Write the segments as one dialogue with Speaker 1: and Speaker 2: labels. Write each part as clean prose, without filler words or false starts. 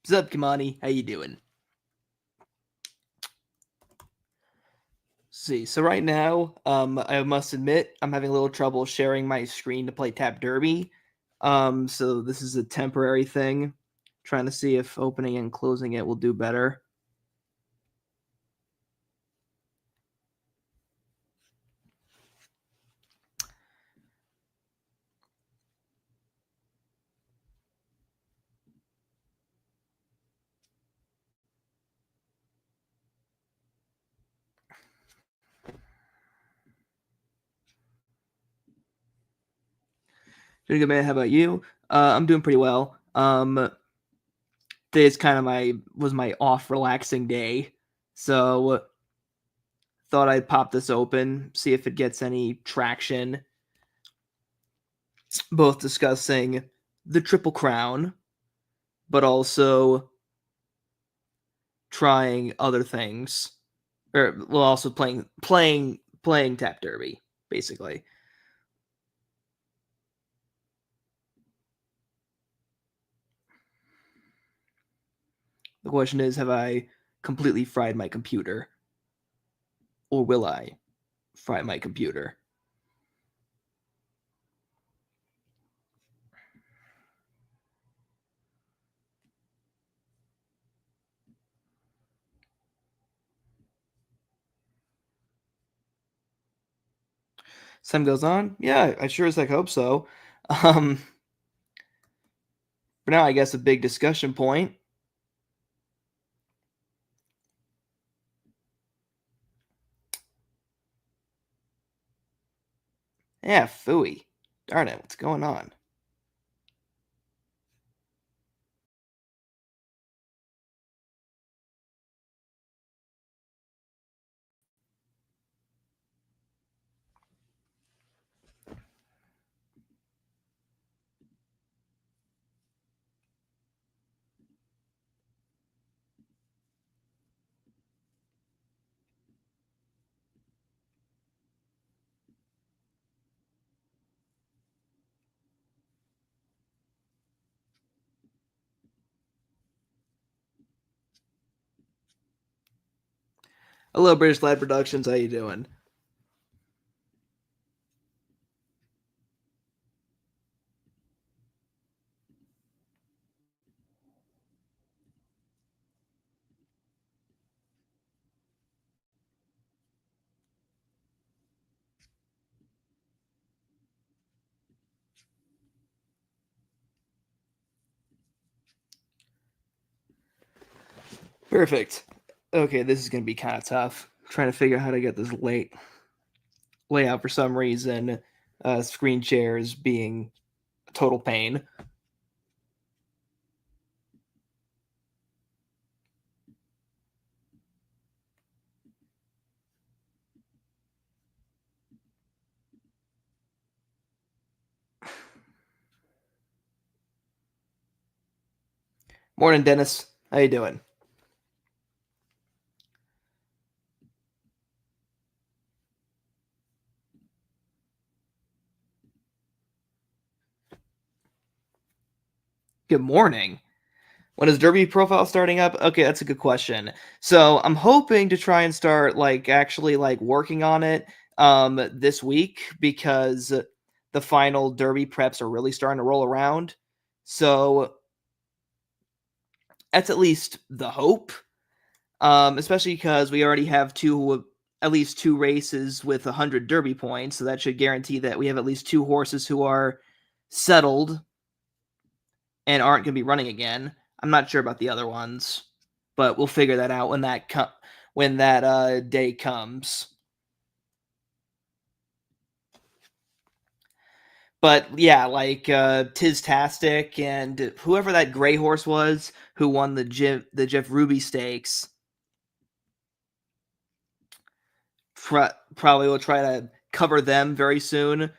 Speaker 1: What's up, Kamani? How you doing? See, so right now, I must admit, I'm having a little trouble sharing my screen to play Tap Derby. So this is a temporary thing. Trying to see if opening and closing it will do better. Doing good, man. How about you? I'm doing pretty well. Today's kind of my off relaxing day, so thought I'd pop this open, see if it gets any traction. Both discussing the Triple Crown, but also trying other things, or well, also playing Tap Derby, basically. The question is, have I completely fried my computer, or will I fry my computer? As time goes on, yeah, I sure as heck hope so. Um, for now, I guess a big discussion point. Yeah, phooey. Darn it, what's going on? Hello, British Lad Productions. How you doing? Perfect. Okay, this is gonna be kind of tough. I'm trying to figure out how to get this layout for some reason. Screen shares being a total pain. Morning, Dennis. How you doing? Good morning. When is Derby profile starting up? Okay, that's a good question. So I'm hoping to try and start actually working on it this week because the final Derby preps are really starting to roll around. So that's at least the hope. Especially because we already have at least two races with 100 Derby points, so that should guarantee that we have at least two horses who are settled and aren't going to be running again. I'm not sure about the other ones, but we'll figure that out when that day comes. But yeah, Tiztastic and whoever that gray horse was who won the Jeff Ruby Stakes probably will try to cover them very soon.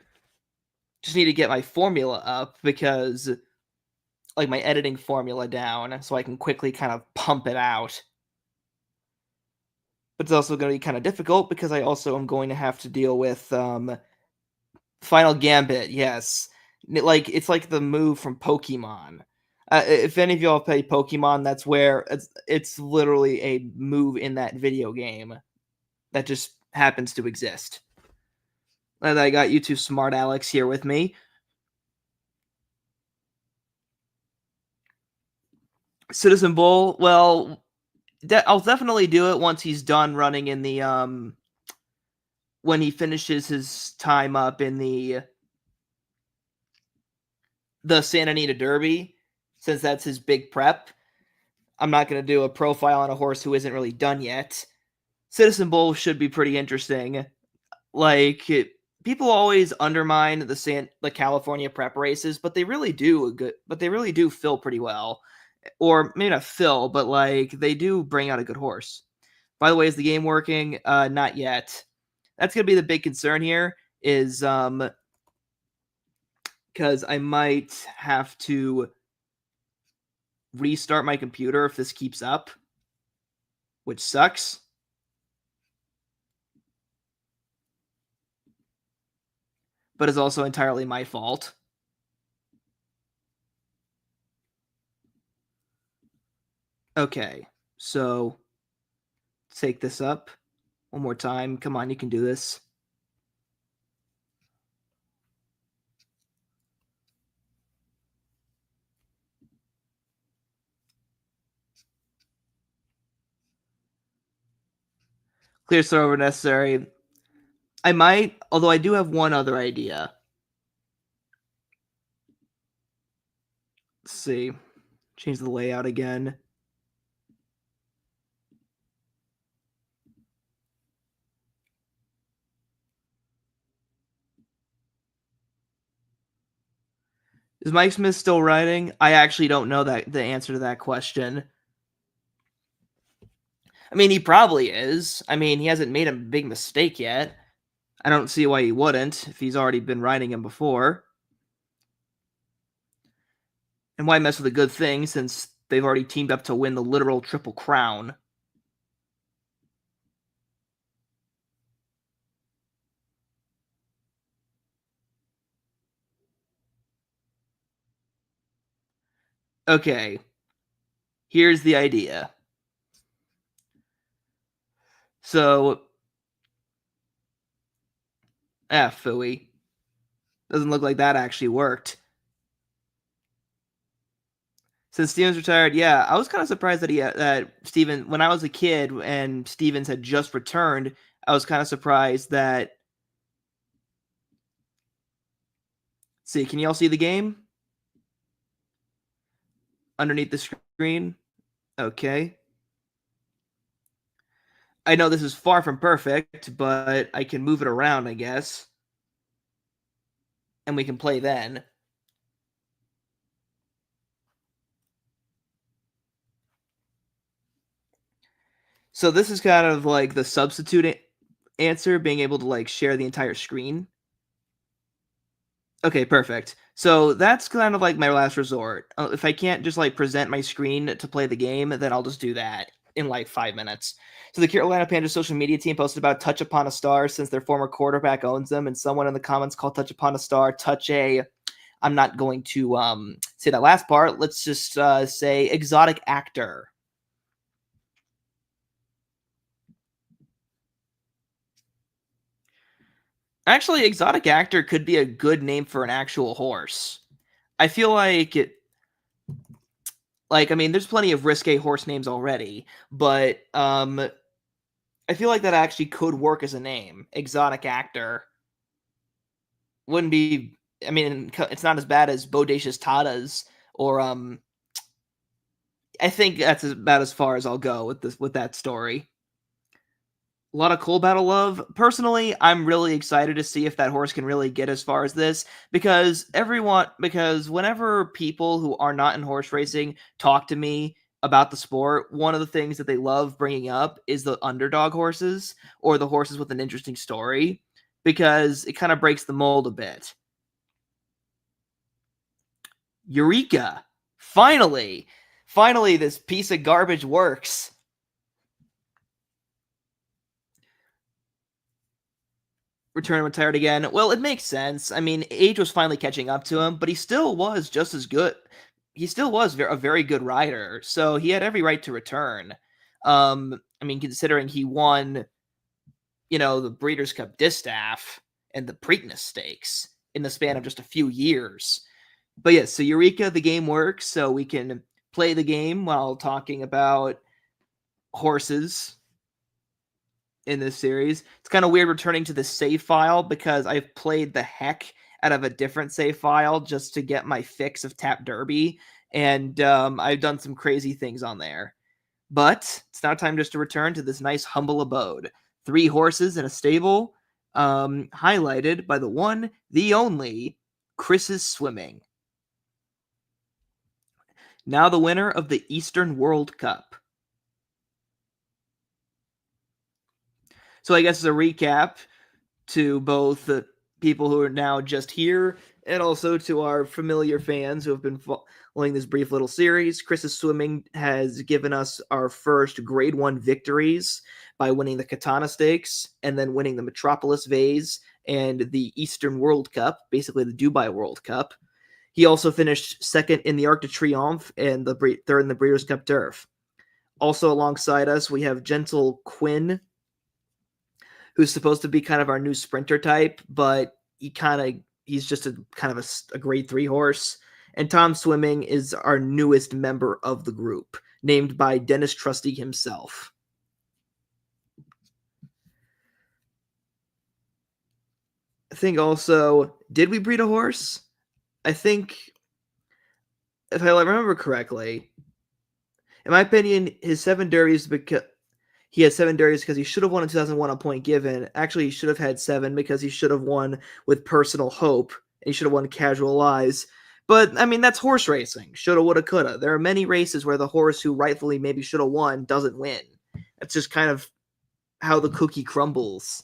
Speaker 1: Just need to get my formula up because my editing formula down so I can quickly kind of pump it out. But it's also going to be kind of difficult because I also am going to have to deal with Final Gambit. Yes, it's like the move from Pokemon. If any of y'all play Pokemon, that's where it's literally a move in that video game that just happens to exist. And I got you two smart Alex here with me. Citizen Bowl, well, I'll definitely do it once he's done running in the when he finishes his time up in the Santa Anita Derby, since that's his big prep. I'm not going to do a profile on a horse who isn't really done yet. Citizen Bowl should be pretty interesting. Like people always undermine the California prep races, but they really do fill pretty well. Or maybe not fill, but like they do bring out a good horse. By the way, is the game working? Not yet. That's gonna be the big concern here. Is because I might have to restart my computer if this keeps up, which sucks. But is also entirely my fault. Okay, so take this up one more time. Come on, you can do this. Clear server necessary. I might, although I do have one other idea. Let's see. Change the layout again. Is Mike Smith still writing? I actually don't know the answer to that question. I mean, he probably is. I mean, he hasn't made a big mistake yet. I don't see why he wouldn't if he's already been writing him before. And why mess with a good thing since they've already teamed up to win the literal Triple Crown? Okay. Here's the idea. So, phooey. Doesn't look like that actually worked. Since Stevens retired, yeah, I was kind of surprised that Steven, when I was a kid and Stevens had just returned, I was kind of surprised that. See, can you all see the game underneath the screen? Okay. I know this is far from perfect, but I can move it around, I guess. And we can play then. So this is kind of like the substitute answer, being able to like share the entire screen. Okay, perfect. So that's kind of like my last resort. If I can't just like present my screen to play the game, then I'll just do that in like 5 minutes. So the Carolina Panthers social media team posted about Touch Upon a Star since their former quarterback owns them, and someone in the comments called Touch Upon a Star Touch a. I'm not going to say that last part. Let's just say exotic actor. Actually, exotic actor could be a good name for an actual horse. I feel like I mean, there's plenty of risque horse names already, but I feel like that actually could work as a name. Exotic actor wouldn't be. I mean, it's not as bad as Bodacious Tatas or I think that's about as far as I'll go with that story. A lot of cool battle love. Personally, I'm really excited to see if that horse can really get as far as this because whenever people who are not in horse racing talk to me about the sport, one of the things that they love bringing up is the underdog horses or the horses with an interesting story because it kind of breaks the mold a bit. Eureka! Finally, this piece of garbage works. Return retired again. Well, it makes sense. I mean, age was finally catching up to him, but he still was just as good. he still was a very good rider, so he had every right to return. I mean, considering he won, the Breeders' Cup Distaff and the Preakness Stakes in the span of just a few years. But yes, so Eureka, the game works, so we can play the game while talking about horses in this series. It's kind of weird returning to the save file because I've played the heck out of a different save file just to get my fix of Tap Derby, and I've done some crazy things on there. But it's now time just to return to this nice humble abode. 3 horses in a stable, highlighted by the one, the only, Chris's Swimming. Now the winner of the Eastern World Cup. So I guess as a recap to both the people who are now just here and also to our familiar fans who have been following this brief little series, Chris's Swimming has given us our first Grade 1 victories by winning the Katana Stakes and then winning the Metropolis Vase and the Eastern World Cup, basically the Dubai World Cup. He also finished second in the Arc de Triomphe and third in the Breeders' Cup Turf. Also alongside us, we have Gentle Quinn, who's supposed to be kind of our new sprinter type, but he's just a grade 3 horse. And Tom Swimming is our newest member of the group, named by Dennis Trusty himself. I think also, did we breed a horse? I think, if I remember correctly, in my opinion, his 7 derbies because he has 7 derbies because he should have won in 2001 on Point Given. Actually, he should have had 7 because he should have won with Personal Hope. And he should have won Casual Eyes. But, I mean, that's horse racing. Shoulda, woulda, coulda. There are many races where the horse who rightfully maybe should have won doesn't win. That's just kind of how the cookie crumbles.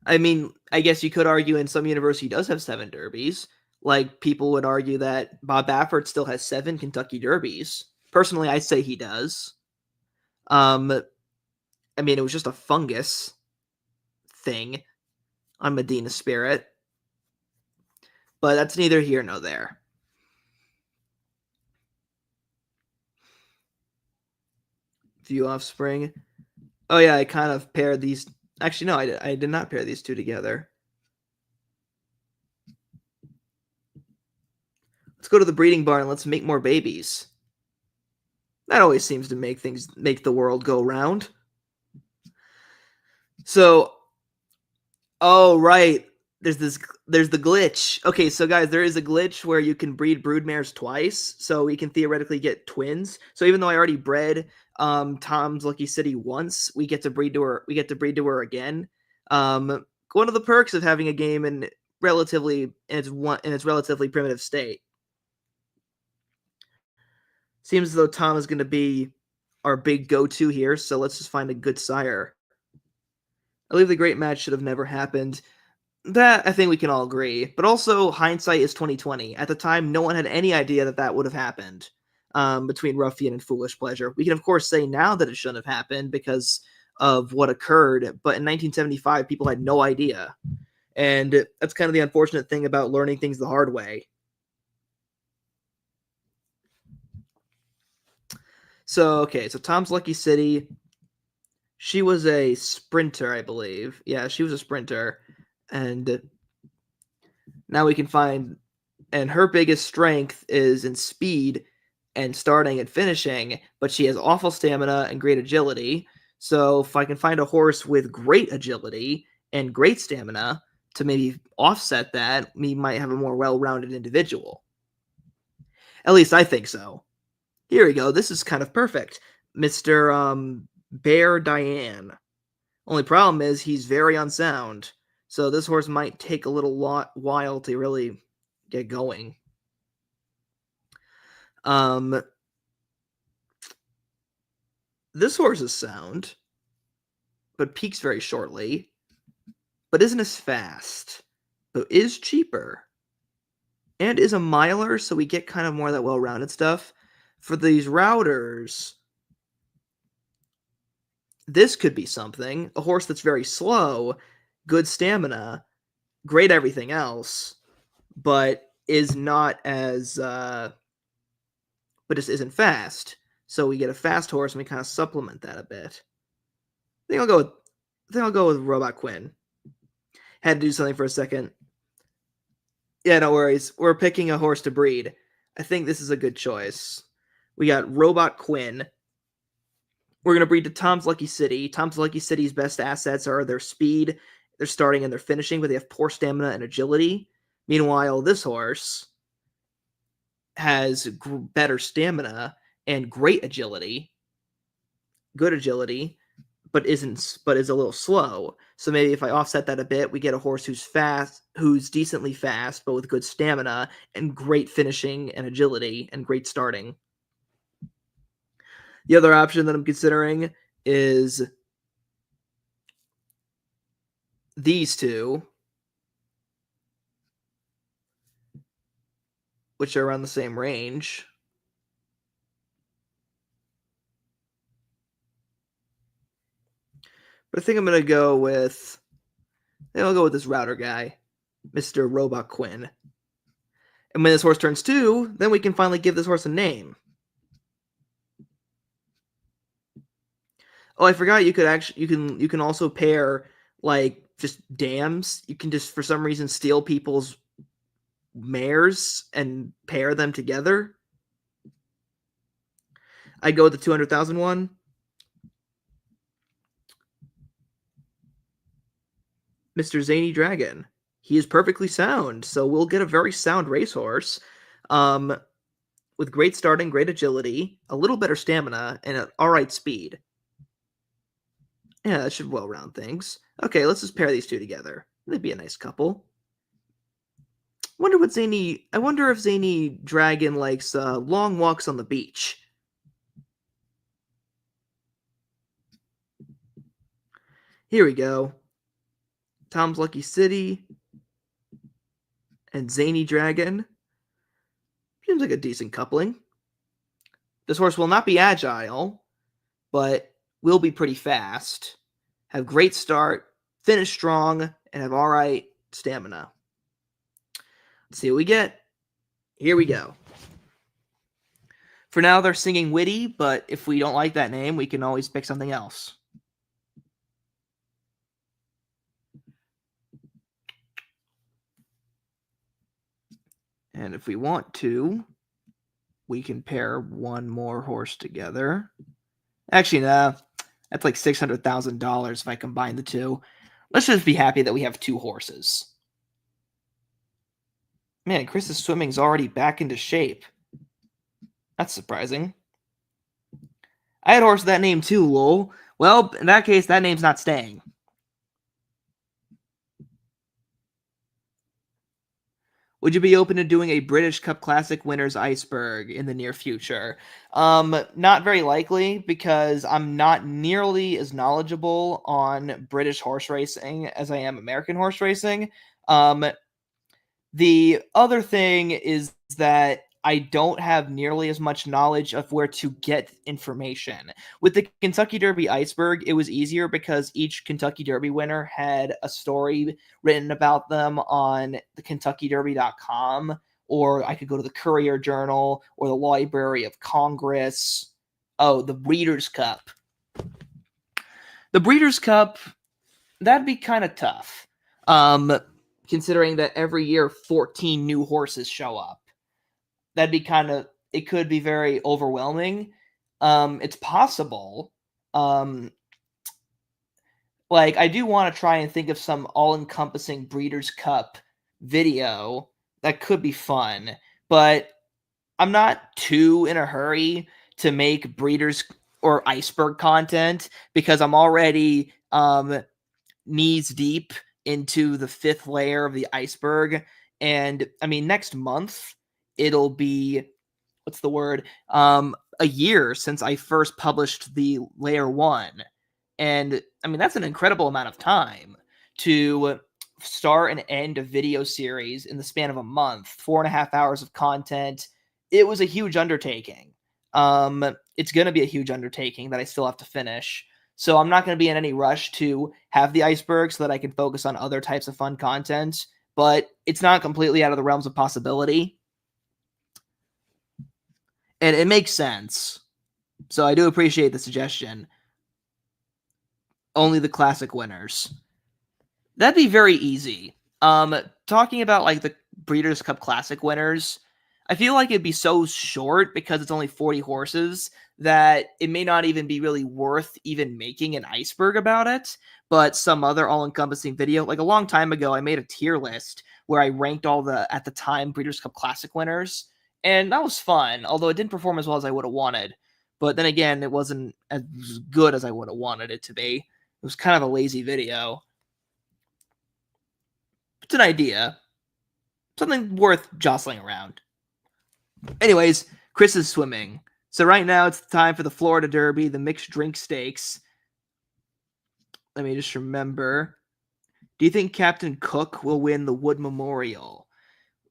Speaker 1: I mean, I guess you could argue in some universe he does have 7 derbies. Like, people would argue that Bob Baffert still has 7 Kentucky Derbies. Personally, I say he does. I mean, it was just a fungus thing on Medina Spirit. But that's neither here nor there. View Offspring. Oh, yeah, I kind of paired these. Actually, no, I did not pair these two together. Let's go to the breeding barn and let's make more babies. That always seems to make the world go round. So, oh, right. There's the glitch. Okay, so guys, there is a glitch where you can breed broodmares twice, so we can theoretically get twins. So even though I already bred Tom's Lucky City once, we get to breed to her again. One of the perks of having a game in its relatively primitive state. Seems as though Tom is going to be our big go-to here, so let's just find a good sire. I believe the great match should have never happened. That, I think we can all agree. But also, hindsight is 2020. At the time, no one had any idea that would have happened between Ruffian and Foolish Pleasure. We can, of course, say now that it shouldn't have happened because of what occurred. But in 1975, people had no idea. And that's kind of the unfortunate thing about learning things the hard way. So, okay, so Tom's Lucky City. She was a sprinter, I believe. Yeah, she was a sprinter. And now we can find, and her biggest strength is in speed and starting and finishing, but she has awful stamina and great agility. So if I can find a horse with great agility and great stamina to maybe offset that, we might have a more well-rounded individual. At least I think so. Here we go. This is kind of perfect. Mr. Bear Diane. Only problem is he's very unsound. So this horse might take a little while to really get going. This horse is sound, but peaks very shortly, but isn't as fast, but is cheaper, and is a miler, so we get kind of more of that well-rounded stuff. For these routers, this could be something. A horse that's very slow, good stamina, great everything else, but is not as, but just isn't fast. So we get a fast horse and we kind of supplement that a bit. I think I'll go with Robot Quinn. Had to do something for a second. Yeah, no worries. We're picking a horse to breed. I think this is a good choice. We got Robot Quinn. We're going to breed to Tom's Lucky City. Tom's Lucky City's best assets are their speed, their starting, and their finishing, but they have poor stamina and agility. Meanwhile, this horse has better stamina and great agility, good agility, but is a little slow. So maybe if I offset that a bit, we get a horse who's fast, who's decently fast, but with good stamina and great finishing and agility and great starting. The other option that I'm considering is these two, which are around the same range. But I think I'm gonna go with this router guy, Mr. Robot Quinn. And when this horse turns 2, then we can finally give this horse a name. Oh, I forgot you can also pair like just dams. You can just for some reason steal people's mares and pair them together. I go with the 200,000 one. Mr. Zany Dragon. He is perfectly sound, so we'll get a very sound racehorse with great starting, great agility, a little better stamina, and an alright speed. Yeah, that should well round things. Okay, let's just pair these two together. They'd be a nice couple. I wonder if Zany Dragon likes long walks on the beach. Here we go. Tom's Lucky City and Zany Dragon. Seems like a decent coupling. This horse will not be agile, but will be pretty fast, have great start, finish strong, and have all right stamina. Let's see what we get. Here we go. For now, they're singing Witty, but if we don't like that name, we can always pick something else. And if we want to, we can pair one more horse together. Actually, no. That's like $600,000 if I combine the two. Let's just be happy that we have 2 horses. Man, Chris's swimming's already back into shape. That's surprising. I had a horse with that name too, lol. Well, in that case, that name's not staying. Would you be open to doing a British Cup Classic Winners Iceberg in the near future? Not very likely, because I'm not nearly as knowledgeable on British horse racing as I am American horse racing. The other thing is that I don't have nearly as much knowledge of where to get information. With the Kentucky Derby Iceberg, it was easier because each Kentucky Derby winner had a story written about them on the KentuckyDerby.com, or I could go to the Courier Journal or the Library of Congress. Oh, the Breeders' Cup. The Breeders' Cup, that'd be kind of tough. Considering that every year 14 new horses show up. It could be very overwhelming. It's possible. I do want to try and think of some all-encompassing Breeders' Cup video that could be fun, but I'm not too in a hurry to make Breeders or Iceberg content because I'm already knees deep into the 5th layer of the iceberg. And I mean, next month, it'll be, a year since I first published the layer 1. And I mean, that's an incredible amount of time to start and end a video series in the span of a month, 4.5 hours of content. It was a huge undertaking. It's going to be a huge undertaking that I still have to finish. So I'm not going to be in any rush to have the iceberg so that I can focus on other types of fun content. but it's not completely out of the realms of possibility. And it makes sense. So I do appreciate the suggestion. Only the classic winners. That'd be very easy. Talking about like the Breeders' Cup Classic winners, I feel like it'd be so short because it's only 40 horses that it may not even be really worth even making an iceberg about it. But some other all-encompassing video, like a long time ago, I made a tier list where I ranked all the, at the time, Breeders' Cup Classic winners, and that was fun, although it didn't perform as well as I would have wanted. But then again, it wasn't as good as I would have wanted it to be. It was kind of a lazy video. It's an idea. Something worth jostling around. Anyways, Chris is swimming. So right now it's time for the Florida Derby, the mixed drink stakes. Let me just remember. Do you think Captain Cook will win the Wood Memorial?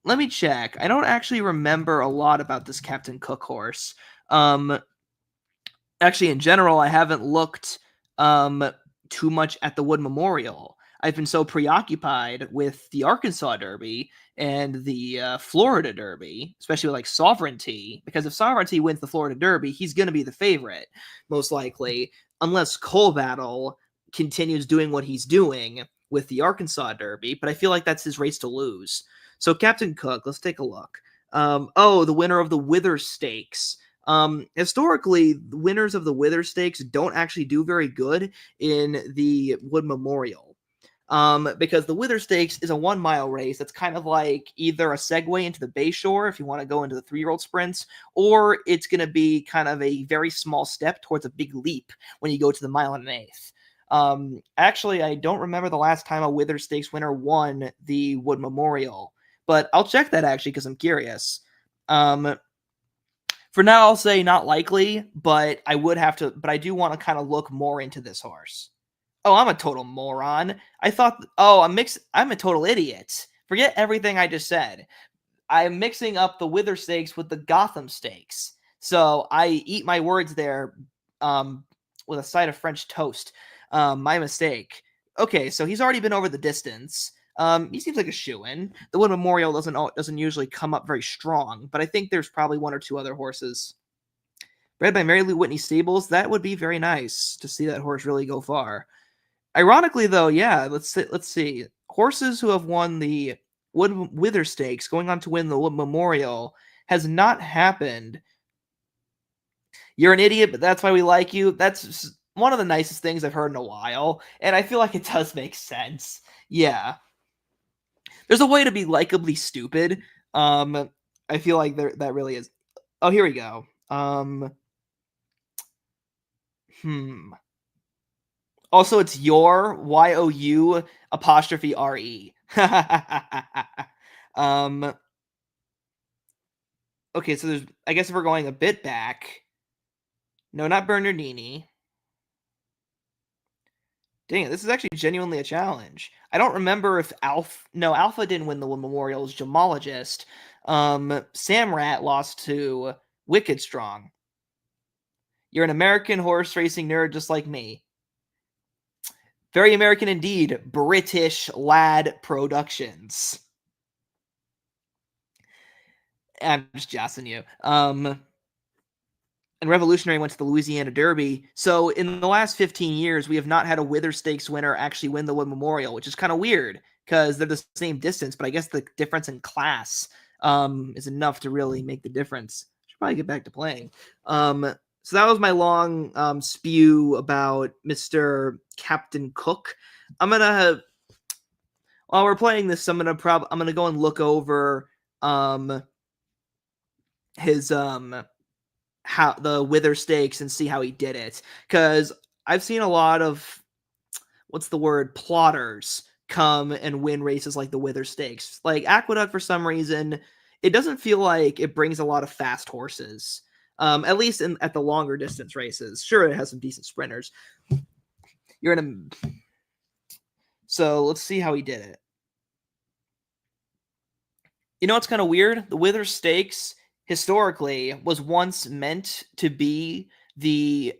Speaker 1: Let me check. I don't actually remember a lot about this Captain Cook horse. Actually, in general, I haven't looked too much at the Wood Memorial. I've been so preoccupied with the Arkansas Derby and the Florida Derby, especially with like Sovereignty, because if Sovereignty wins the Florida Derby, he's going to be the favorite, most likely, unless Coal Battle continues doing what he's doing with the Arkansas Derby, but I feel like that's his race to lose. So Captain Cook, let's take a look. The winner of the Wither Stakes. Historically, the winners of the Wither Stakes don't actually do very good in the Wood Memorial. Because the Wither Stakes is a 1 mile race that's kind of like either a segue into the Bayshore if you want to go into the 3-year-old sprints, or it's going to be kind of a very small step towards a big leap when you go to the 1.125 miles. Actually, I don't remember the last time a Wither Stakes winner won the Wood Memorial, but I'll check that actually because I'm curious. For now, I'll say not likely, but I do want to kind of look more into this horse. Oh, I'm a total moron. I'm a total idiot. Forget everything I just said. I'm mixing up the Wither Stakes with the Gotham Stakes. So I eat my words there with a side of French toast. My mistake. Okay, so he's already been over the distance. He seems like a shoo-in. The Wood Memorial doesn't usually come up very strong, but I think there's probably 1 or 2 other horses. Bred by Mary Lou Whitney Stables, that would be very nice to see that horse really go far. Ironically, though, yeah, let's see. Horses who have won the Wither Stakes going on to win the Wood Memorial has not happened. You're an idiot, but that's why we like you. That's one of the nicest things I've heard in a while, and I feel like it does make sense. Yeah. There's a way to be likably stupid. I feel like that really is. Oh, here we go. Also, it's YOU apostrophe RE. Okay, so I guess if we're going a bit back. No, not Bernardini. Dang it, this is actually genuinely a challenge. I don't remember if Alpha didn't win the Memorial as Gemologist. Samrat lost to Wicked Strong. You're an American horse racing nerd just like me. Very American indeed. British Lad Productions. I'm just jossing you. And Revolutionary went to the Louisiana Derby. So in the last 15 years, we have not had a Wither Stakes winner actually win the Wood Memorial, which is kind of weird because they're the same distance, but I guess the difference in class is enough to really make the difference. Should probably get back to playing. So that was my long spew about Mr. Captain Cook. While we're playing this, I'm gonna go and look over his how the Wither Stakes and see how he did it, because I've seen a lot of plotters come and win races like the Wither Stakes. Like Aqueduct, for some reason, it doesn't feel like it brings a lot of fast horses. At least at the longer distance races. Sure, it has some decent sprinters. So let's see how he did it. You know what's kind of weird? The Wither Stakes historically was once meant to be the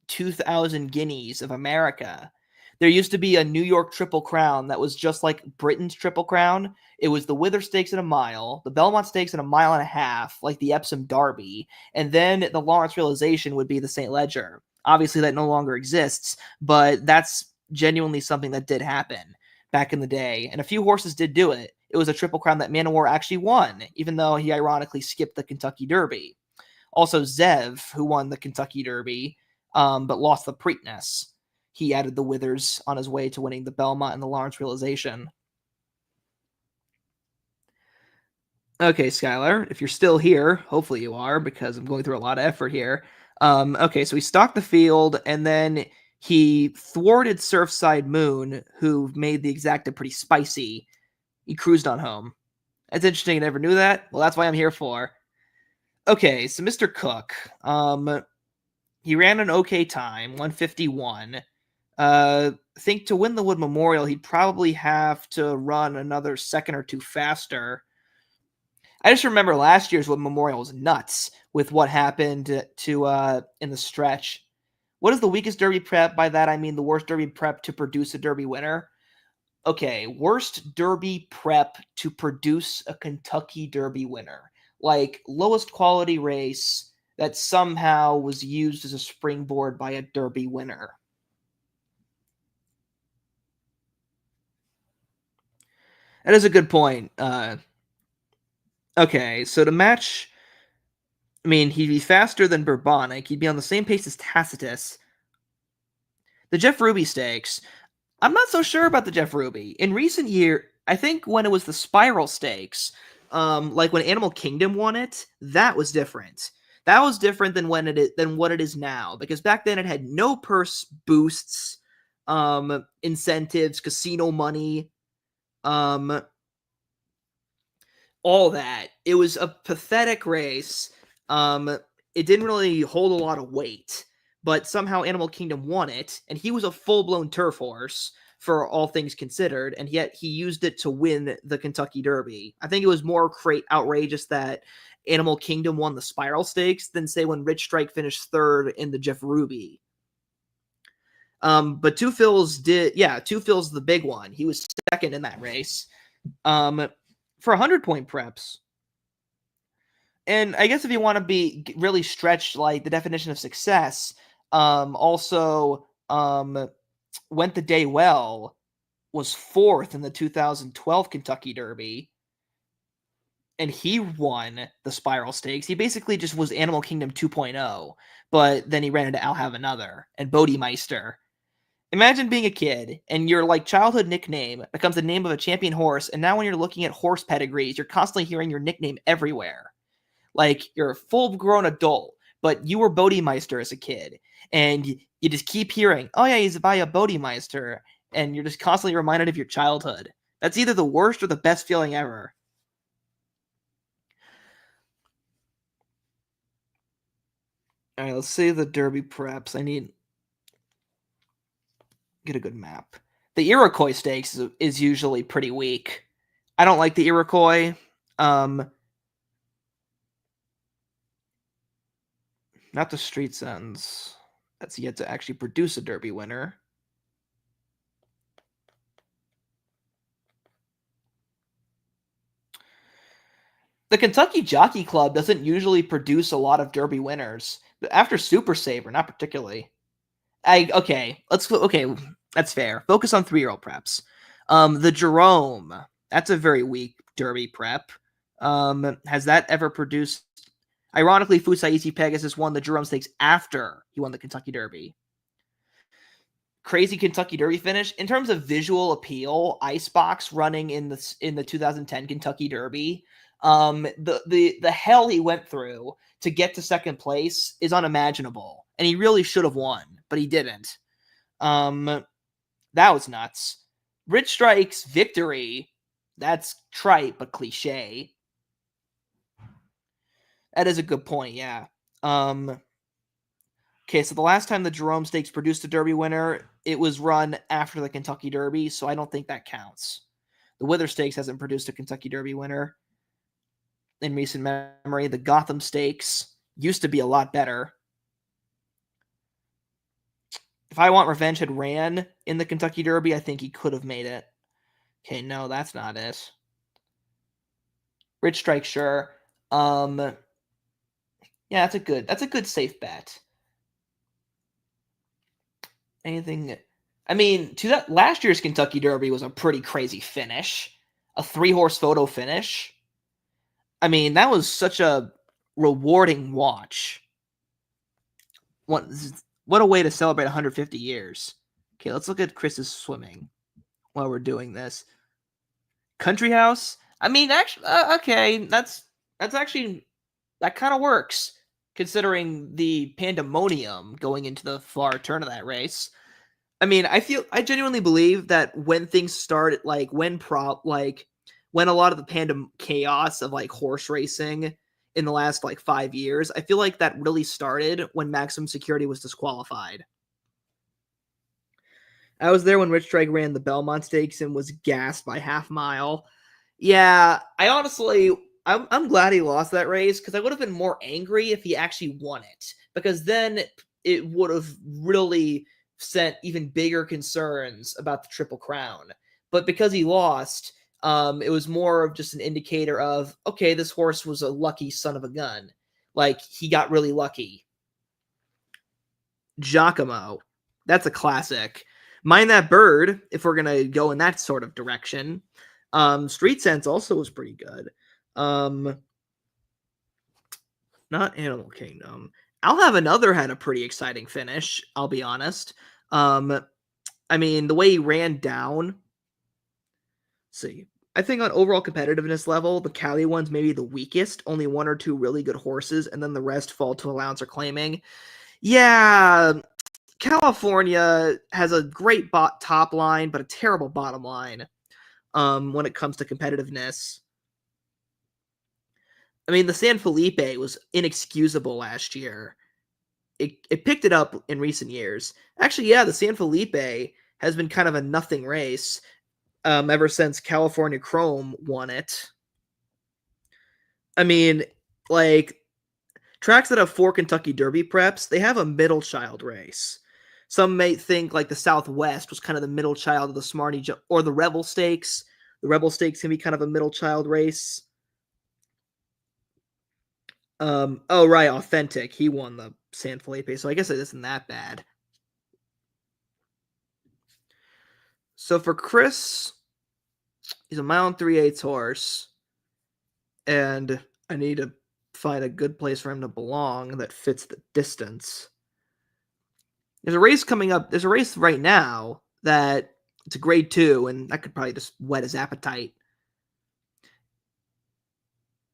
Speaker 1: 2,000 Guineas of America. There used to be a New York Triple Crown that was just like Britain's Triple Crown. It was the Wither Stakes in a mile, the Belmont Stakes in a mile and a half, like the Epsom Derby, and then the Lawrence Realization would be the St. Leger. Obviously, that no longer exists, but that's genuinely something that did happen back in the day, and a few horses did do it. It was a Triple Crown that Man o' War actually won, even though he ironically skipped the Kentucky Derby. Also, Zev, who won the Kentucky Derby, but lost the Preakness. He added the Withers on his way to winning the Belmont and the Lawrence Realization. Okay, Skylar, if you're still here, hopefully you are, because I'm going through a lot of effort here. Okay, so he stalked the field, and then he thwarted Surfside Moon, who made the exacta pretty spicy. He cruised on home. That's interesting. I never knew that. Well, that's why I'm here for. Okay, so Mr. Cook, he ran an okay time, 151. I think to win the Wood Memorial, he'd probably have to run another second or two faster. I just remember last year's Wood Memorial was nuts with what happened to in the stretch. What is the weakest Derby prep? By that I mean the worst Derby prep to produce a Derby winner. Okay, worst Derby prep to produce a Kentucky Derby winner. Like lowest quality race that somehow was used as a springboard by a Derby winner. That is a good point. Okay, so to match, I mean, he'd be faster than Bourbonic. He'd be on the same pace as Tacitus. The Jeff Ruby Stakes. I'm not so sure about the Jeff Ruby. In recent year, I think when it was the Spiral Stakes, like when Animal Kingdom won it, that was different. That was different than what it is now, because back then it had no purse boosts, incentives, casino money, um, all that. It was a pathetic race. It didn't really hold a lot of weight, but somehow Animal Kingdom won it, and he was a full-blown turf horse for all things considered, and yet he used it to win the Kentucky Derby. I think it was more outrageous that Animal Kingdom won the Spiral Stakes than say when Rich Strike finished third in the Jeff Ruby. But Two Phil's the big one. He was second in that race. For 100-point preps. And I guess if you want to be really stretched, like the definition of success, also Went the Day Well was fourth in the 2012 Kentucky Derby, and he won the Spiral Stakes. He basically just was Animal Kingdom 2.0, but then he ran into I'll Have Another and Bodemeister. Imagine being a kid and your like childhood nickname becomes the name of a champion horse, and now when you're looking at horse pedigrees, you're constantly hearing your nickname everywhere. Like you're a full-grown adult, but you were Bodemeister as a kid, and you just keep hearing, "Oh yeah, he's by a Bodemeister," and you're just constantly reminded of your childhood. That's either the worst or the best feeling ever. All right, let's see the Derby preps. I need get a good map. The Iroquois Stakes is usually pretty weak. I don't like the Iroquois. Not the Street Sentence. That's yet to actually produce a Derby winner. The Kentucky Jockey Club doesn't usually produce a lot of Derby winners. After Super Saver, not particularly. Okay, that's fair. Focus on 3-year-old preps. The Jerome, that's a very weak Derby prep. Has that ever produced? Ironically, Fusaisi Pegasus won the Jerome Stakes after he won the Kentucky Derby. Crazy Kentucky Derby finish in terms of visual appeal. Icebox running in the 2010 Kentucky Derby. The hell he went through to get to second place is unimaginable, and he really should have won, but he didn't. That was nuts. Rich Strike's victory, that's trite but cliche. That is a good point, yeah. Okay, so the last time the Jerome Stakes produced a Derby winner, it was run after the Kentucky Derby, so I don't think that counts. The Wither Stakes hasn't produced a Kentucky Derby winner in recent memory. The Gotham Stakes used to be a lot better. If I Want Revenge had ran in the Kentucky Derby, I think he could have made it. Okay, no, that's not it. Rich Strike, sure. Yeah, that's a good safe bet. Anything? I mean, to that last year's Kentucky Derby was a pretty crazy finish, a 3-horse photo finish. I mean, that was such a rewarding watch. What a way to celebrate 150 years. Okay, let's look at Chris's swimming while we're doing this. Country House. I mean, actually, okay, that's actually that kind of works considering the pandemonium going into the far turn of that race. I mean, I genuinely believe that when things started, like when when a lot of the chaos of like horse racing in the last like 5 years, I feel like that really started when Maximum Security was disqualified. I was there when Rich Strike ran the Belmont Stakes and was gassed by half mile. Yeah, I'm glad he lost that race because I would have been more angry if he actually won it because then it would have really sent even bigger concerns about the Triple Crown. But because he lost, it was more of just an indicator of, okay, this horse was a lucky son of a gun. Like, he got really lucky. Giacomo. That's a classic. Mind That Bird, if we're going to go in that sort of direction. Street Sense also was pretty good. Not Animal Kingdom. I'll Have Another had a pretty exciting finish, I'll be honest. I mean, the way he ran down. See, I think on overall competitiveness level, the Cali one's maybe the weakest. Only 1 or 2 really good horses, and then the rest fall to allowance or claiming. Yeah, California has a great top line, but a terrible bottom line when it comes to competitiveness. I mean, the San Felipe was inexcusable last year. It picked it up in recent years. Actually, yeah, the San Felipe has been kind of a nothing race ever since California Chrome won it. I mean, like, tracks that have 4 Kentucky Derby preps, they have a middle child race. Some may think like the Southwest was kind of the middle child of the Smarty or the Rebel Stakes. The Rebel Stakes can be kind of a middle child race. Oh right, Authentic. He won the San Felipe, so I guess it isn't that bad. So for Chris, he's a mile and 3/8 horse, and I need to find a good place for him to belong that fits the distance. There's a race coming up. There's a race right now that it's a grade 2, and that could probably just whet his appetite.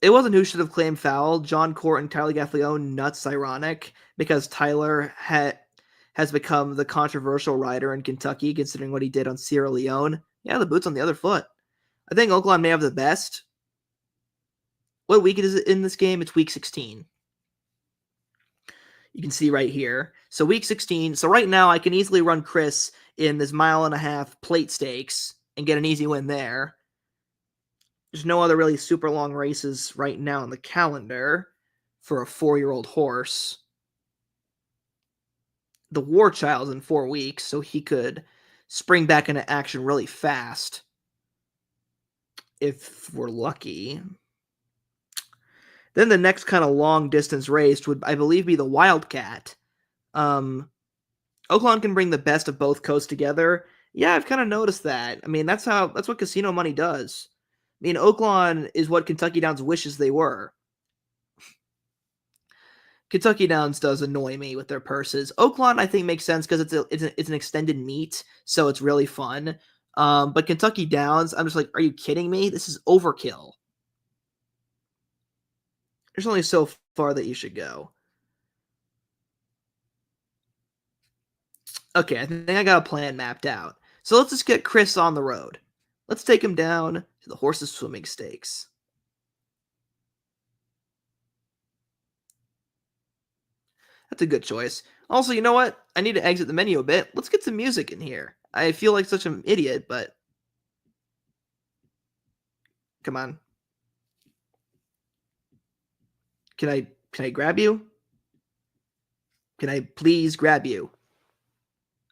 Speaker 1: It wasn't Who Should Have Claimed Foul. John Court and Tyler Gaffalione, nuts ironic, because Tyler has become the controversial rider in Kentucky, considering what he did on Sierra Leone. Yeah, the boot's on the other foot. I think Oaklawn may have the best. What week is it in this game? It's week 16. You can see right here. So week 16. So right now I can easily run Chris in this 1.5-mile plate stakes and get an easy win there. There's no other really super long races right now on the calendar for a 4-year-old horse. The War Child's in 4 weeks, so he could spring back into action really fast if we're lucky. Then the next kind of long distance race would, I believe, be the Wildcat. Oaklawn can bring the best of both coasts together. Yeah, I've kind of noticed that. I mean, that's what casino money does. I mean, Oaklawn is what Kentucky Downs wishes they were. Kentucky Downs does annoy me with their purses. Oaklawn, I think, makes sense because it's an extended meet, so it's really fun. But Kentucky Downs, I'm just like, are you kidding me? This is overkill. There's only so far that you should go. Okay, I think I got a plan mapped out. So let's just get Chris on the road. Let's take him down to the Horses Swimming Stakes. That's a good choice. Also, you know what? I need to exit the menu a bit. Let's get some music in here. I feel like such an idiot, but come on. Can I grab you? Can I please grab you?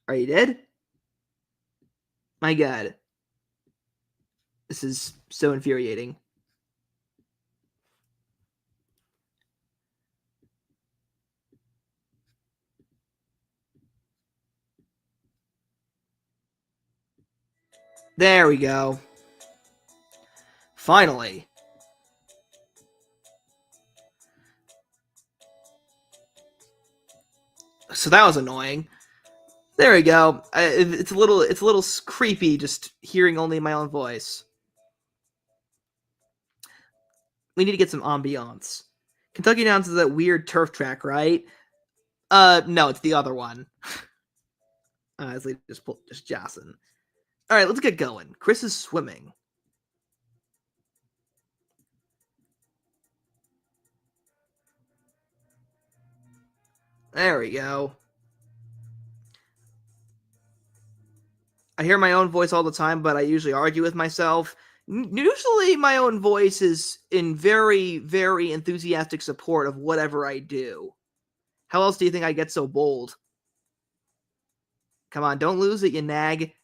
Speaker 1: Are you dead? My God. This is so infuriating. There we go. Finally. So that was annoying. There we go. It's a little creepy just hearing only my own voice. We need to get some ambiance. Kentucky Downs is that weird turf track, right? No, it's the other one. It's like just Jocelyn. All right, let's get going. Chris is swimming. There we go. I hear my own voice all the time, but I usually argue with myself. Usually, my own voice is in very, very enthusiastic support of whatever I do. How else do you think I get so bold? Come on, don't lose it, you nag.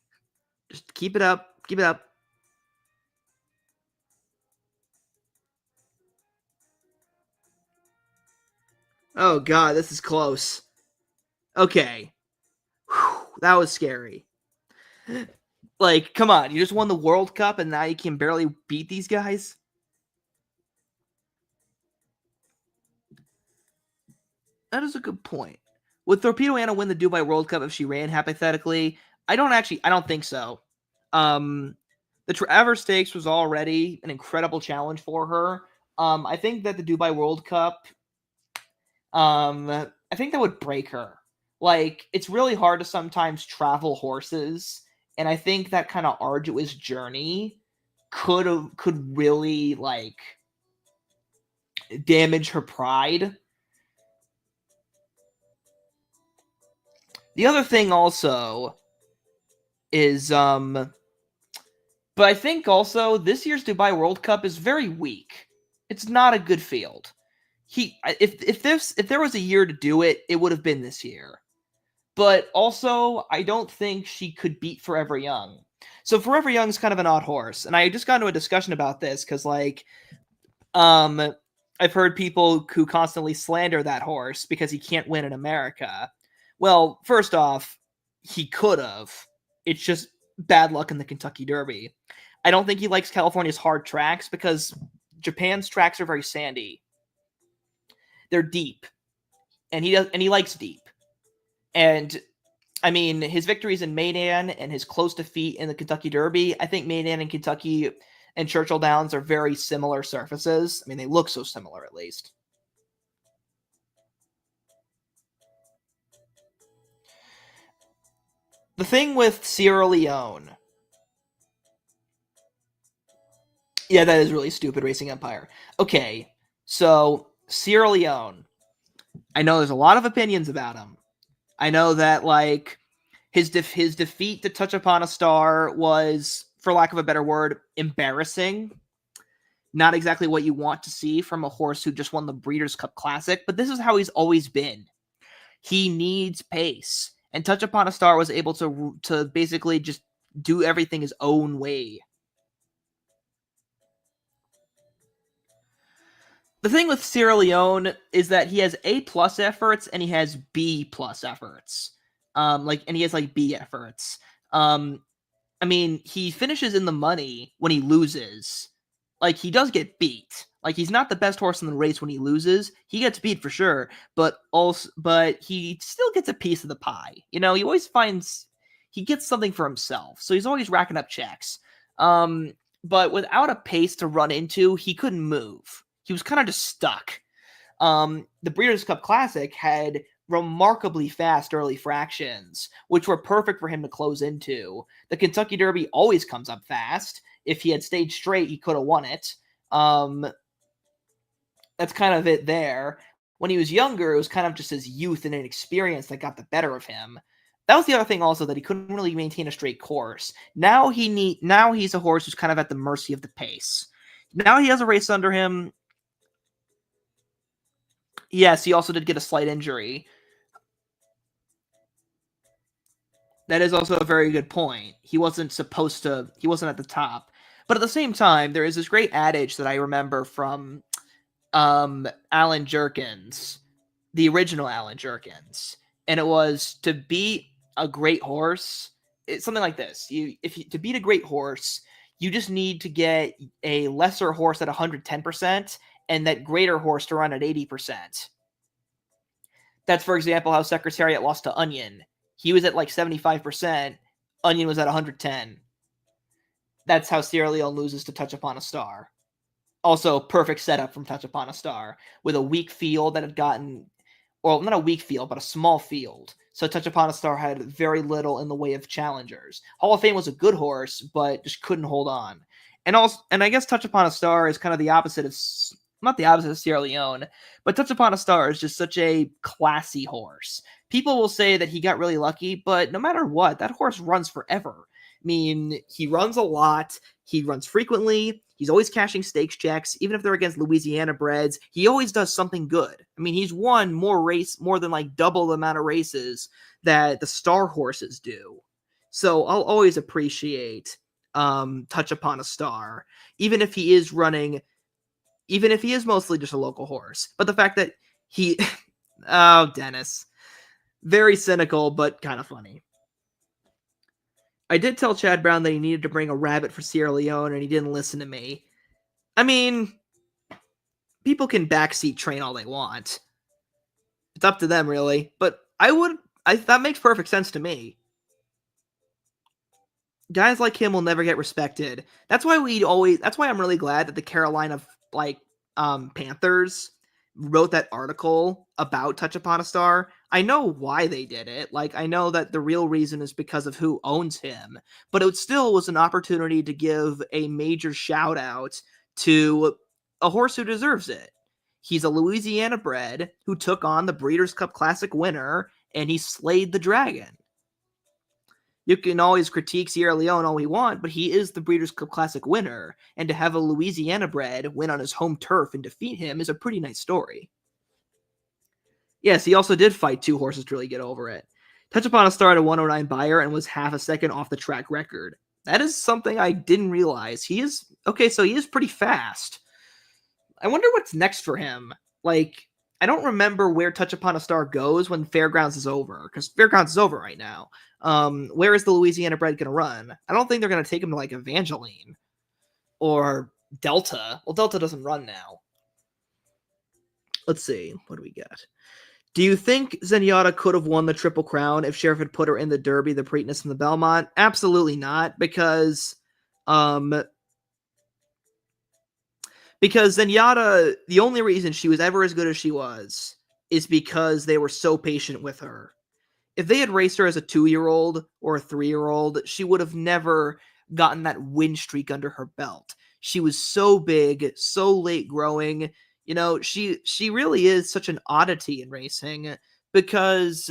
Speaker 1: Just keep it up. Keep it up. Oh, God, this is close. Okay. Whew, that was scary. Like, come on, you just won the World Cup and now you can barely beat these guys? That is a good point. Would Torpedo Anna win the Dubai World Cup if she ran hypothetically? I don't think so. The Traverse Stakes was already an incredible challenge for her. I think that the Dubai World Cup, I think that would break her. Like, it's really hard to sometimes travel horses, and I think that kind of arduous journey could really like damage her pride. The other thing also is but I think also this year's Dubai World Cup is very weak. It's not a good field. If there was a year to do it, it would have been this year. But also, I don't think she could beat Forever Young. So Forever Young's kind of an odd horse, and I just got into a discussion about this because I've heard people who constantly slander that horse because he can't win in America. Well, first off, he could have. It's just bad luck in the Kentucky Derby. I don't think he likes California's hard tracks because Japan's tracks are very sandy. They're deep, and he likes deep. And I mean, his victories in Maidan and his close defeat in the Kentucky Derby, I think Maidan and Kentucky and Churchill Downs are very similar surfaces. I mean, they look so similar at least. The thing with Sierra Leone. Yeah, that is really stupid, Racing Empire. Okay, so Sierra Leone. I know there's a lot of opinions about him. I know that like his defeat to Touch Upon a Star was, for lack of a better word, embarrassing. Not exactly what you want to see from a horse who just won the Breeders' Cup Classic, but this is how he's always been. He needs pace, and Touch Upon a Star was able to basically just do everything his own way. The thing with Sierra Leone is that he has A plus efforts and he has B plus efforts. And he has like B efforts. I mean, he finishes in the money when he loses. Like, he does get beat. Like, he's not the best horse in the race when he loses. He gets beat for sure, but he still gets a piece of the pie. You know, he gets something for himself. So he's always racking up checks. But without a pace to run into, he couldn't move. He was kind of just stuck. The Breeders' Cup Classic had remarkably fast early fractions, which were perfect for him to close into. The Kentucky Derby always comes up fast. If he had stayed straight, he could have won it. That's kind of it there. When he was younger, it was kind of just his youth and inexperience that got the better of him. That was the other thing also, that he couldn't really maintain a straight course. Now he's a horse who's kind of at the mercy of the pace. Now he has a race under him. Yes, he also did get a slight injury. That is also a very good point. He wasn't supposed to, he wasn't at the top. But at the same time, there is this great adage that I remember from Alan Jerkins, the original Alan Jerkins. And it was to beat a great horse, it's something like this. To beat a great horse, you just need to get a lesser horse at 110% and that greater horse to run at 80%. That's, for example, how Secretariat lost to Onion. He was at like 75%. Onion was at 110. That's how Sierra Leone loses to Touch Upon a Star. Also, perfect setup from Touch Upon a Star with a weak field that had gotten, well, not a weak field, but a small field. So Touch Upon a Star had very little in the way of challengers. Hall of Fame was a good horse, but just couldn't hold on. And I guess Touch Upon a Star is kind of the opposite of, not the opposite of Sierra Leone, but Touch Upon a Star is just such a classy horse. People will say that he got really lucky, but no matter what, that horse runs forever. I mean, he runs a lot. He runs frequently. He's always cashing stakes checks, even if they're against Louisiana breds. He always does something good. I mean, he's won more than like double the amount of races that the star horses do. So I'll always appreciate Touch Upon a Star, even if he is mostly just a local horse. But the fact that he, oh, Dennis, very cynical, but kind of funny. I did tell Chad Brown that he needed to bring a rabbit for Sierra Leone, and he didn't listen to me. I mean, people can backseat train all they want. It's up to them, really. But that makes perfect sense to me. Guys like him will never get respected. That's why I'm really glad that the Carolina, Panthers wrote that article about Touch Upon a Star. I know why they did it. Like, I know that the real reason is because of who owns him, but it still was an opportunity to give a major shout out to a horse who deserves it. He's a Louisiana bred who took on the Breeders' Cup Classic winner, and he slayed the dragon. You can always critique Sierra Leone all we want, but he is the Breeders' Cup Classic winner, and to have a Louisiana bred win on his home turf and defeat him is a pretty nice story. Yes, he also did fight two horses to really get over it. Touch Upon a Star at a 109 Beyer and was half a second off the track record. That is something I didn't realize. He is pretty fast. I wonder what's next for him. Like, I don't remember where Touch Upon a Star goes when Fairgrounds is over, because Fairgrounds is over right now. Where is the Louisiana bred going to run? I don't think they're going to take him to like Evangeline or Delta. Well, Delta doesn't run now. Let's see. What do we got? Do you think Zenyatta could have won the Triple Crown if Sheriff had put her in the Derby, the Preakness, and the Belmont? Absolutely not, because Zenyatta, the only reason she was ever as good as she was is because they were so patient with her. If they had raced her as a 2-year-old or a 3-year-old, she would have never gotten that win streak under her belt. She was so big, so late growing. You know, she really is such an oddity in racing because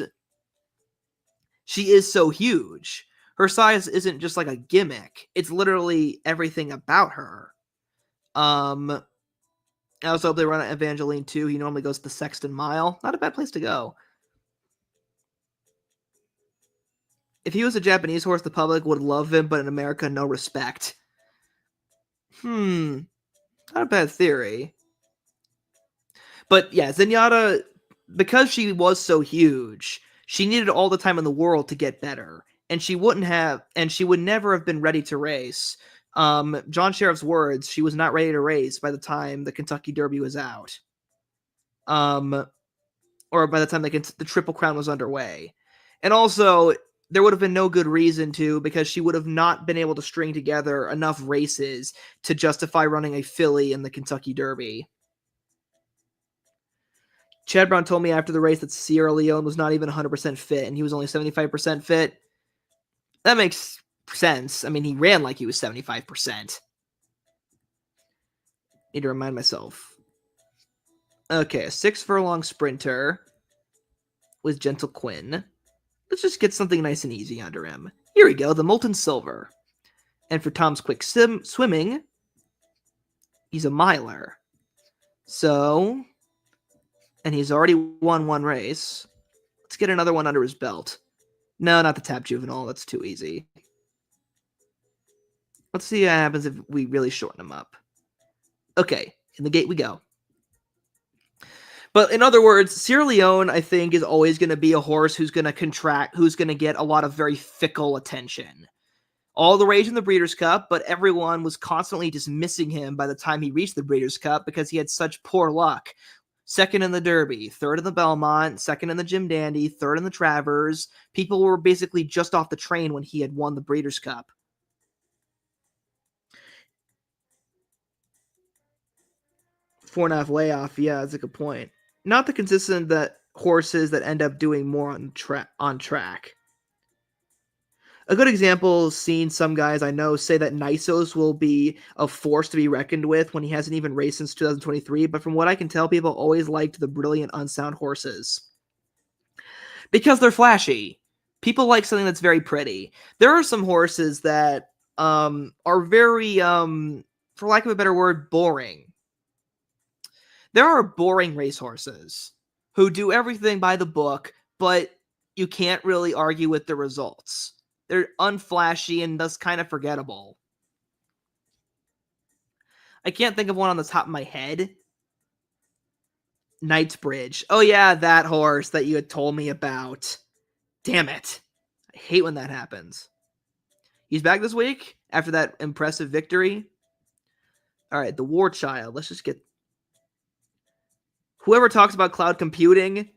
Speaker 1: she is so huge. Her size isn't just like a gimmick. It's literally everything about her. I also hope they run at Evangeline too. He normally goes to the Sexton Mile. Not a bad place to go. If he was a Japanese horse, the public would love him, but in America, no respect. Not a bad theory. But yeah, Zenyatta, because she was so huge, she needed all the time in the world to get better. And she would never have been ready to race. John Sheriff's words, she was not ready to race by the time the Kentucky Derby was out. Or by the time the Triple Crown was underway. And also, there would have been no good reason to, because she would have not been able to string together enough races to justify running a filly in the Kentucky Derby. Chad Brown told me after the race that Sierra Leone was not even 100% fit, and he was only 75% fit. That makes sense. I mean, he ran like he was 75%. Need to remind myself. Okay, a 6-furlong sprinter with Gentle Quinn. Let's just get something nice and easy under him. Here we go, the Molten Silver. And for Tom's Quick Swimming, he's a miler. So, and he's already won one race. Let's get another one under his belt. No, not the Tap Juvenile. That's too easy. Let's see what happens if we really shorten him up. Okay, in the gate we go. But in other words, Sierra Leone, I think, is always going to be a horse who's going to contract, who's going to get a lot of very fickle attention. All the rage in the Breeders' Cup, but everyone was constantly dismissing him by the time he reached the Breeders' Cup because he had such poor luck. Second in the Derby, third in the Belmont, second in the Jim Dandy, third in the Travers. People were basically just off the train when he had won the Breeders' Cup. 4.5 way off, yeah, that's a good point. Not the consistent that horses that end up doing more on track. A good example, seeing some guys I know say that Nisos will be a force to be reckoned with when he hasn't even raced since 2023, but from what I can tell, people always liked the brilliant unsound horses. Because they're flashy. People like something that's very pretty. There are some horses that are very, for lack of a better word, boring. There are boring racehorses who do everything by the book, but you can't really argue with the results. They're unflashy and thus kind of forgettable. I can't think of one on the top of my head. Knightsbridge. Oh yeah, that horse that you had told me about. Damn it. I hate when that happens. He's back this week after that impressive victory. All right, the War Child. Let's just get... Whoever talks about cloud computing,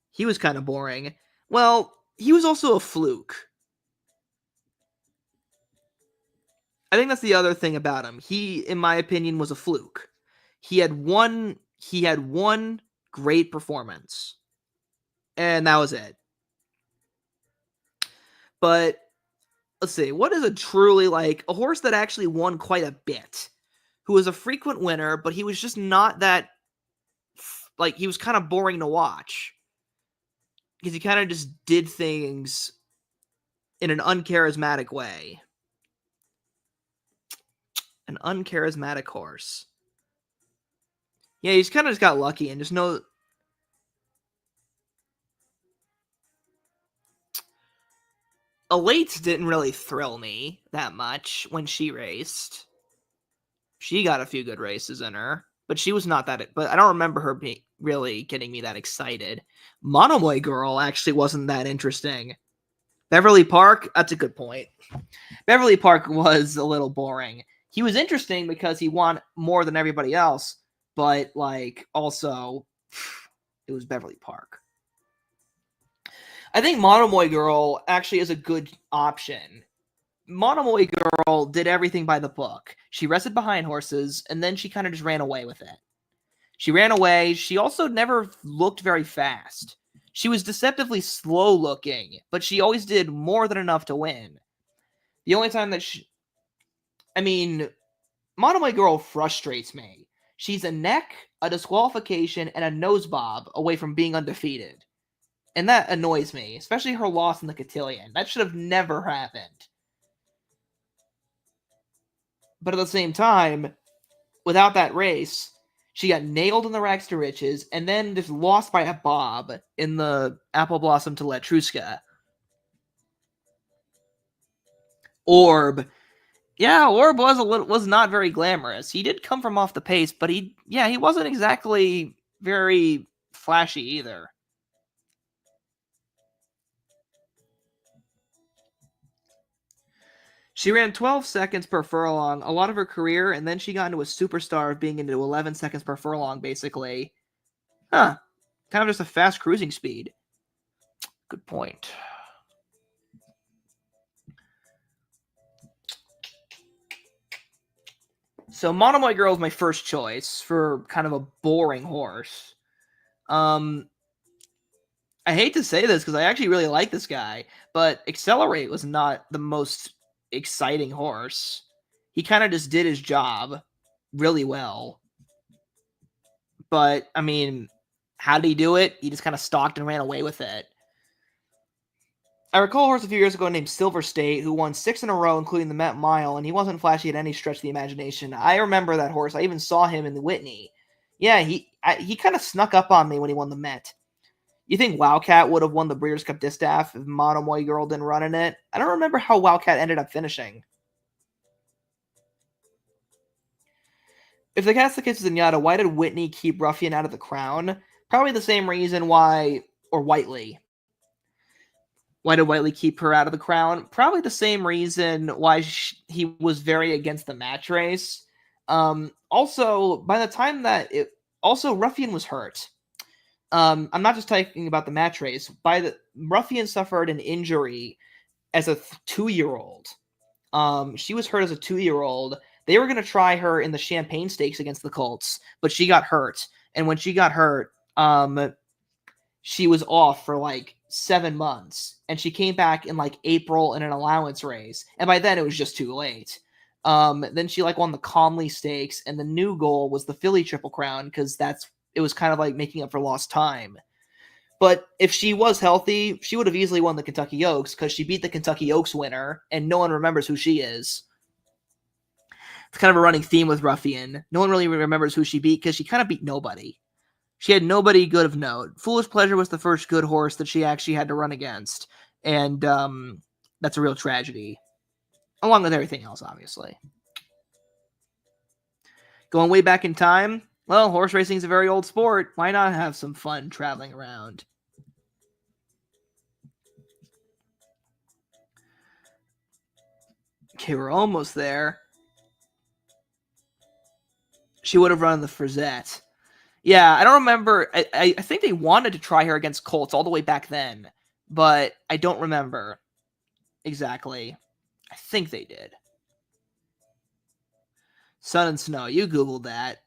Speaker 1: he was kind of boring. Well, he was also a fluke. I think that's the other thing about him. He, in my opinion, was a fluke. He had one great performance, and that was it. But let's see, what is a truly, like, a horse that actually won quite a bit, who was a frequent winner, but he was just not that, like, he was kind of boring to watch because he kind of just did things in an uncharismatic way. An uncharismatic horse. Yeah, he's kind of just got lucky and just no... Elate didn't really thrill me that much when she raced. She got a few good races in her, but she was not that... But I don't remember her really getting me that excited. Monomoy Girl actually wasn't that interesting. Beverly Park, that's a good point. Beverly Park was a little boring. He was interesting because he won more than everybody else, but, like, also, it was Beverly Park. I think Monomoy Girl actually is a good option. Monomoy Girl did everything by the book. She rested behind horses, and then she kind of just ran away with it. She ran away. She also never looked very fast. She was deceptively slow looking, but she always did more than enough to win. The only time that she... I mean, Monomoy Girl frustrates me. She's a neck, a disqualification, and a nose bob away from being undefeated. And that annoys me, especially her loss in the Cotillion. That should have never happened. But at the same time, without that race, she got nailed in the Rags to Riches and then just lost by a bob in the Apple Blossom to Letruska. Orb. Yeah, Orb was not very glamorous. He did come from off the pace, but he wasn't exactly very flashy either. She ran 12 seconds per furlong a lot of her career, and then she got into a superstar of being into 11 seconds per furlong, basically. Huh. Kind of just a fast cruising speed. Good point. So Monomoy Girl is my first choice for kind of a boring horse. I hate to say this because I actually really like this guy, but Accelerate was not the most exciting horse. He kind of just did his job really well. But, I mean, how did he do it? He just kind of stalked and ran away with it. I recall a horse a few years ago named Silver State who won 6 in a row, including the Met Mile, and he wasn't flashy at any stretch of the imagination. I remember that horse. I even saw him in the Whitney. Yeah, he kind of snuck up on me when he won the Met. You think Wildcat would have won the Breeders' Cup Distaff if Monomoy Girl didn't run in it? I don't remember how Wildcat ended up finishing. If the Catholic is Zenyatta, why did Whitney keep Ruffian out of the crown? Probably the same reason why, or Whiteley. Why did Whiteley keep her out of the crown? Probably the same reason why he was very against the match race. Also, by the time that Ruffian was hurt. I'm not just talking about the match race. Ruffian suffered an injury as a 2-year-old. She was hurt as a 2-year-old. They were going to try her in the Champagne Stakes against the Colts, but she got hurt. And when she got hurt, she was off for like 7 months. And she came back in like April in an allowance race. And by then it was just too late. Then she like won the Comley Stakes, and the new goal was the Philly Triple Crown because it was kind of like making up for lost time. But if she was healthy, she would have easily won the Kentucky Oaks because she beat the Kentucky Oaks winner, and no one remembers who she is. It's kind of a running theme with Ruffian. No one really remembers who she beat because she kind of beat nobody. She had nobody good of note. Foolish Pleasure was the first good horse that she actually had to run against, and that's a real tragedy, along with everything else, obviously. Going way back in time, well, horse racing is a very old sport. Why not have some fun traveling around? Okay, we're almost there. She would have run the Frizette. Yeah, I don't remember. I think they wanted to try her against Colts all the way back then, but I don't remember exactly. I think they did. Sun and Snow. You Googled that.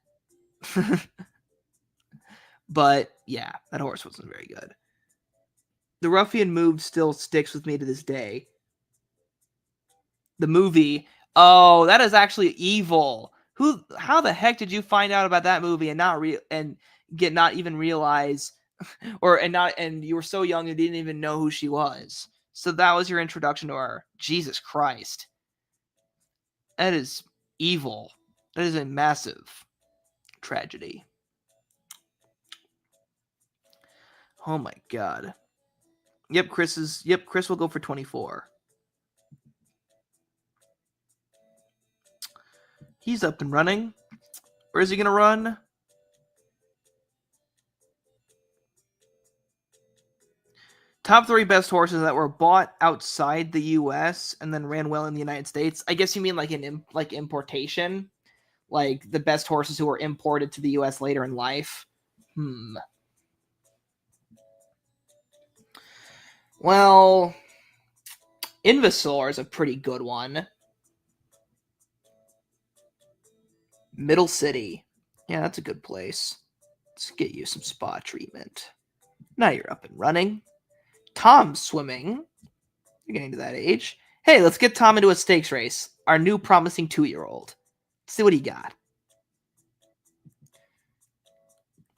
Speaker 1: But yeah, that horse wasn't very good. The Ruffian move still sticks with me to this day. The movie. Oh, that is actually evil. How the heck did you find out about that movie and not even realize and you were so young you didn't even know who she was. So that was your introduction to her. Jesus Christ. That is evil. That is a massive tragedy. Oh my god. Yep, Chris will go for 24. He's up and running. Where is he going to run? Top 3 best horses that were bought outside the U.S. and then ran well in the United States. I guess you mean like importation, like the best horses who were imported to the U.S. later in life. Well, Invisaur is a pretty good one. Middle City. Yeah, that's a good place. Let's get you some spa treatment. Now you're up and running. Tom's swimming. You're getting to that age. Hey, let's get Tom into a stakes race. Our new promising 2-year-old. Let's see what he got.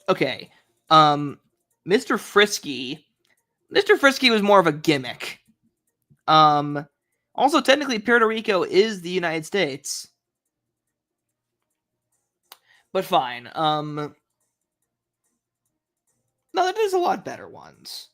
Speaker 1: Okay. Mr. Frisky. Mr. Frisky was more of a gimmick. Also, technically, Puerto Rico is the United States. But fine. No, there's a lot better ones.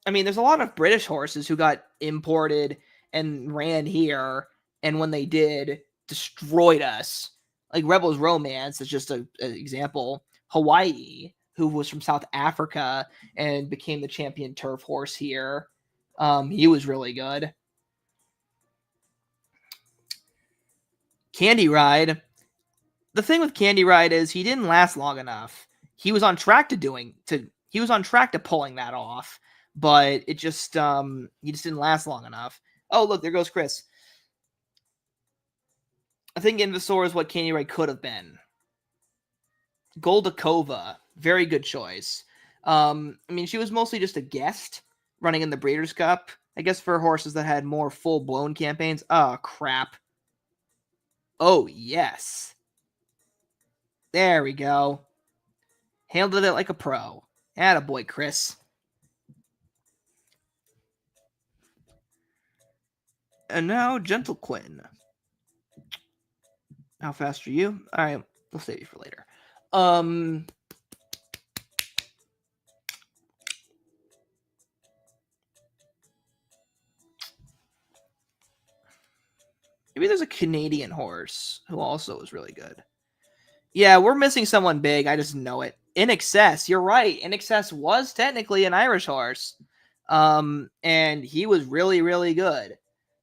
Speaker 1: I mean, there's a lot of British horses who got imported and ran here, and when they did, destroyed us. Like Rebel's Romance is just an example. Hawaii, who was from South Africa and became the champion turf horse here. He was really good. Candy Ride. The thing with Candy Ride is he didn't last long enough. He was on track to pulling that off, but it just he just didn't last long enough. Oh, look, there goes Chris. I think Invisaur is what Candy Ride could have been. Goldakova, very good choice. I mean, she was mostly just a guest running in the Breeders' Cup. I guess for horses that had more full-blown campaigns. Oh, crap. Oh, yes. There we go. Handled it like a pro. Attaboy, Chris. And now, Gentle Quinn. How fast are you? All right, we'll save you for later. Maybe there's a Canadian horse who also is really good. Yeah, we're missing someone big. I just know it. In Excess, you're right. In Excess was technically an Irish horse. And he was really, really good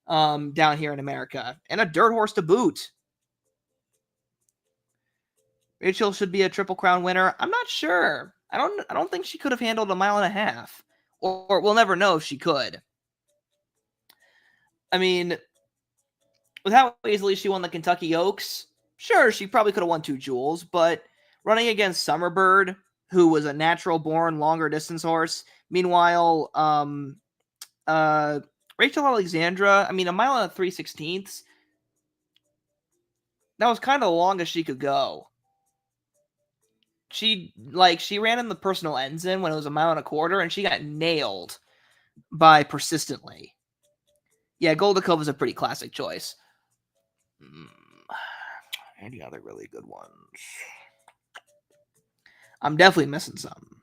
Speaker 1: down here in America. And a dirt horse to boot. Rachel should be a Triple Crown winner. I'm not sure. I don't think she could have handled a mile and a half. Or we'll never know if she could. I mean, with how easily she won the Kentucky Oaks, sure, she probably could have won 2 jewels, but running against Summerbird, who was a natural born longer distance horse, meanwhile, Rachel Alexandra, I mean, a mile and 3/16, that was kind of the longest she could go. She ran in the personal ensign when it was a mile and a quarter, and she got nailed by Persistently. Yeah, Goldikov is a pretty classic choice. Any other really good ones? I'm definitely missing some.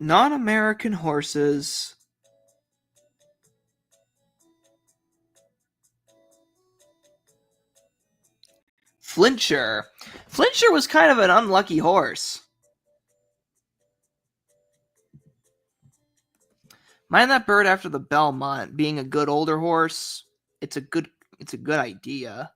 Speaker 1: Non-American horses. Flincher. Flincher was kind of an unlucky horse. Mind that bird after the Belmont being a good older horse. It's a good idea.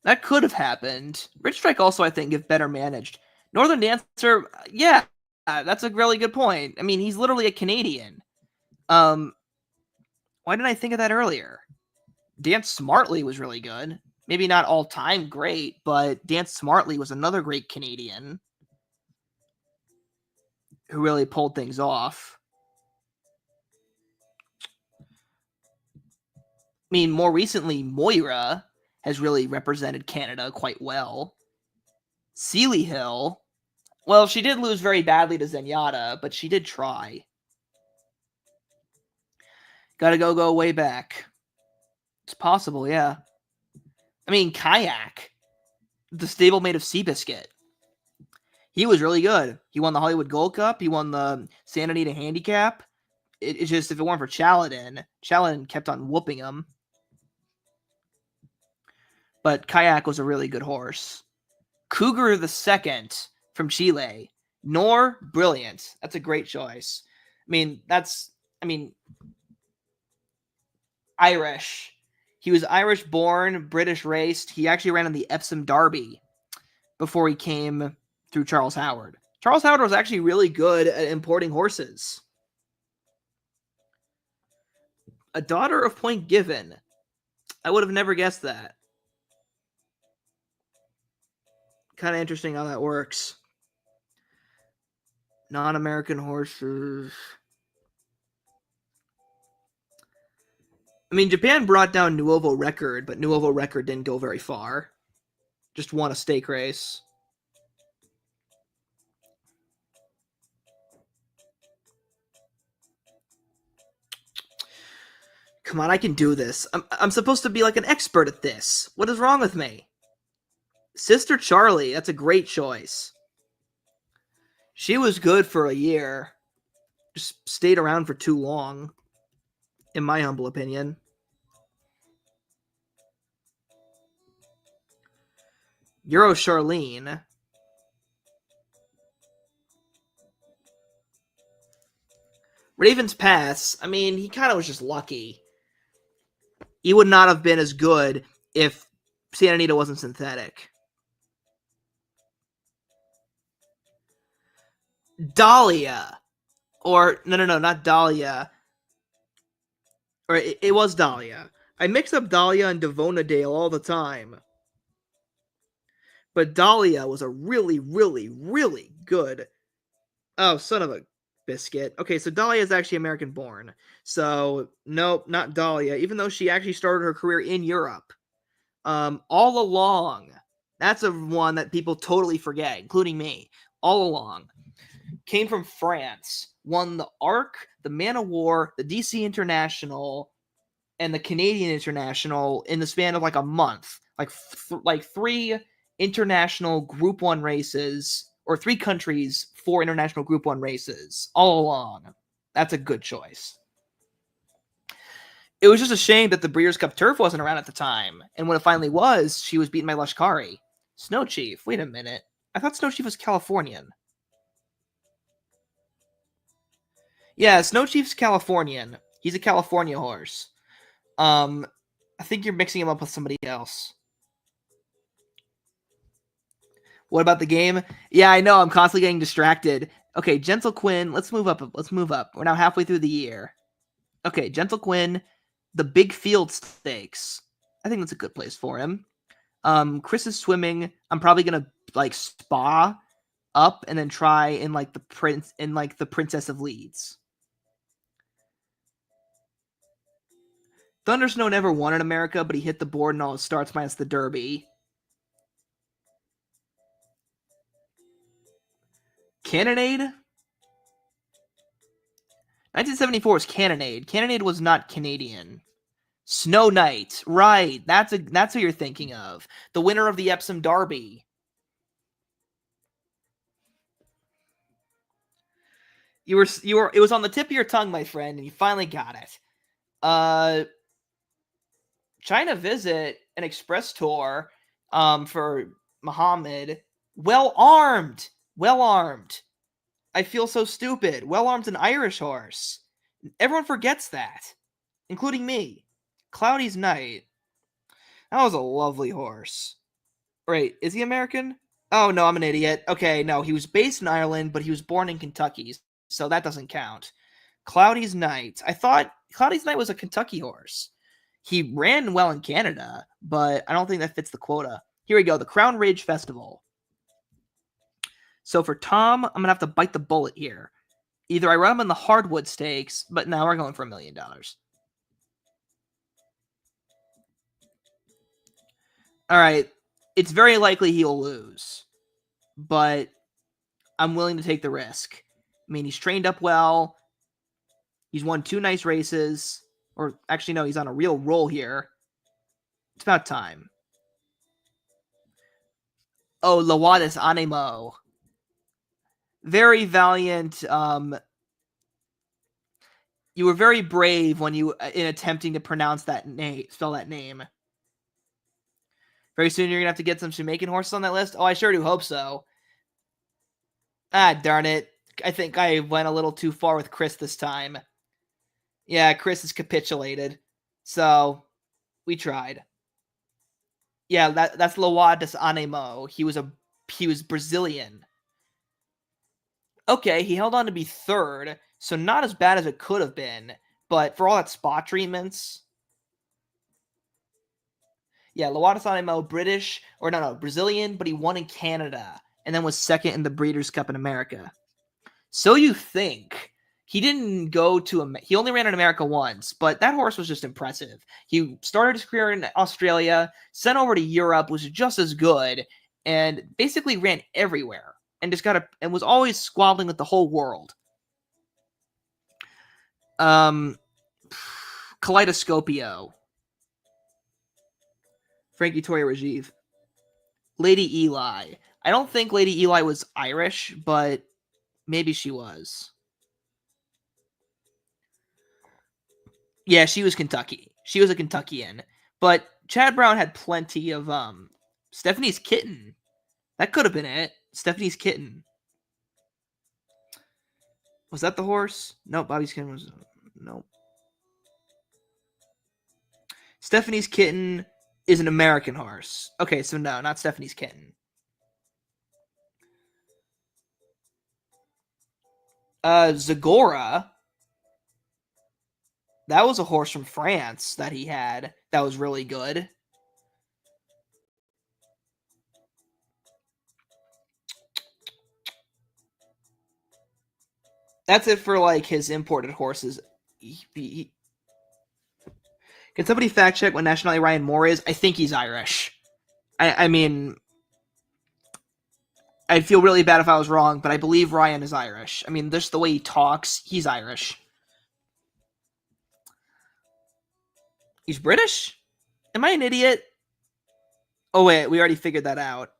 Speaker 1: That could have happened. Rich Strike also, I think, if better managed. Northern Dancer, yeah, that's a really good point. I mean, he's literally a Canadian. Why didn't I think of that earlier? Dance Smartly was really good. Maybe not all-time great, but Dance Smartly was another great Canadian who really pulled things off. I mean, more recently, Moira has really represented Canada quite well. Sealy Hill, well, she did lose very badly to Zenyatta, but she did try. Gotta go way back. It's possible, yeah. I mean, Kayak, the stablemate of Seabiscuit. He was really good. He won the Hollywood Gold Cup. He won the Santa Anita Handicap. It's just, if it weren't for Chaladin kept on whooping him. But Kayak was a really good horse. Cougar the Second from Chile. Nor, brilliant. That's a great choice. Irish. He was Irish born, British raced. He actually ran in the Epsom Derby before he came through Charles Howard. Charles Howard was actually really good at importing horses. A daughter of Point Given. I would have never guessed that. Kind of interesting how that works. Non-American horses. I mean, Japan brought down Nuovo Record, but Nuovo Record didn't go very far. Just won a stake race. Come on, I can do this. I'm supposed to be like an expert at this. What is wrong with me? Sister Charlie, that's a great choice. She was good for a year. Just stayed around for too long, in my humble opinion. Euro Charlene. Raven's Pass, I mean, he kind of was just lucky. He would not have been as good if Santa Anita wasn't synthetic. Dahlia. Or, no, not Dahlia. Or it was Dahlia. I mix up Dahlia and Devona Dale all the time. But Dahlia was a really, really, really good... Oh, son of a biscuit. Okay, so Dahlia is actually American born. So, nope, not Dahlia, even though she actually started her career in Europe. All Along. That's a one that people totally forget, including me. All Along. Came from France. Won the ARC, the Man of War, the DC International, and the Canadian International in the span of like a month. Like 3 international Group 1 races, or 3 countries, 4 international Group 1 races all along. That's a good choice. It was just a shame that the Breeders' Cup Turf wasn't around at the time. And when it finally was, she was beaten by Lashkari. Snow Chief. Wait a minute. I thought Snow Chief was Californian. Yeah, Snow Chief's Californian. He's a California horse. I think you're mixing him up with somebody else. What about the game? Yeah, I know. I'm constantly getting distracted. Okay, Gentle Quinn. Let's move up. Let's move up. We're now halfway through the year. Okay, Gentle Quinn, the Big Field Stakes. I think that's a good place for him. Chris is swimming. I'm probably gonna like spa up and then try in like the Princess of Leeds. Thunder Snow never won in America, but he hit the board in all his starts minus the Derby. Cannonade? 1974 is Cannonade. Cannonade was not Canadian. Snow Knight, right? That's who you're thinking of. The winner of the Epsom Derby. You were. It was on the tip of your tongue, my friend, and you finally got it. China Visit, an express tour, for Muhammad. Well armed. I feel so stupid. Well armed's an Irish horse. Everyone forgets that, including me. Cloudy's Night. That was a lovely horse. Wait, is he American? Oh, no, I'm an idiot. Okay, no, he was based in Ireland, but he was born in Kentucky, so that doesn't count. Cloudy's Night. I thought Cloudy's Night was a Kentucky horse. He ran well in Canada, but I don't think that fits the quota. Here we go, the Crown Ridge Festival. So for Tom, I'm going to have to bite the bullet here. Either I run him in the Hardwood Stakes, but now we're going for $1 million. All right, it's very likely he'll lose, but I'm willing to take the risk. I mean, he's trained up well. He's won 2 nice races. Or actually, no, he's on a real roll here. It's about time. Oh, Lawadis Anemo. Very valiant. You were very brave when you in attempting to pronounce that name, spell that name. Very soon you're gonna have to get some Jamaican horses on that list. Oh, I sure do hope so. Ah, darn it. I think I went a little too far with Chris this time. Yeah, Chris has capitulated. So, we tried. Yeah, that's Lawadis Anemo. He was Brazilian. Okay, he held on to be third, so not as bad as it could have been. But for all that spot treatments, yeah, Lawadis Anemo, Brazilian, but he won in Canada and then was second in the Breeders' Cup in America. So you think. He didn't go to he only ran in America once, but that horse was just impressive. He started his career in Australia, sent over to Europe, was just as good, and basically ran everywhere and and was always squabbling with the whole world. Kaleidoscopio. Frankie Toya Rajiv. Lady Eli. I don't think Lady Eli was Irish, but maybe she was. Yeah, she was Kentucky. She was a Kentuckian. But Chad Brown had plenty of Stephanie's Kitten. That could have been it. Stephanie's Kitten. Was that the horse? No, Bobby's Kitten was no. Stephanie's Kitten is an American horse. Okay, so no, not Stephanie's Kitten. Zagora. That was a horse from France that he had that was really good. That's it for like his imported horses. Can somebody fact check what nationality Ryan Moore is? I think he's Irish. I mean, I'd feel really bad if I was wrong, but I believe Ryan is Irish. I mean, just the way he talks, he's Irish. He's British? Am I an idiot? Oh, wait, we already figured that out.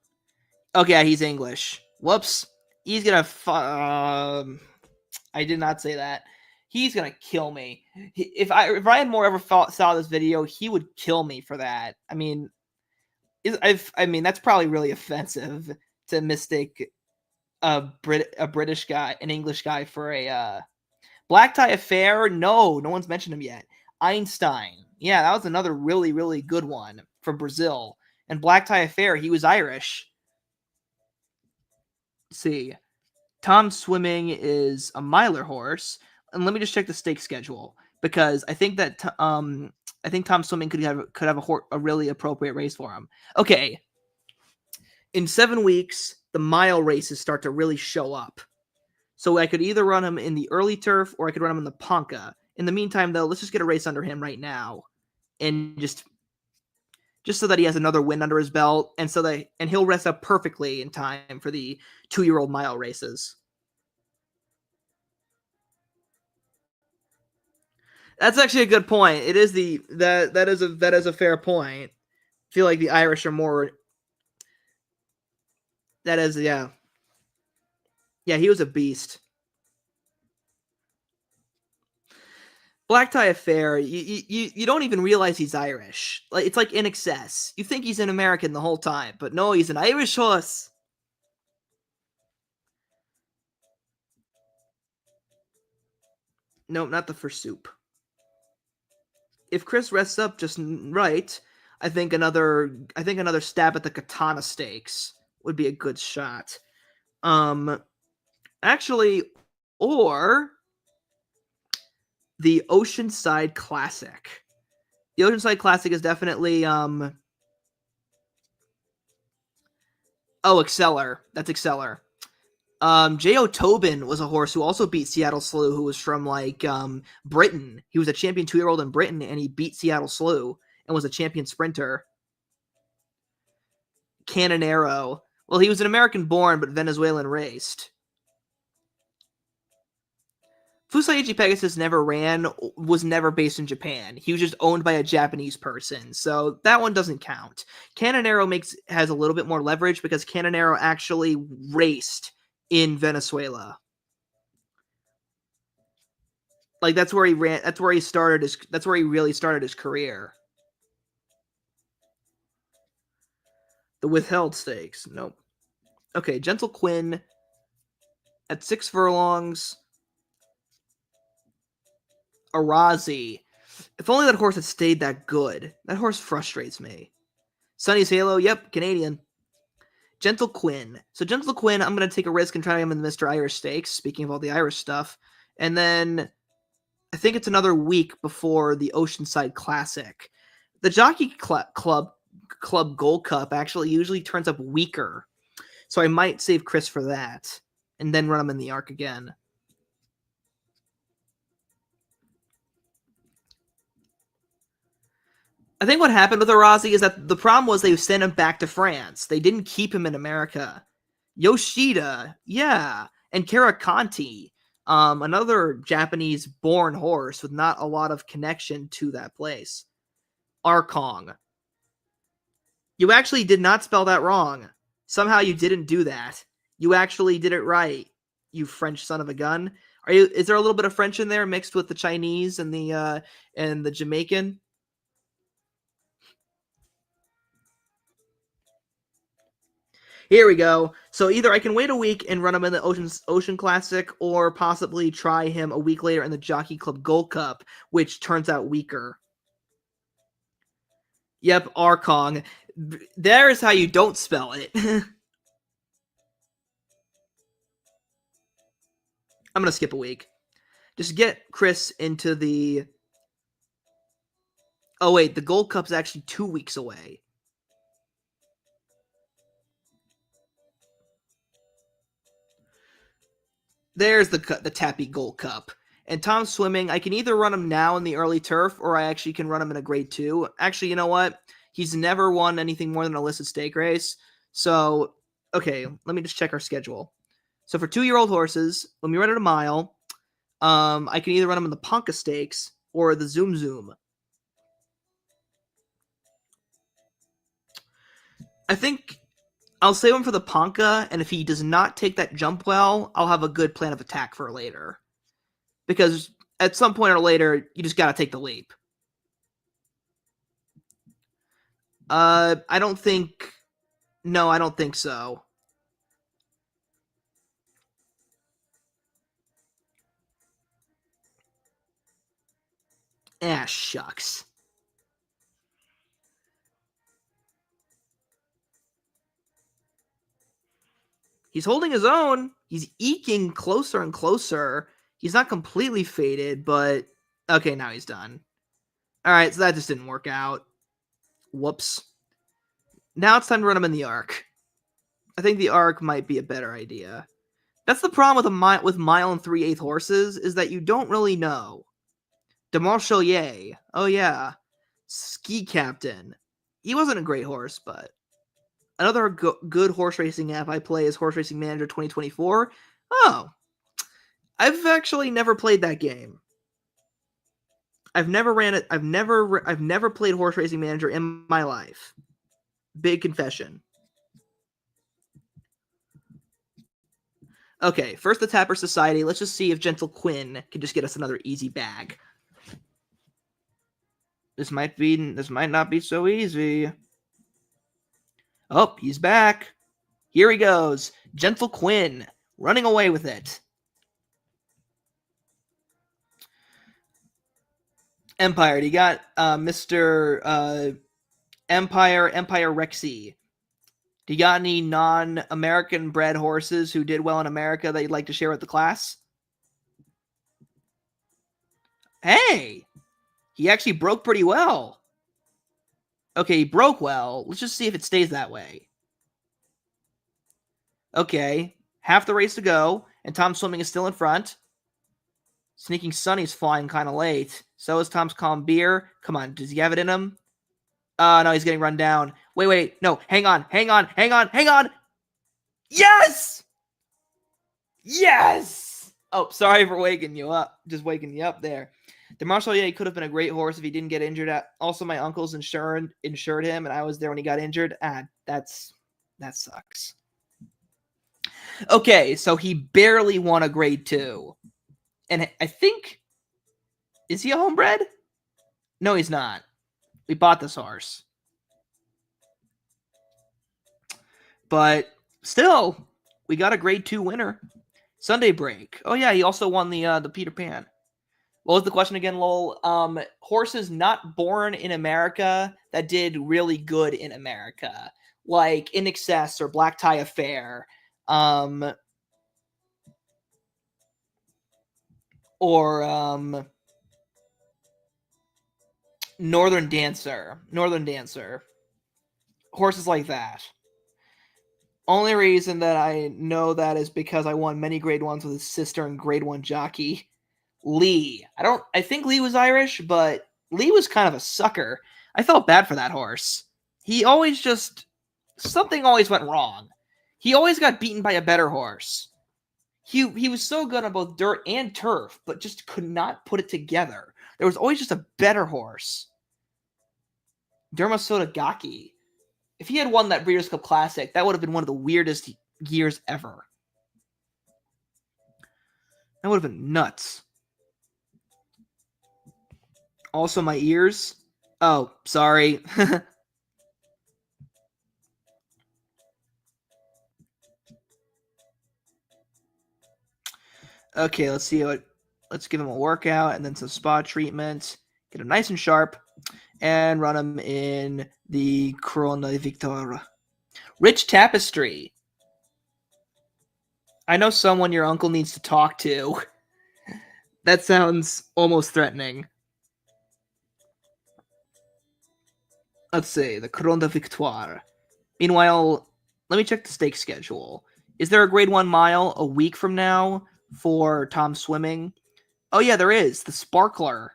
Speaker 1: Okay, yeah, he's English. Whoops. He's gonna. I did not say that. He's gonna kill me. If Ryan Moore ever saw this video, he would kill me for that. I mean, that's probably really offensive to mistake a British guy, an English guy, for a Black Tie Affair. No one's mentioned him yet. Einstein, yeah, that was another really, really good one from Brazil. And Black Tie Affair, he was Irish. Let's see, Tom Swimming is a miler horse, and let me just check the stake schedule because I think that Tom Swimming could have a really appropriate race for him. Okay, in 7 weeks, the mile races start to really show up. So I could either run him in the early turf or I could run him in the Ponca. In the meantime, though, let's just get a race under him right now, and just so that he has another win under his belt, and he'll rest up perfectly in time for the 2-year-old mile races. That's actually a good point. It is that is a fair point. I feel like the Irish are more. That is, yeah. Yeah, he was a beast. Black Tie Affair, you don't even realize he's Irish. Like, it's like In Excess. You think he's an American the whole time, but no, he's an Irish horse. Nope, not the first soup. If Chris rests up just right, I think another stab at the Katana Stakes would be a good shot. Actually, or the Oceanside Classic. The Oceanside Classic is definitely Exceller. That's Exceller. J.O. Tobin was a horse who also beat Seattle Slew, who was from Britain. He was a champion 2-year-old in Britain, and he beat Seattle Slew and was a champion sprinter. Canonero. Well, he was an American born but Venezuelan raced. Fusaiji Pegasus was never based in Japan. He was just owned by a Japanese person, so that one doesn't count. Canonero has a little bit more leverage because Canonero actually raced in Venezuela. Like, that's where he ran. That's where he really started his career. The withheld stakes. Nope. Okay, Gentle Quinn at 6 furlongs. Arazi. If only that horse had stayed that good. That horse frustrates me. Sonny's Halo. Yep, Canadian. Gentle Quinn. So Gentle Quinn, I'm going to take a risk and try him in the Mr. Irish Stakes, speaking of all the Irish stuff. And then I think it's another week before the Oceanside Classic. The Jockey Club Gold Cup actually usually turns up weaker. So I might save Chris for that and then run him in the Arc again. I think what happened with Arazi is that the problem was they sent him back to France. They didn't keep him in America. Yoshida, yeah, and Karakanti, another Japanese-born horse with not a lot of connection to that place. Arkong. You actually did not spell that wrong. Somehow you didn't do that. You actually did it right, you French son of a gun. Is there a little bit of French in there mixed with the Chinese and the Jamaican? Here we go. So either I can wait a week and run him in the Ocean Classic, or possibly try him a week later in the Jockey Club Gold Cup, which turns out weaker. Yep, Arkong. There's how you don't spell it. I'm going to skip a week. Just get Chris into the... Oh, wait, the Gold Cup's actually 2 weeks away. There's the Tappy Gold Cup. And Tom Swimming, I can either run him now in the early turf, or I actually can run him in a grade 2. Actually, you know what? He's never won anything more than a listed stake race. So, okay, let me just check our schedule. So for 2-year-old horses, when we run at a mile, I can either run them in the Ponca Stakes or the Zoom Zoom. I think I'll save him for the Ponka, and if he does not take that jump well, I'll have a good plan of attack for later. Because at some point or later, you just gotta take the leap. I don't think... No, I don't think so. Ah, shucks. He's holding his own. He's eking closer and closer. He's not completely faded, but... Okay, now he's done. Alright, so that just didn't work out. Whoops. Now it's time to run him in the arc. I think the arc might be a better idea. That's the problem with mile and 3/8 horses, is that you don't really know. De Marchelier. Oh, yeah. Ski Captain. He wasn't a great horse, but... Another good horse racing app I play is Horse Racing Manager 2024. Oh. I've actually never played that game. I've never ran it. I've never played Horse Racing Manager in my life. Big confession. Okay, first the Tapper Society. Let's just see if Gentle Quinn can just get us another easy bag. This might not be so easy. Oh, he's back. Here he goes. Gentle Quinn running away with it. Empire. You got Mr. Empire Rexy. Do you got any non-American bred horses who did well in America that you'd like to share with the class? Hey! He actually broke pretty well. Okay, he broke well. Let's just see if it stays that way. Okay, half the race to go, and Tom Swimming is still in front. Sneaking Sunny's flying kind of late. So is Tom's Calm Beer. Come on, does he have it in him? No, he's getting run down. Wait. No, hang on. Yes! Yes! Oh, sorry for waking you up. Just waking you up there. The Marchelier could have been a great horse if he didn't get injured. Also, my uncles insured him, and I was there when he got injured. That sucks. Okay, so he barely won a grade 2. And I think... Is he a homebred? No, he's not. We bought this horse. But still, we got a grade 2 winner. Sunday Break. Oh, yeah, he also won the Peter Pan. What was the question again, Lowell? Horses not born in America that did really good in America. Like In Excess or Black Tie Affair. Or Northern Dancer. Horses like that. Only reason that I know that is because I won many grade 1s with his sister and grade 1 jockey. Lee. I think Lee was Irish, but Lee was kind of a sucker. I felt bad for that horse. He always something always went wrong. He always got beaten by a better horse. He was so good on both dirt and turf, but just could not put it together. There was always just a better horse. Dermasoda Gaki. If he had won that Breeders' Cup Classic, that would have been one of the weirdest years ever. That would have been nuts. Also, my ears. Oh, sorry. Okay, let's see. Let's give him a workout and then some spa treatment. Get him nice and sharp. And run him in the Corona Victor. Rich Tapestry. I know someone your uncle needs to talk to. That sounds almost threatening. Let's see, the Corona Victoire. Meanwhile, let me check the stake schedule. Is there a grade 1 mile a week from now for Tom Swimming? Oh yeah, there is. The Sparkler.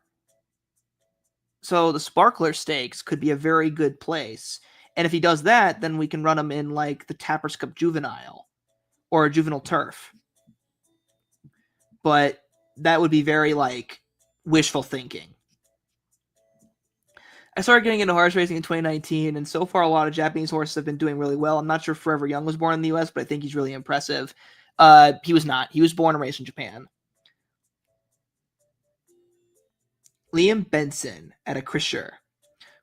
Speaker 1: So the Sparkler Stakes could be a very good place. And if he does that, then we can run him in like the Tappers Cup Juvenile or a Juvenile Turf. But that would be very like wishful thinking. I started getting into horse racing in 2019, and so far a lot of Japanese horses have been doing really well. I'm not sure if Forever Young was born in the U.S., but I think he's really impressive. He was not. He was born and raised in Japan. Liam Benson at a Krisher.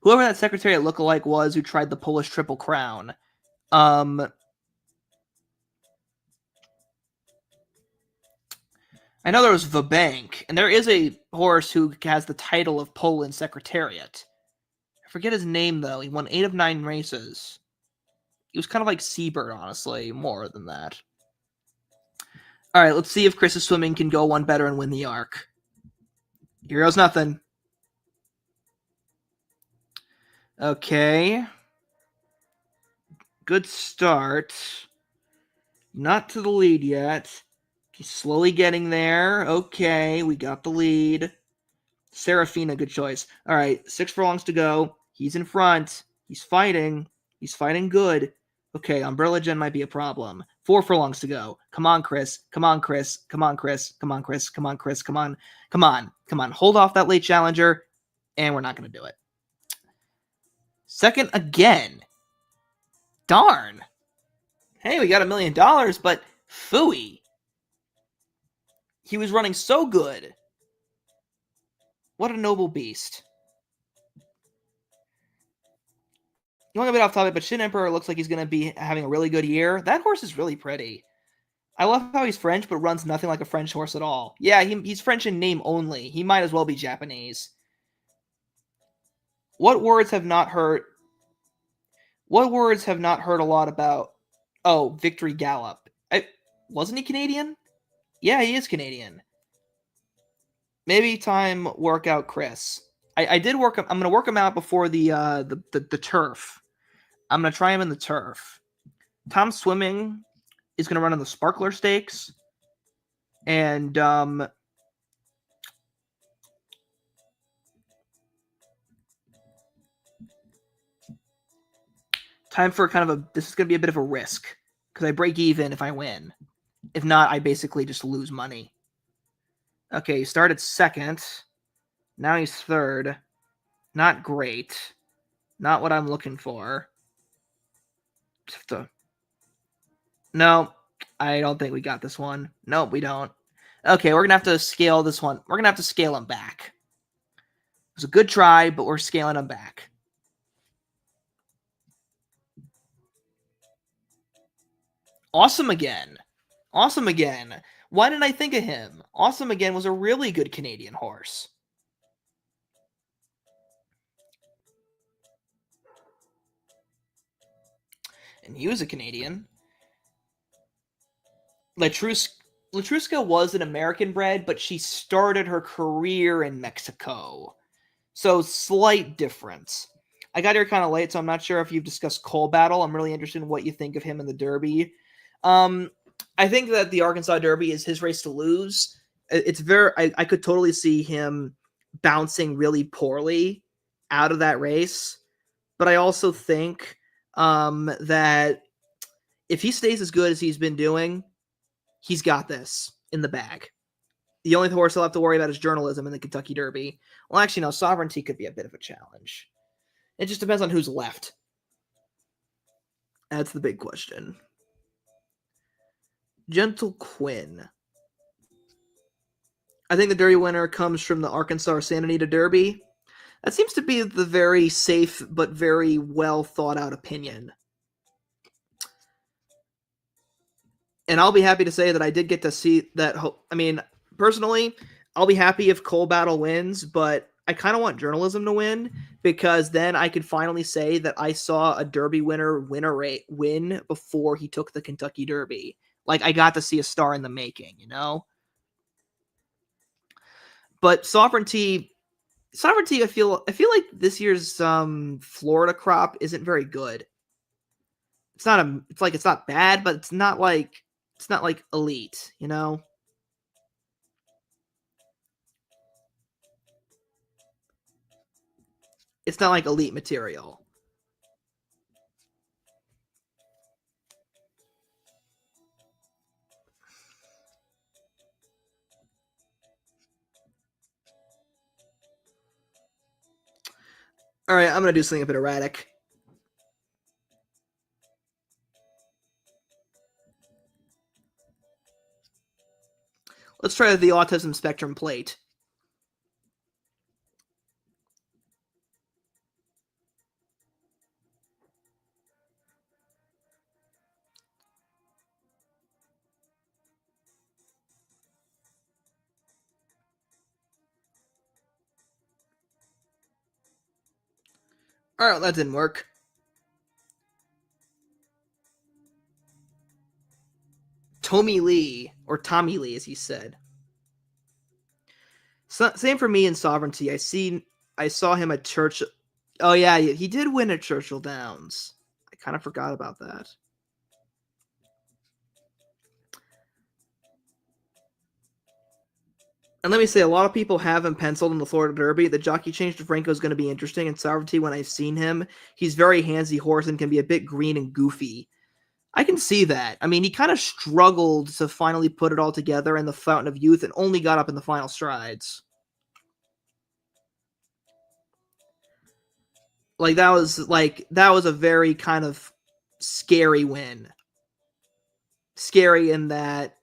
Speaker 1: Whoever that Secretariat lookalike was who tried the Polish Triple Crown. I know there was Vabank, and there is a horse who has the title of Poland Secretariat. I forget his name, though. He won 8 of 9 races. He was kind of like Seabird, honestly, more than that. All right, let's see if Chris's swimming can go one better and win the arc. Here goes nothing. Okay. Good start. Not to the lead yet. He's slowly getting there. Okay, we got the lead. Serafina, good choice. All right, 6 furlongs to go. He's in front. He's fighting. He's fighting good. Okay, Umbrella Gen might be a problem. 4 furlongs to go. Come on, Chris. Come on, Chris. Come on, Chris. Come on, Chris. Come on, Chris. Come on. Come on. Come on. Hold off that late challenger, and we're not going to do it. Second again. Darn. Hey, we got $1 million, but phooey. He was running so good. What a noble beast. You want to get off topic, but Shin Emperor looks like he's going to be having a really good year. That horse is really pretty. I love how he's French, but runs nothing like a French horse at all. Yeah, he's French in name only. He might as well be Japanese. What words have not heard a lot about? Oh, Victory Gallop. Wasn't he Canadian? Yeah, he is Canadian. Maybe time work out Chris. I did work him. I'm gonna work him out before the turf. I'm gonna try him in the turf. Tom Swimming is gonna run in the Sparkler Stakes, and time for kind of this is gonna be a bit of a risk because I break even if I win. If not, I basically just lose money. Okay, he started second. Now he's third. Not great. Not what I'm looking for. No, I don't think we got this one. Nope, we don't. Okay, we're going to have to scale this one. We're going to have to scale him back. It was a good try, but we're scaling him back. Awesome again. Awesome again. Why didn't I think of him? Awesome again was a really good Canadian horse. And he was a Canadian. Latruska was an American bred, but she started her career in Mexico. So slight difference. I got here kind of late, so I'm not sure if you've discussed Cole Battle. I'm really interested in what you think of him in the Derby. I think that the Arkansas Derby is his race to lose. It's I could totally see him bouncing really poorly out of that race. But I also think that if he stays as good as he's been doing, he's got this in the bag. The only horse he'll have to worry about is journalism in the Kentucky Derby. Well, actually, no, Sovereignty could be a bit of a challenge. It just depends on who's left. That's the big question. Gentle Quinn. I think the Derby winner comes from the Arkansas Santa Anita Derby. That seems to be the very safe but very well thought out opinion. And I'll be happy to say that I did get to see that. I mean, personally, I'll be happy if Cole Battle wins, but I kind of want journalism to win because then I could finally say that I saw a Derby winner win before he took the Kentucky Derby. Like I got to see a star in the making, you know? But Sovereignty, I feel like this year's Florida crop isn't very good. It's not bad, but it's not like elite, you know? It's not like elite material. All right, I'm gonna do something a bit erratic. Let's try the autism spectrum plate. All right, that didn't work. Tommy Lee, or Tommy Lee, as he said. So, same for me in Sovereignty. I saw him at Churchill. Oh yeah, he did win at Churchill Downs. I kind of forgot about that. And let me say, a lot of people have him penciled in the Florida Derby. The jockey change to Franco is going to be interesting. In Sovereignty, when I've seen him, he's very handsy horse and can be a bit green and goofy. I can see that. I mean, he kind of struggled to finally put it all together in the Fountain of Youth and only got up in the final strides. That was a very kind of scary win. Scary in that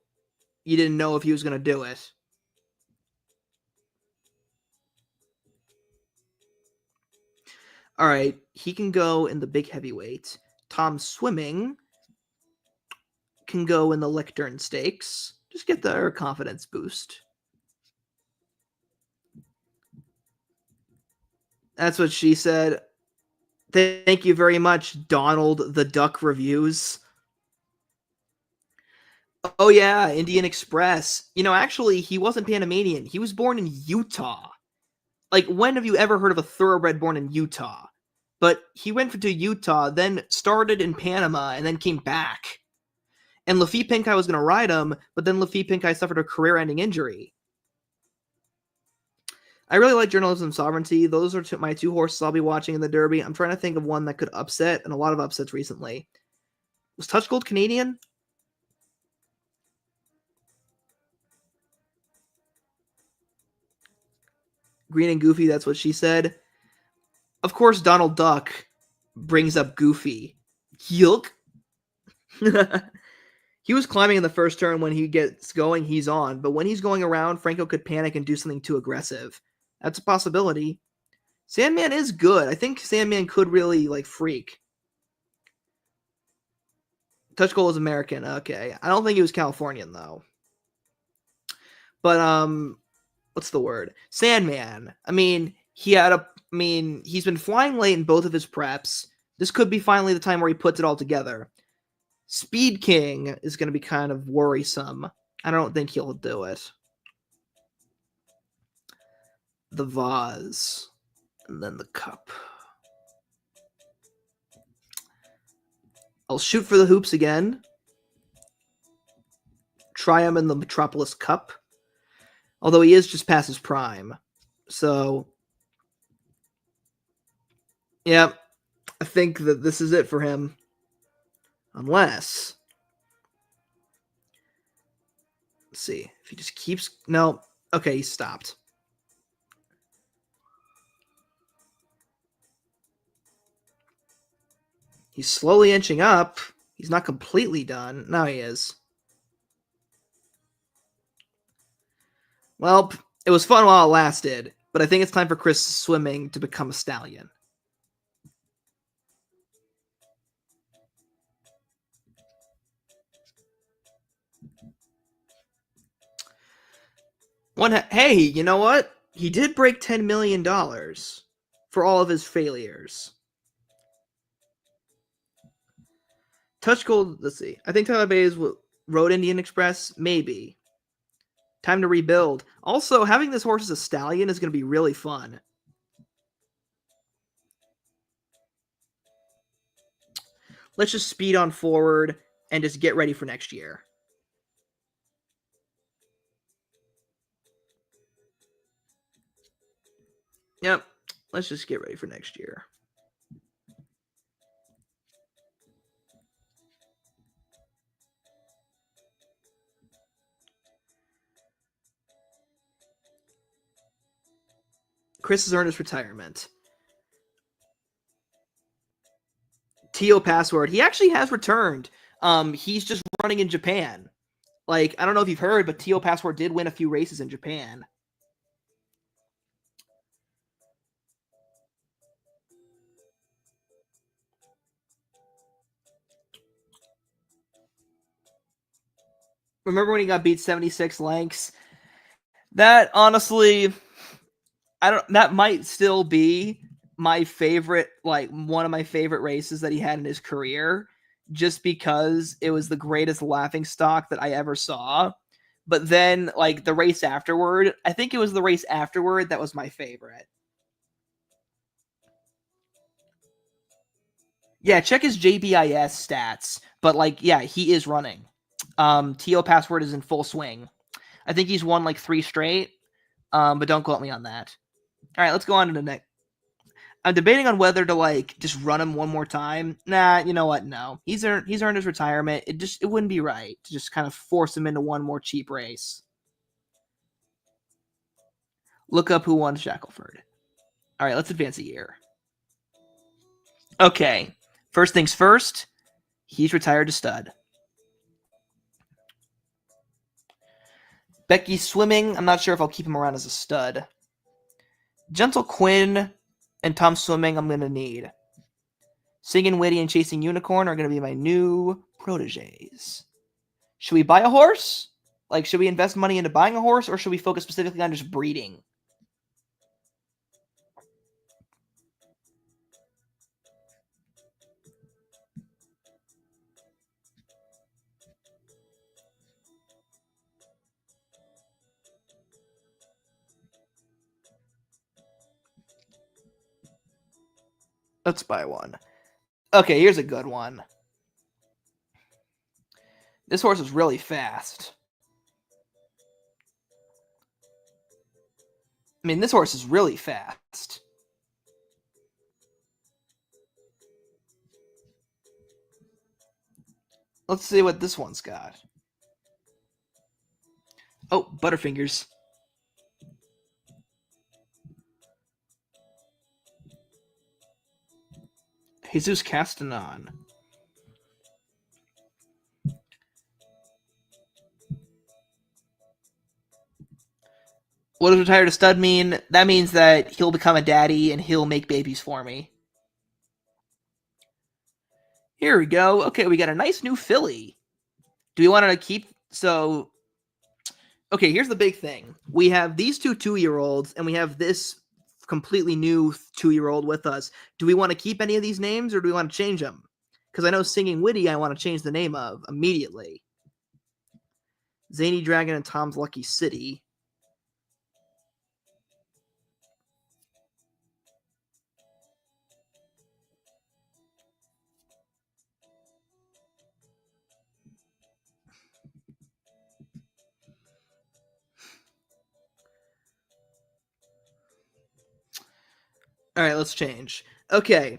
Speaker 1: you didn't know if he was going to do it. All right, he can go in the big heavyweight. Tom Swimming can go in the Licktern Stakes. Just get their confidence boost. That's what she said. Thank you very much, Donald the Duck Reviews. Oh yeah, Indian Express. You know, actually, he wasn't Panamanian. He was born in Utah. Like, when have you ever heard of a thoroughbred born in Utah? But he went to Utah, then started in Panama, and then came back. And Lafitte Pinkai was going to ride him, but then Lafitte Pinkai suffered a career-ending injury. I really like Journalism Sovereignty. Those are my two horses I'll be watching in the Derby. I'm trying to think of one that could upset, and a lot of upsets recently. Was Touch Gold Canadian? Green and Goofy, that's what she said. Of course, Donald Duck brings up Goofy. Yilk. He was climbing in the first turn. When he gets going, he's on. But when he's going around, Franco could panic and do something too aggressive. That's a possibility. Sandman is good. I think Sandman could really, freak. Touch Gold is American. Okay. I don't think he was Californian, though. But, what's the word? Sandman. I mean, he's been flying late in both of his preps. This could be finally the time where he puts it all together. Speed King is going to be kind of worrisome. I don't think he'll do it. The vase. And then the cup. I'll shoot for the hoops again. Try him in the Metropolis Cup. Although he is just past his prime. So, yeah, I think that this is it for him. Unless, let's see, if he just keeps, no, okay, he stopped. He's slowly inching up. He's not completely done. Now he is. Well, it was fun while it lasted, but I think it's time for Chris Swimming to become a stallion. Hey, you know what? He did break $10 million for all of his failures. Touch Gold, let's see. I think Tyler Bay's Road Indian Express, maybe. Time to rebuild. Also, having this horse as a stallion is going to be really fun. Let's just speed on forward and just get ready for next year. Yep. Let's just get ready for next year. Chris has earned his retirement. Tio Password. He actually has returned. He's just running in Japan. Like, I don't know if you've heard, but Tio Password did win a few races in Japan. Remember when he got beat 76 lengths? That honestly, that might still be my favorite, like one of my favorite races that he had in his career, just because it was the greatest laughing stock that I ever saw. But then, like, the race afterward, I think it was the race afterward that was my favorite. Yeah, check his JBIS stats. But, like, yeah, he is running. TO Password is in full swing. I think he's won like 3 straight. But don't quote me on that. All right, let's go on to the next. I'm debating on whether to like just run him one more time. Nah, you know what? No, he's earned his retirement. It wouldn't be right to just kind of force him into one more cheap race. Look up who won Shackelford. All right, let's advance a year. Okay, first things first. He's retired to stud. Becky Swimming. I'm not sure if I'll keep him around as a stud. Gentle Quinn and Tom Swimming, I'm going to need. Singing Witty and Chasing Unicorn are going to be my new proteges. Should we buy a horse? Like, should we invest money into buying a horse, or should we focus specifically on just breeding? Let's buy one. Okay, here's a good one. This horse is really fast. I mean, this horse is really fast. Let's see what this one's got. Oh, Butterfingers. Jesus Castanon. What does retired to stud mean? That means that he'll become a daddy and he'll make babies for me. Here we go. Okay, we got a nice new filly. Do we want to keep... So, okay, here's the big thing. We have these 2 2-year-olds, and we have this completely new 2-year-old with us. Do we want to keep any of these names, or do we want to change them? Because I know Singing Witty I want to change the name of immediately. Zany Dragon and Tom's Lucky City. All right, let's change. Okay.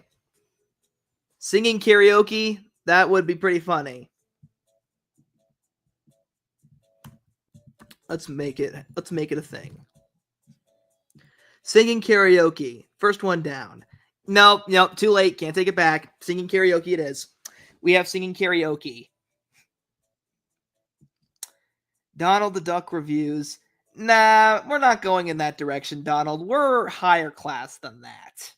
Speaker 1: Singing karaoke, that would be pretty funny. Let's make it a thing. Singing karaoke. First one down. No, too late. Can't take it back. Singing karaoke it is. We have singing karaoke. Donald the Duck reviews. Nah, we're not going in that direction, Donald. We're higher class than that.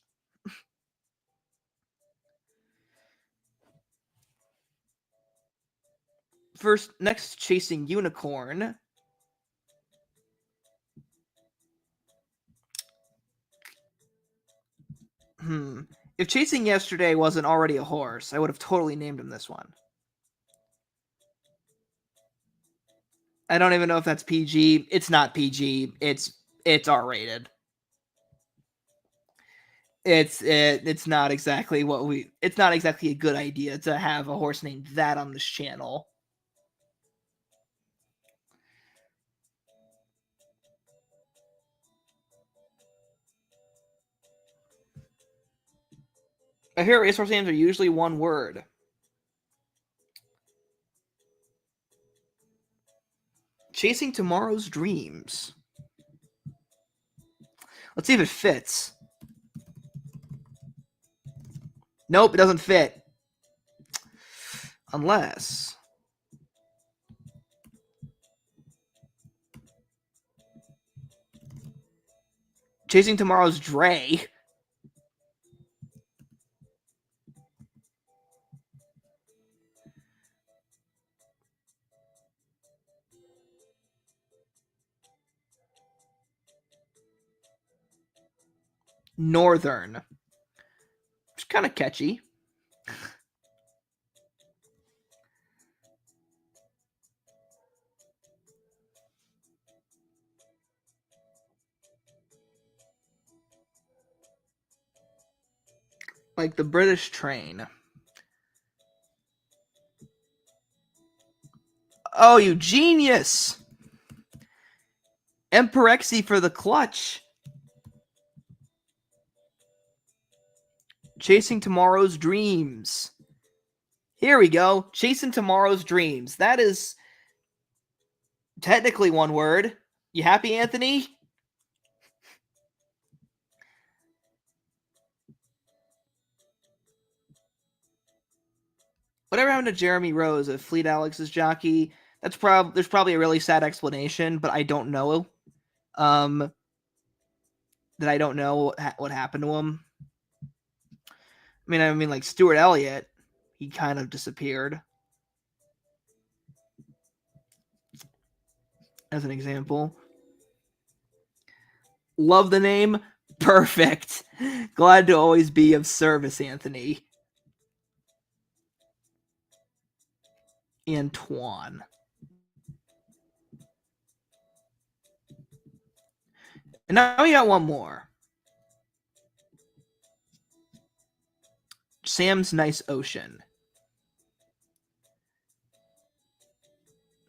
Speaker 1: Next, Chasing Unicorn. If Chasing Yesterday wasn't already a horse, I would have totally named him this one. I don't even know if that's PG. It's not PG. It's R-rated. It's not exactly it's not exactly a good idea to have a horse named that on this channel. I hear racehorse names are usually one word. Chasing Tomorrow's Dreams. Let's see if it fits. Nope, it doesn't fit. Unless Chasing Tomorrow's Dre. Northern. It's kind of catchy. Like the British train. Oh, you genius! Emperexy for the clutch. Chasing Tomorrow's Dreams. Here we go. Chasing Tomorrow's Dreams. That is technically one word. You happy, Anthony? Whatever happened to Jeremy Rose, a Fleet Alex's jockey? There's probably a really sad explanation, but I don't know. That I don't know what happened to him. I mean, like Stuart Elliott, he kind of disappeared. As an example. Love the name. Perfect. Glad to always be of service, Anthony. Antoine. And now we got one more. Sam's Nice Ocean.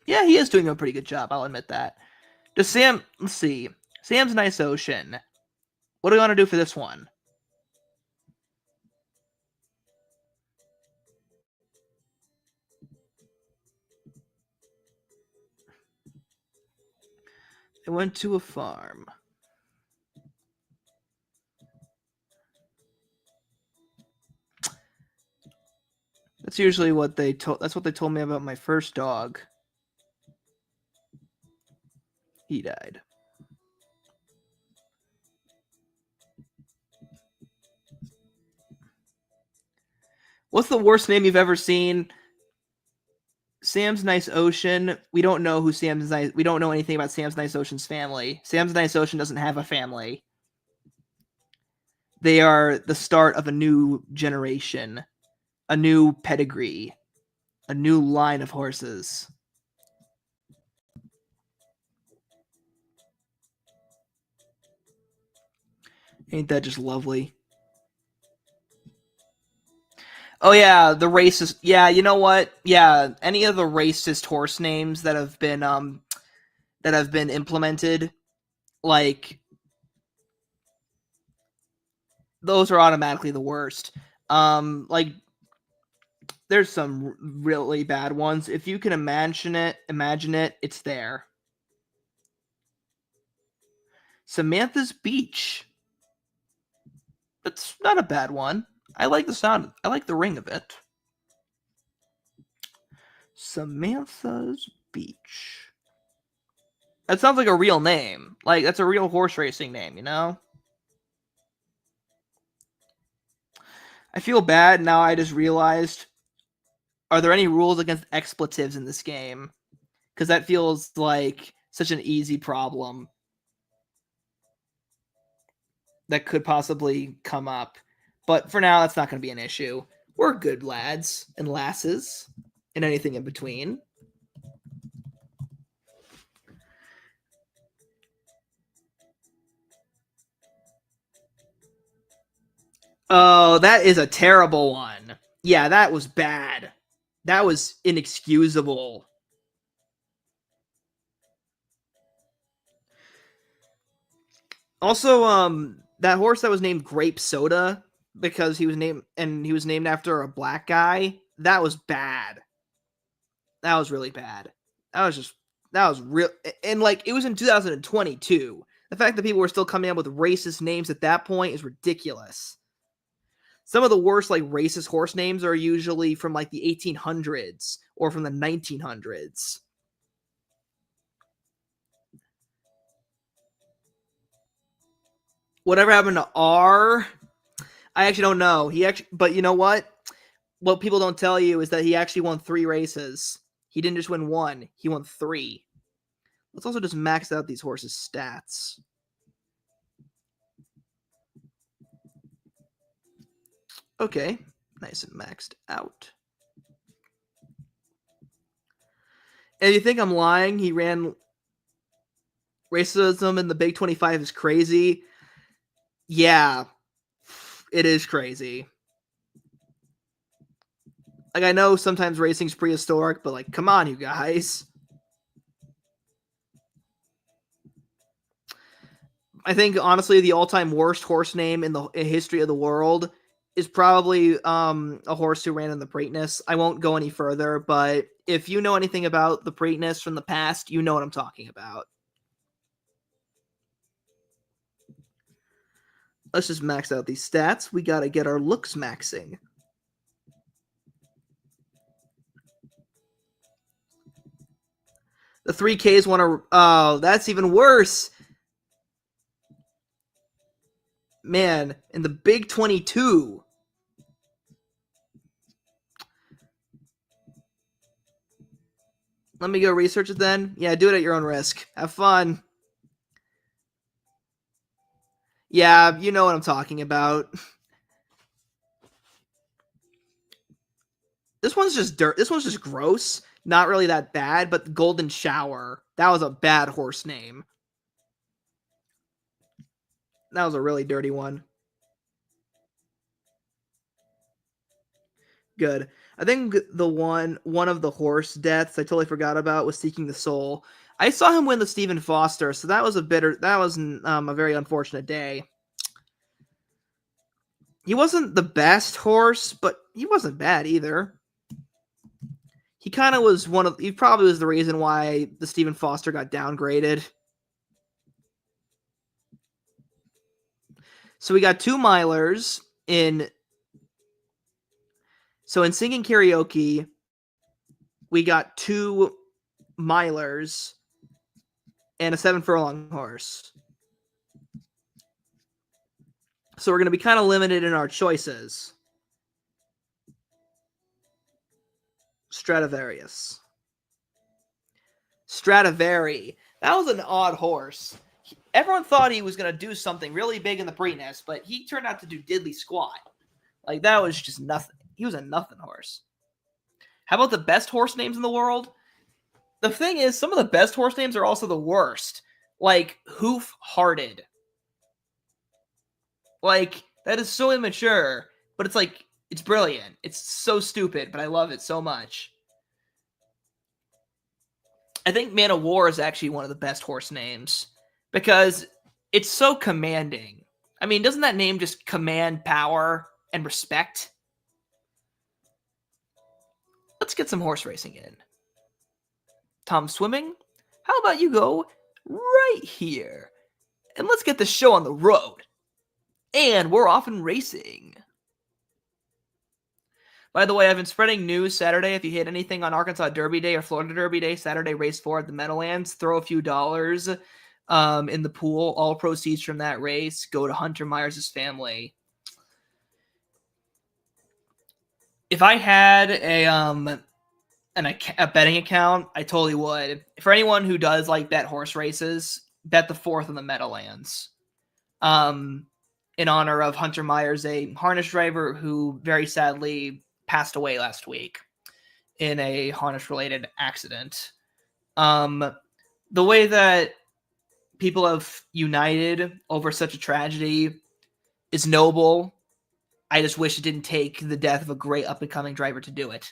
Speaker 1: Yeah, he is doing a pretty good job. I'll admit that. Let's see. Sam's Nice Ocean. What do we want to do for this one? They went to a farm. That's usually what they told. That's what they told me about my first dog. He died. What's the worst name you've ever seen? Sam's Nice Ocean. We don't know who Sam's Nice. We don't know anything about Sam's Nice Ocean's family. Sam's Nice Ocean doesn't have a family. They are the start of a new generation, a new pedigree, a new line of horses. Ain't that just lovely? Oh yeah, the racist. Yeah, you know what? Yeah, any of the racist horse names that have been implemented, like those are automatically the worst. Like there's some really bad ones. If you can imagine it, it's there. Samantha's Beach. That's not a bad one. I like the sound. I like the ring of it. Samantha's Beach. That sounds like a real name. Like, that's a real horse racing name, you know? I feel bad now. I just realized, are there any rules against expletives in this game? Because that feels like such an easy problem that could possibly come up. But for now, that's not going to be an issue. We're good lads and lasses and anything in between. Oh, that is a terrible one. Yeah, that was bad. That was inexcusable. Also, that horse that was named Grape Soda because he was named after a black guy. That was bad. That was really bad. That was real, and like it was in 2022. The fact that people were still coming up with racist names at that point is ridiculous. some of the worst like racist horse names are usually from like the 1800s or from the 1900s. Whatever happened to R? I actually don't know. But you know what? What people don't tell you is that he actually won 3 races. He didn't just win 1, he won 3. Let's also just max out these horses' stats. Okay, nice and maxed out. And you think I'm lying? He ran racism in the Big 25 is crazy. Yeah, it is crazy. Like, I know sometimes racing's prehistoric, but like, come on, you guys. I think honestly, the all-time worst horse name in the history of the world is probably a horse who ran in the Preakness. I won't go any further, but if you know anything about the Preakness from the past, you know what I'm talking about. Let's just max out these stats. We got to get our looks maxing. The 3Ks want to... Oh, that's even worse. Man, in the Big 22... Let me go research it then. Yeah, do it at your own risk. Have fun. Yeah, you know what I'm talking about. This one's just dirt. This one's just gross. Not really that bad, but Golden Shower. That was a bad horse name. That was a really dirty one. Good. I think the one of the horse deaths I totally forgot about was Seeking the Soul. I saw him win the Stephen Foster, so that was a very unfortunate day. He wasn't the best horse, but he wasn't bad either. He kind of was he probably was the reason why the Stephen Foster got downgraded. So we got 2 milers in. So in singing karaoke, we got 2 milers and a 7 furlong horse. So we're going to be kind of limited in our choices. Stradivarius. Stradivari. That was an odd horse. Everyone thought he was going to do something really big in the Preakness, but he turned out to do diddly squat. Like, that was just nothing. He was a nothing horse. How about the best horse names in the world? The thing is, some of the best horse names are also the worst. Like, Hoof Hearted. Like, that is so immature, but it's like, it's brilliant. It's so stupid, but I love it so much. I think Man of War is actually one of the best horse names because it's so commanding. I mean, doesn't that name just command power and respect? Let's get some horse racing in. Tom Swimming, how about you go right here? And let's get the show on the road. And we're off and racing. By the way, I've been spreading news Saturday. If you hit anything on Arkansas Derby Day or Florida Derby Day, Saturday race 4 at the Meadowlands, throw a few dollars in the pool. All proceeds from that race go to Hunter Myers' family. If I had a betting account, I totally would. For anyone who does like bet horse races, bet the 4th in the Meadowlands. In honor of Hunter Myers, a harness driver who very sadly passed away last week in a harness-related accident. The way that people have united over such a tragedy is noble. I just wish it didn't take the death of a great up-and-coming driver to do it.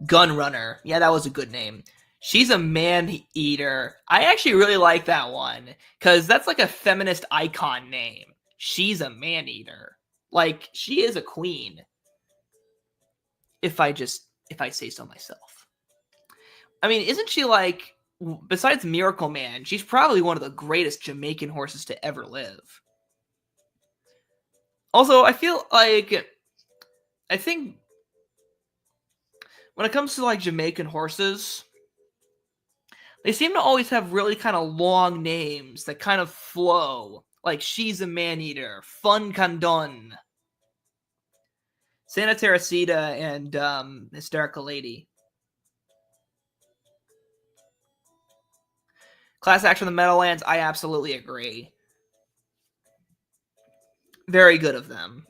Speaker 1: Gunrunner. Yeah, that was a good name. She's a man-eater. I actually really like that one because that's like a feminist icon name. She's a man-eater. Like, she is a queen. If I say so myself. I mean, isn't she like besides Miracle Man, she's probably one of the greatest Jamaican horses to ever live. Also, I think when it comes to like Jamaican horses, they seem to always have really kind of long names that kind of flow. Like She's a Man-Eater, Fun Condon, Santa Teresita, and Hysterical Lady. Class act from the Meadowlands, I absolutely agree. Very good of them.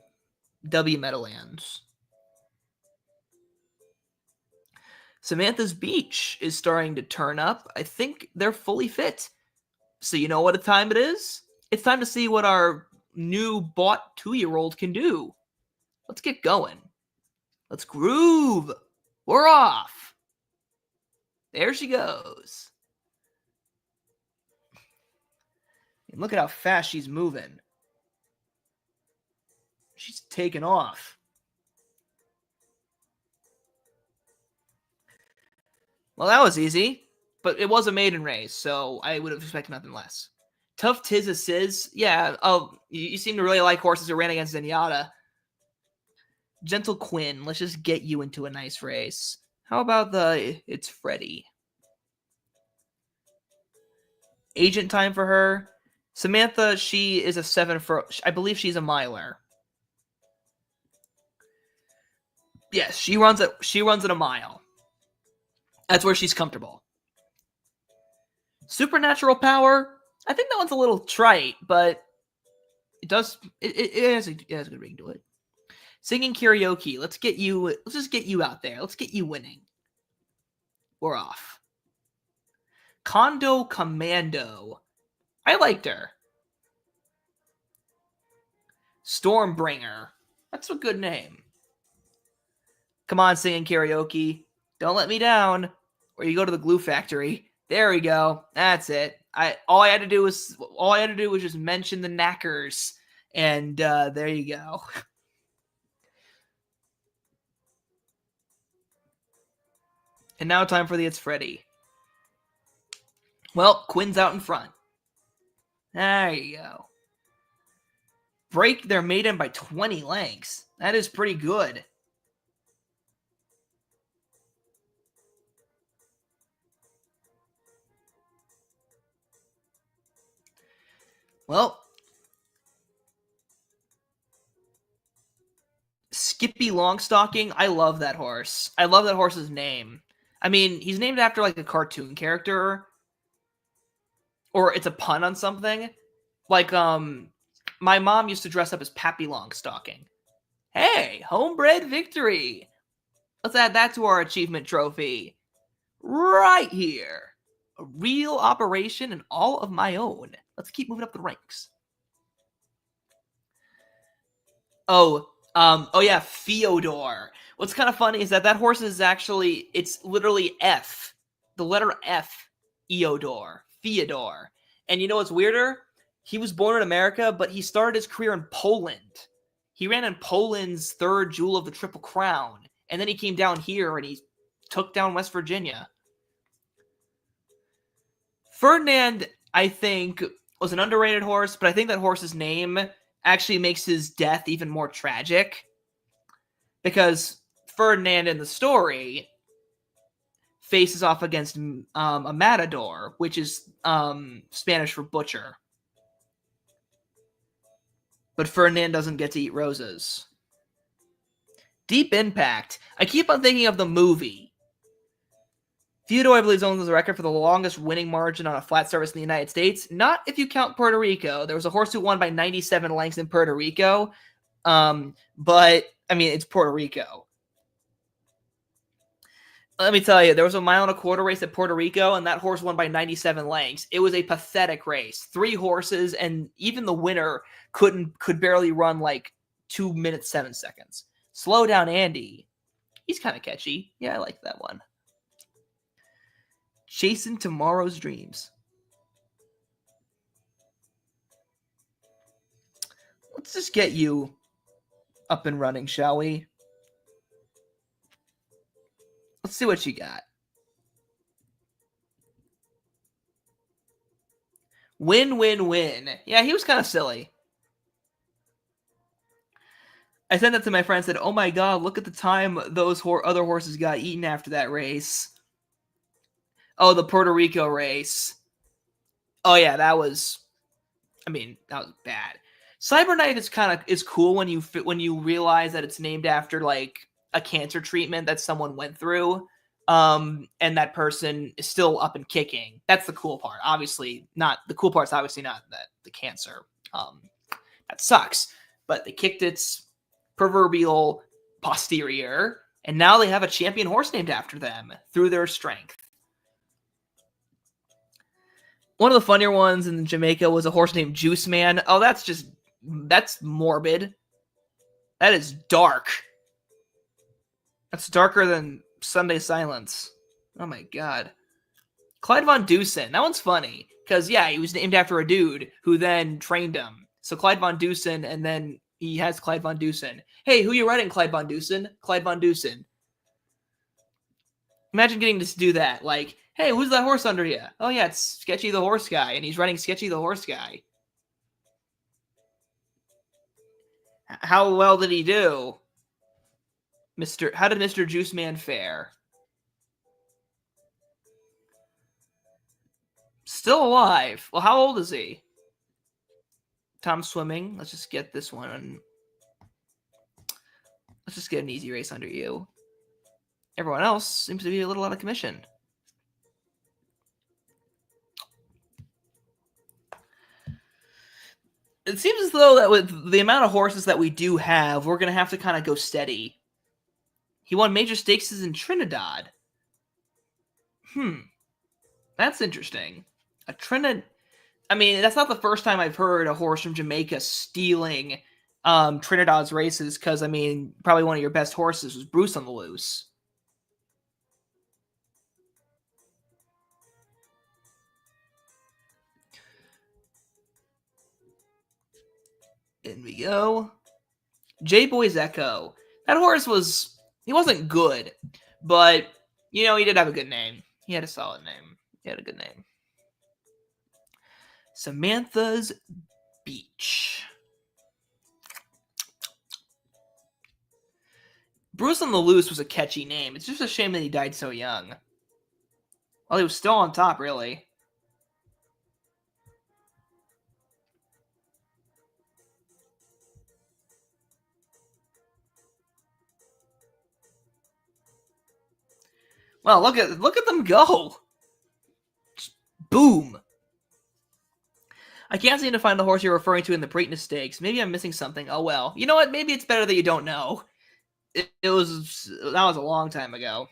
Speaker 1: W Meadowlands. Samantha's Beach is starting to turn up. I think they're fully fit. So you know what time it is? It's time to see what our new bought 2-year-old can do. Let's get going. Let's groove. We're off. There she goes. And look at how fast she's moving. She's taking off. Well, that was easy, but it was a maiden race, so I would have expected nothing less. Tough Tiz a Sizz. Yeah, you seem to really like horses who ran against Zenyatta. Gentle Quinn, let's just get you into a nice race. How about It's Freddy? Agent time for her. Samantha, she is a 7 for, I believe she's a miler. Yes, she runs at a mile. That's where she's comfortable. Supernatural power. I think that one's a little trite, but it has a good ring to it. Singing karaoke. Let's just get you out there. Let's get you winning. We're off. Condo Commando. I liked her. Stormbringer. That's a good name. Come on, singing karaoke. Don't let me down. Or you go to the glue factory. There we go. That's it. All I had to do was just mention the knackers, and there you go. And now time for the It's Freddy. Well, Quinn's out in front. There you go. Break their maiden by 20 lengths. That is pretty good. Well, Skippy Longstocking, I love that horse. I love that horse's name. I mean, he's named after like a cartoon character, or it's a pun on something. Like, my mom used to dress up as Pappy Longstocking. Hey, homebred victory. Let's add that to our achievement trophy. Right here. A real operation and all of my own. Let's keep moving up the ranks. Oh yeah, Fyodor. What's kind of funny is that horse is actually, it's literally F. The letter F. Eodor. Fyodor. And you know what's weirder? He was born in America, but he started his career in Poland. He ran in Poland's third Jewel of the Triple Crown. And then he came down here and he took down West Virginia. Ferdinand, I think, was an underrated horse, but I think that horse's name actually makes his death even more tragic. Because Ferdinand in the story faces off against a matador, which is Spanish for butcher. But Ferdinand doesn't get to eat roses. Deep Impact. I keep on thinking of the movie. Fyodor, I believe, owns the record for the longest winning margin on a flat surface in the United States. Not if you count Puerto Rico. There was a horse who won by 97 lengths in Puerto Rico. But, I mean, it's Puerto Rico. Let me tell you, there was a 1.25 mile race at Puerto Rico, and that horse won by 97 lengths. It was a pathetic race. 3 horses, and even the winner could barely run like 2 minutes, 7 seconds. Slow Down Andy. He's kind of catchy. Yeah, I like that one. Chasing Tomorrow's Dreams. Let's just get you up and running, shall we? Let's see what you got. Win, win, win. Yeah, he was kind of silly. I sent that to my friend and said, oh my god, look at the time those other horses got eaten after that race. Oh, the Puerto Rico race. Oh yeah, that was that was bad. Cyber Knight is cool when you realize that it's named after like a cancer treatment that someone went through, and that person is still up and kicking. That's the cool part. Obviously, not the cool part's obviously not that the cancer. That sucks. But they kicked its proverbial posterior, and now they have a champion horse named after them through their strength. One of the funnier ones in Jamaica was a horse named Juice Man. Oh, that's morbid. That is dark. That's darker than Sunday Silence. Oh my god. Clyde Von Dusen. That one's funny. Because, yeah, he was named after a dude who then trained him. So Clyde Von Dusen, and then he has Clyde Von Dusen. Hey, who you riding, Clyde Von Dusen? Clyde Von Dusen. Imagine getting to do that. Like, hey, who's that horse under you? Oh, yeah, it's Sketchy the Horse Guy, and he's riding Sketchy the Horse Guy. How well did he do? How did Mr. Juice Man fare? Still alive. Well, how old is he? Tom Swimming. Let's just get this one. Let's just get an easy race under you. Everyone else seems to be a little out of commission. It seems as though that with the amount of horses that we do have, we're going to have to kind of go steady. He won major stakes in Trinidad. That's interesting. That's not the first time I've heard a horse from Jamaica stealing Trinidad's races, because, probably one of your best horses was Bruce on the Loose. In we go. J-Boy's Echo. That horse he wasn't good, but, he did have a good name. He had a solid name. He had a good name. Samantha's Beach. Bruce on the Loose was a catchy name. It's just a shame that he died so young. Well, he was still on top, really. Well, look at them go. Just boom. I can't seem to find the horse you're referring to in the Preakness Stakes. Maybe I'm missing something. Oh well. You know what? Maybe it's better that you don't know. That was a long time ago.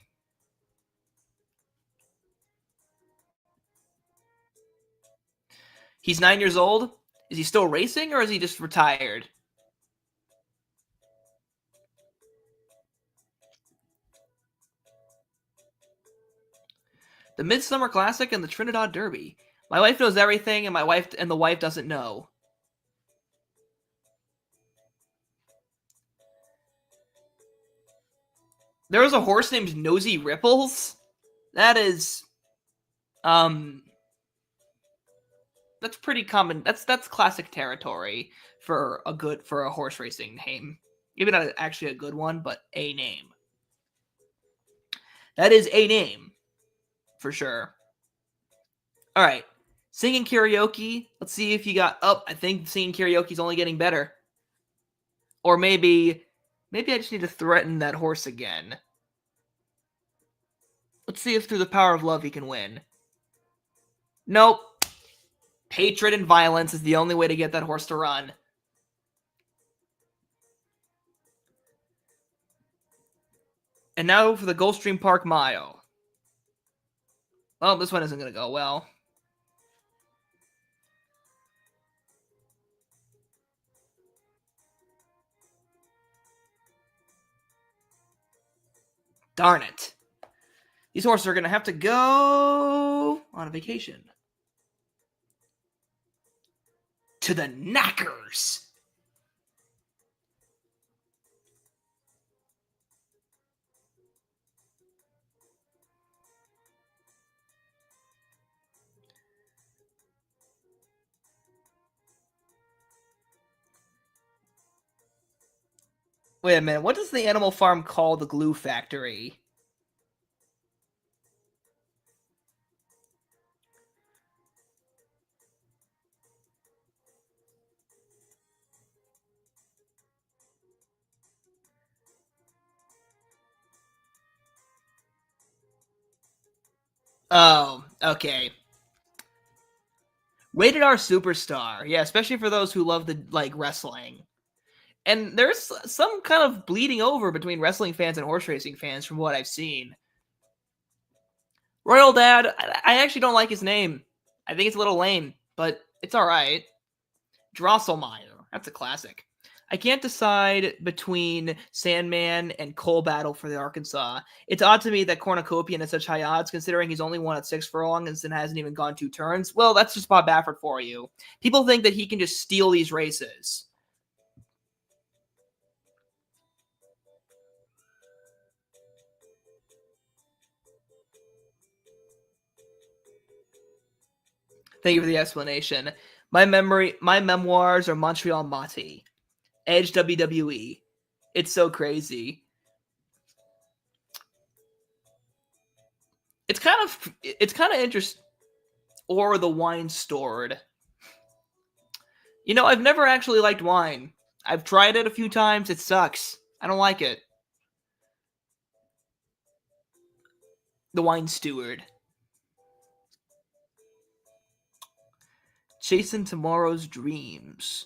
Speaker 1: He's 9 years old. Is he still racing, or is he just retired? The Midsummer Classic and the Trinidad Derby. My wife knows everything, and the wife doesn't know. There was a horse named Nosy Ripples. That is, that's pretty common. That's classic territory for a horse racing name. Maybe not actually a good one, but a name. That is a name for sure. All right, singing karaoke. Let's see if you got up. I think singing karaoke is only getting better. Or maybe I just need to threaten that horse again. Let's see if through the power of love he can win. Nope. Hatred and violence is the only way to get that horse to run. And now for the Gulfstream Park Mile. Well, this one isn't going to go well. Darn it. These horses are going to have to go on a vacation. To the Knackers. Wait a minute. What does the animal farm call the glue factory? Oh, okay. Rated R Superstar. Yeah, especially for those who love the like wrestling. And there's some kind of bleeding over between wrestling fans and horse racing fans from what I've seen. Royal Dad, I actually don't like his name. I think it's a little lame, but it's all right. Drosselmeyer, that's a classic. I can't decide between Sandman and Coal Battle for the Arkansas. It's odd to me that Cornucopian is such high odds, considering he's only won at 6 furlongs and hasn't even gone 2 turns. Well, that's just Bob Baffert for you. People think that he can just steal these races. Thank you for the explanation. My memoirs are Montreal Mati. Edge WWE. It's so crazy. It's kind of interesting. Or the wine stored. You know, I've never actually liked wine. I've tried it a few times. It sucks. I don't like it. The wine steward. Chasing Tomorrow's Dreams.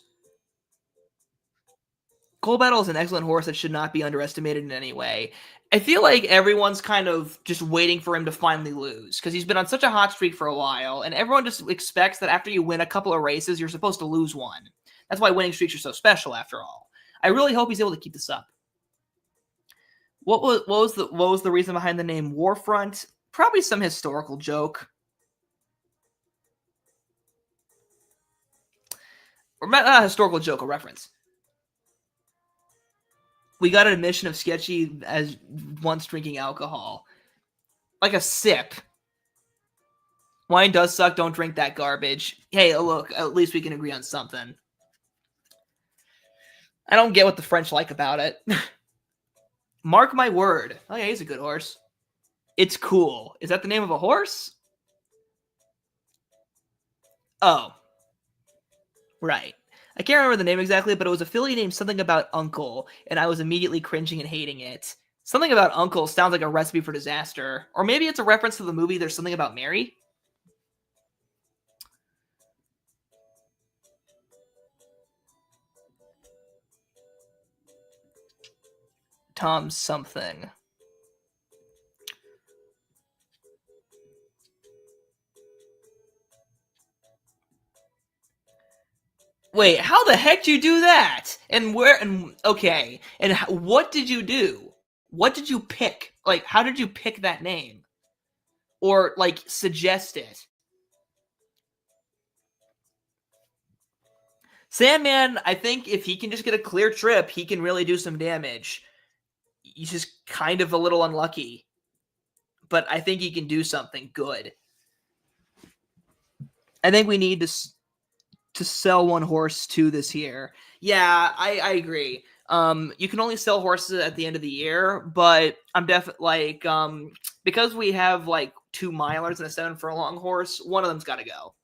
Speaker 1: Coal Battle is an excellent horse that should not be underestimated in any way. I feel like everyone's kind of just waiting for him to finally lose because he's been on such a hot streak for a while, and everyone just expects that after you win a couple of races, you're supposed to lose one. That's why winning streaks are so special, after all. I really hope he's able to keep this up. What was the reason behind the name Warfront? Probably some historical joke. Or not a historical joke, a reference. We got an admission of Sketchy as once drinking alcohol. Like a sip. Wine does suck, don't drink that garbage. Hey, look, at least we can agree on something. I don't get what the French like about it. Mark my word. Oh yeah, he's a good horse. It's cool. Is that the name of a horse? Oh. Right. I can't remember the name exactly, but it was a filly named something about Uncle, and I was immediately cringing and hating it. Something about Uncle sounds like a recipe for disaster. Or maybe it's a reference to the movie There's Something About Mary? Tom something. Wait, how the heck did you do that? And where? And okay, and what did you do? What did you pick? Like, how did you pick that name? Or like suggest it? Sandman, I think if he can just get a clear trip, he can really do some damage. He's just kind of a little unlucky, but I think he can do something good. I think we need to sell one horse to this year. Yeah, I agree. You can only sell horses at the end of the year, but I'm definitely like because we have like 2 milers and a 7 furlong horse, one of them's got to go.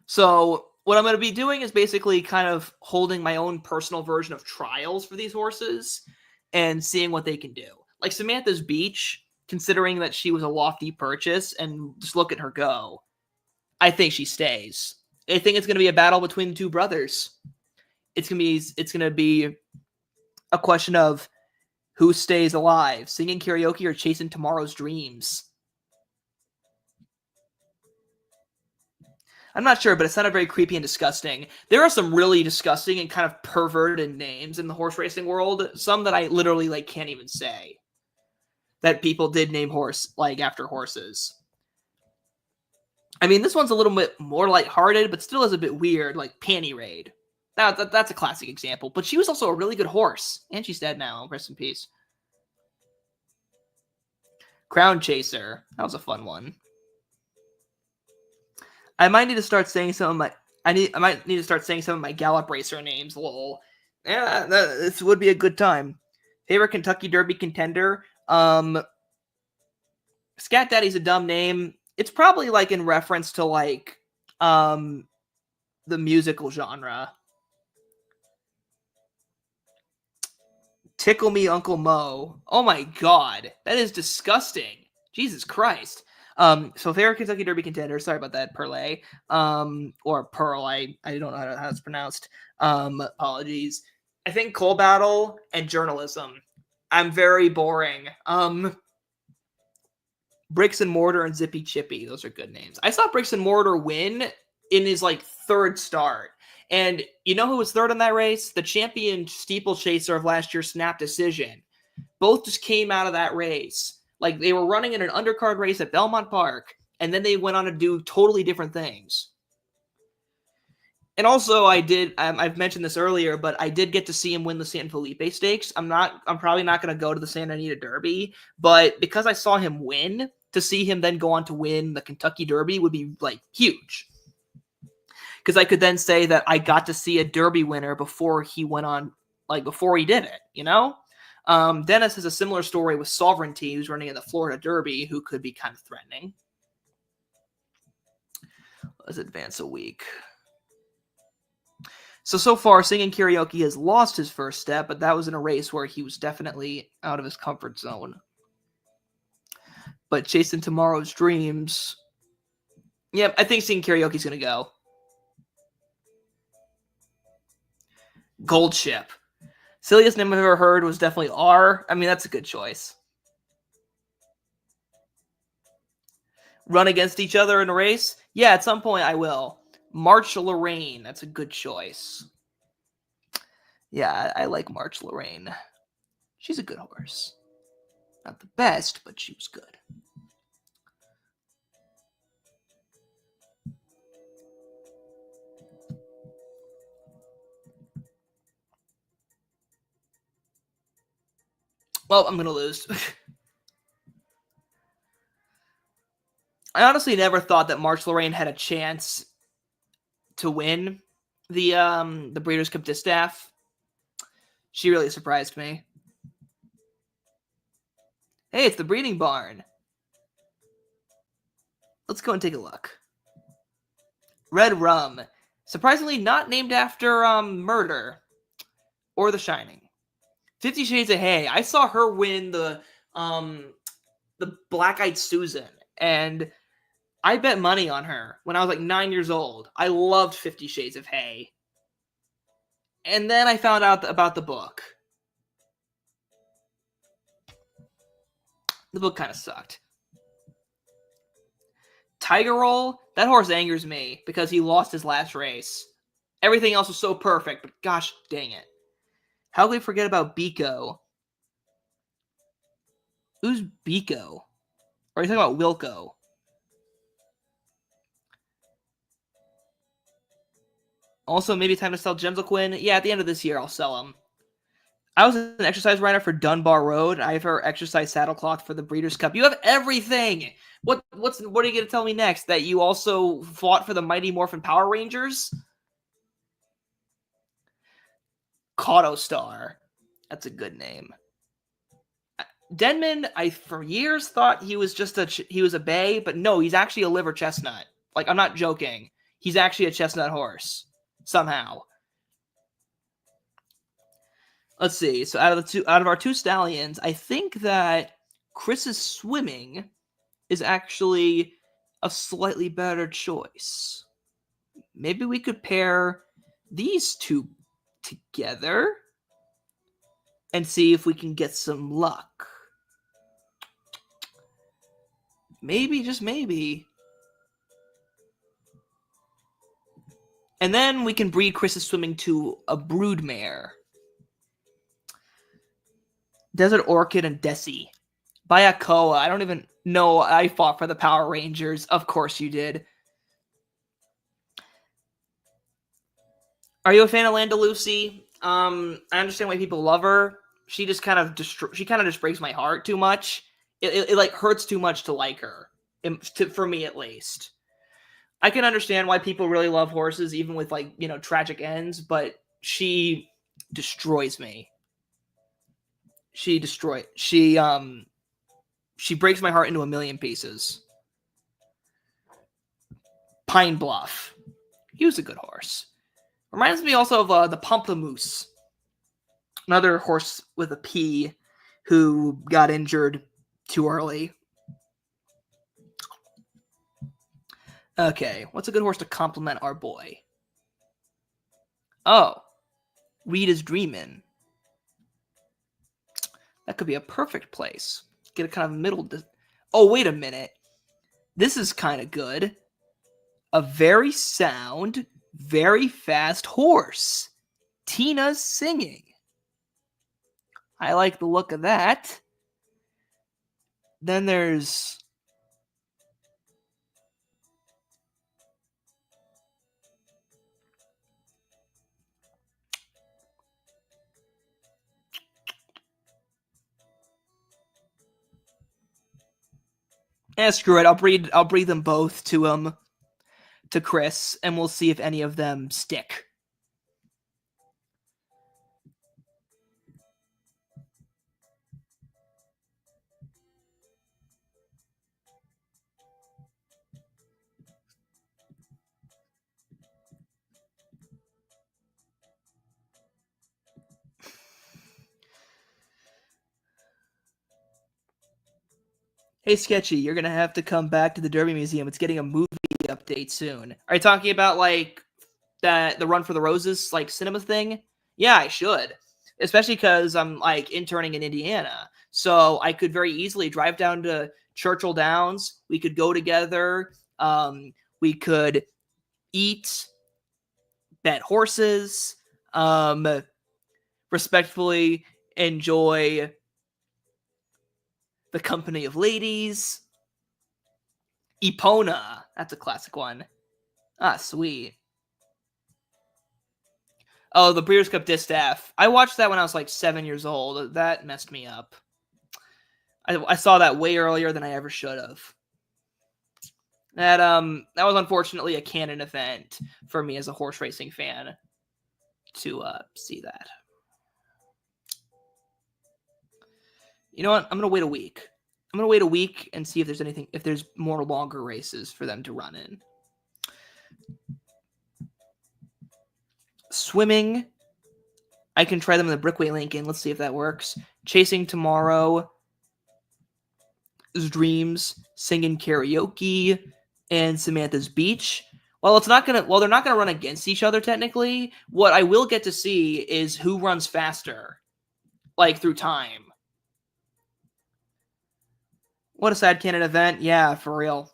Speaker 1: So what I'm going to be doing is basically kind of holding my own personal version of trials for these horses and seeing what they can do. Like Samantha's Beach, considering that she was a lofty purchase, and just look at her go. I think she stays. I think it's going to be a battle between the 2 brothers. It's going to be a question of who stays alive, singing karaoke or chasing tomorrow's dreams. I'm not sure, but it sounded very creepy and disgusting. There are some really disgusting and kind of perverted names in the horse racing world. Some that I literally like can't even say. That people did name horse like after horses. I mean, this one's a little bit more lighthearted, but still is a bit weird, like Panty Raid. That's a classic example. But she was also a really good horse, and she's dead now. Rest in peace. Crown Chaser. That was a fun one. I might need to start saying some of my I might need to start saying some of my Gallop Racer names. Lol. Yeah, this would be a good time. Favorite Kentucky Derby contender? Scat Daddy's a dumb name. It's probably like in reference to like the musical genre. Tickle Me Uncle Mo. Oh my god. That is disgusting. Jesus Christ. So favorite Kentucky Derby contender. Sorry about that, Perlay. Or Pearl. I don't know how it's pronounced. Apologies. I think Coal Battle and journalism. I'm very boring. Bricks and Mortar and Zippy Chippy. Those are good names. I saw Bricks and Mortar win in his like third start. And you know who was third in that race? The champion steeplechaser of last year's Snap Decision. Both just came out of that race. Like they were running in an undercard race at Belmont Park, and then they went on to do totally different things. And also, I've mentioned this earlier, but I did get to see him win the San Felipe Stakes. I'm probably not going to go to the Santa Anita Derby, but because I saw him win, to see him then go on to win the Kentucky Derby would be like huge. Because I could then say that I got to see a Derby winner before he went on, like before he did it, you know? Dennis has a similar story with Sovereignty, who's running in the Florida Derby, who could be kind of threatening. Let's advance a week. So far, Singing Karaoke has lost his first step, but that was in a race where he was definitely out of his comfort zone. But Chasing Tomorrow's Dreams, yeah, I think Singing Karaoke's going to go. Gold Ship. Silliest name I've ever heard was definitely R. I mean, that's a good choice. Run against each other in a race? Yeah, at some point I will. March Lorraine. That's a good choice. Yeah, I like March Lorraine. She's a good horse. Not the best, but she was good. Well, I'm going to lose. I honestly never thought that March Lorraine had a chance to win the Breeders' Cup Distaff. She really surprised me. Hey, it's the Breeding Barn. Let's go and take a look. Red Rum. Surprisingly not named after Murder or The Shining. 50 Shades of Hay. I saw her win the Black-Eyed Susan, and I bet money on her when I was like 9 years old. I loved 50 Shades of Hay. And then I found out about the book. The book kind of sucked. Tiger Roll, that horse angers me because he lost his last race. Everything else was so perfect, but gosh dang it. How could we forget about Biko? Who's Biko? Or are you talking about Wilco? Also, maybe time to sell Gemslequin. Yeah, at the end of this year, I'll sell them. I was an exercise rider for Dunbar Road. I have her exercise saddlecloth for the Breeders' Cup. You have everything. What are you going to tell me next? That you also fought for the Mighty Morphin Power Rangers? Cauto Star. That's a good name. Denman, I for years thought he was just he was a bay, but no, he's actually a liver chestnut. Like, I'm not joking. He's actually a chestnut horse somehow. Let's see. So out of our two stallions, I think that Chris's Swimming is actually a slightly better choice. Maybe we could pair these two together and see if we can get some luck. Maybe, just maybe. And then we can breed Chris's Swimming to a broodmare. Desert Orchid and Desi. Bayakoa. I don't even know. I fought for the Power Rangers. Of course you did. Are you a fan of Landalucy? I understand why people love her. She just kind of just breaks my heart too much. It like hurts too much to like her, for me at least. I can understand why people really love horses, even with like tragic ends. But she destroys me. She breaks my heart into a million pieces. Pine Bluff. He was a good horse. Reminds me also of the Pamplemousse. Another horse with a P who got injured too early. Okay, what's a good horse to complement our boy? Oh, Reed is Dreamin'. That could be a perfect place. Get a kind of middle... Oh, wait a minute. This is kind of good. A very sound, very fast horse. Tina's Singing. I like the look of that. Then there's... screw it. I'll breed them both to Chris, and we'll see if any of them stick. Hey, Sketchy, you're going to have to come back to the Derby Museum. It's getting a movie update soon. Are you talking about, like, the Run for the Roses, like, cinema thing? Yeah, I should. Especially because I'm, like, interning in Indiana. So I could very easily drive down to Churchill Downs. We could go together. We could eat, bet horses, respectfully enjoy the company of ladies. Epona. That's a classic one. Ah, sweet. Oh, the Breeders' Cup Distaff. I watched that when I was like 7 years old. That messed me up. I saw that way earlier than I ever should have. That was unfortunately a canon event for me as a horse racing fan to see that. You know what? I'm gonna wait a week. I'm gonna wait a week and see if there's more longer races for them to run in. Swimming. I can try them in the Brickway Lincoln. Let's see if that works. Chasing Tomorrow. Dreams. Singing Karaoke. And Samantha's Beach. Well, they're not gonna run against each other technically. What I will get to see is who runs faster, like through time. What a sad canon event. Yeah, for real.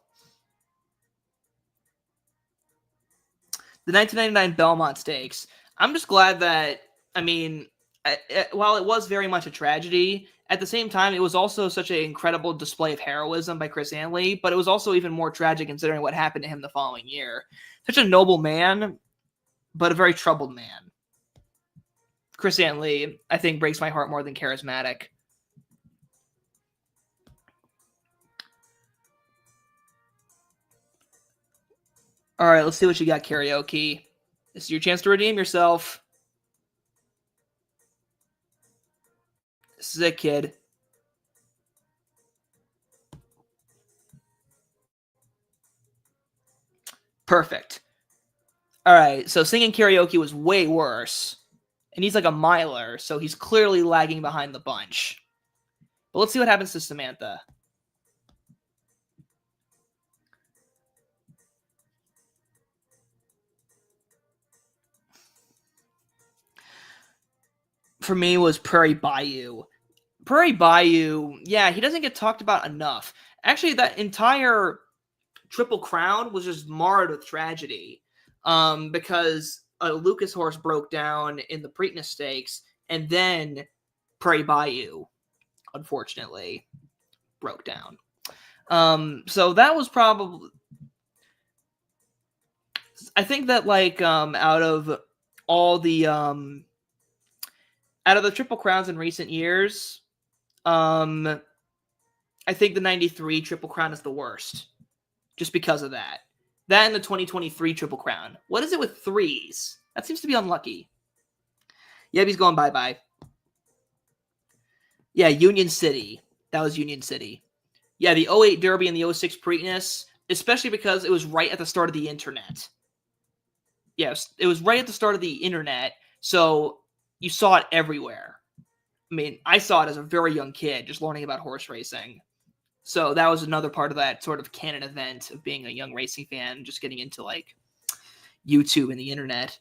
Speaker 1: The 1999 Belmont Stakes. I'm just glad that, while it was very much a tragedy, at the same time, it was also such an incredible display of heroism by Chris Hanley, but it was also even more tragic considering what happened to him the following year. Such a noble man, but a very troubled man. Chris Hanley, I think, breaks my heart more than charismatic. All right, let's see what you got, Karaoke. This is your chance to redeem yourself. This is it, kid. Perfect. All right, so Singing Karaoke was way worse. And he's like a miler, so he's clearly lagging behind the bunch. But let's see what happens to Samantha. For me, was Prairie Bayou. Prairie Bayou, yeah, he doesn't get talked about enough. Actually, that entire Triple Crown was just marred with tragedy. Because a Lucas horse broke down in the Preakness Stakes, and then Prairie Bayou, unfortunately, broke down. So that was probably... I think that, like, out of all the... out of the Triple Crowns in recent years, I think the 93 Triple Crown is the worst. Just because of that. That and the 2023 Triple Crown. What is it with threes? That seems to be unlucky. Yep, he's going bye-bye. Yeah, Union City. That was Union City. Yeah, the 08 Derby and the 06 Preakness, especially because it was right at the start of the internet. Yes, it was right at the start of the internet, so you saw it everywhere. I mean, I saw it as a very young kid, just learning about horse racing. So that was another part of that sort of canon event of being a young racing fan, just getting into like YouTube and the internet.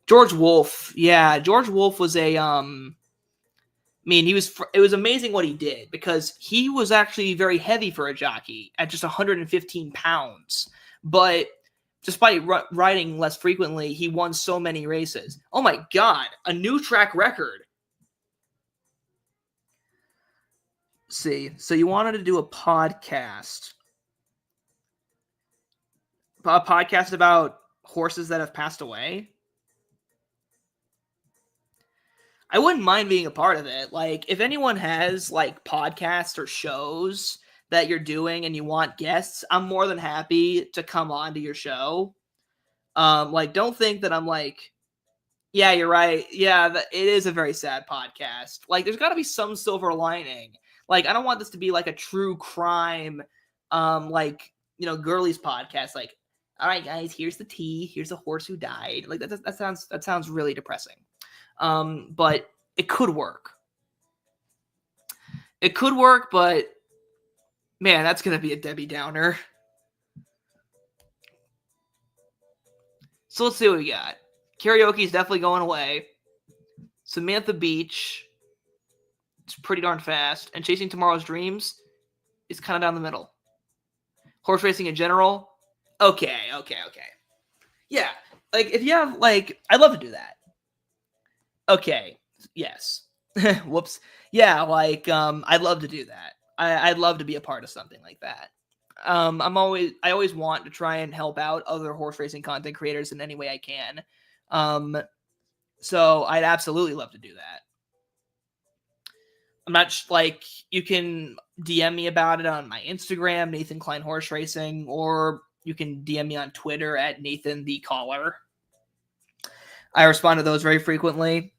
Speaker 1: George Wolf, yeah, George Wolf was a I mean, it was amazing what he did because he was actually very heavy for a jockey at just 115 pounds. But despite riding less frequently, he won so many races. Oh my God, a new track record. Let's see, so you wanted to do a podcast about horses that have passed away? I wouldn't mind being a part of it. Like, if anyone has like podcasts or shows that you're doing and you want guests, I'm more than happy to come on to your show. Like, don't think that I'm like, yeah, you're right. Yeah, it is a very sad podcast. Like, there's got to be some silver lining. Like, I don't want this to be like a true crime, like, girlies podcast. Like, all right, guys, here's the tea. Here's a horse who died. Like, that sounds really depressing. But it could work. It could work, but man, that's gonna be a Debbie Downer. So let's see what we got. Karaoke is definitely going away. Samantha Beach, it's pretty darn fast. And Chasing Tomorrow's Dreams is kind of down the middle. Horse racing in general, okay. Yeah, like if you have like, I'd love to do that. Okay, yes. Whoops. Yeah, like I'd love to do that. I'd love to be a part of something like that. I always want to try and help out other horse racing content creators in any way I can. So I'd absolutely love to do that. I'm not like, you can DM me about it on my Instagram, Nathan Klein Horse Racing, or you can DM me on Twitter at Nathan the Caller. I respond to those very frequently.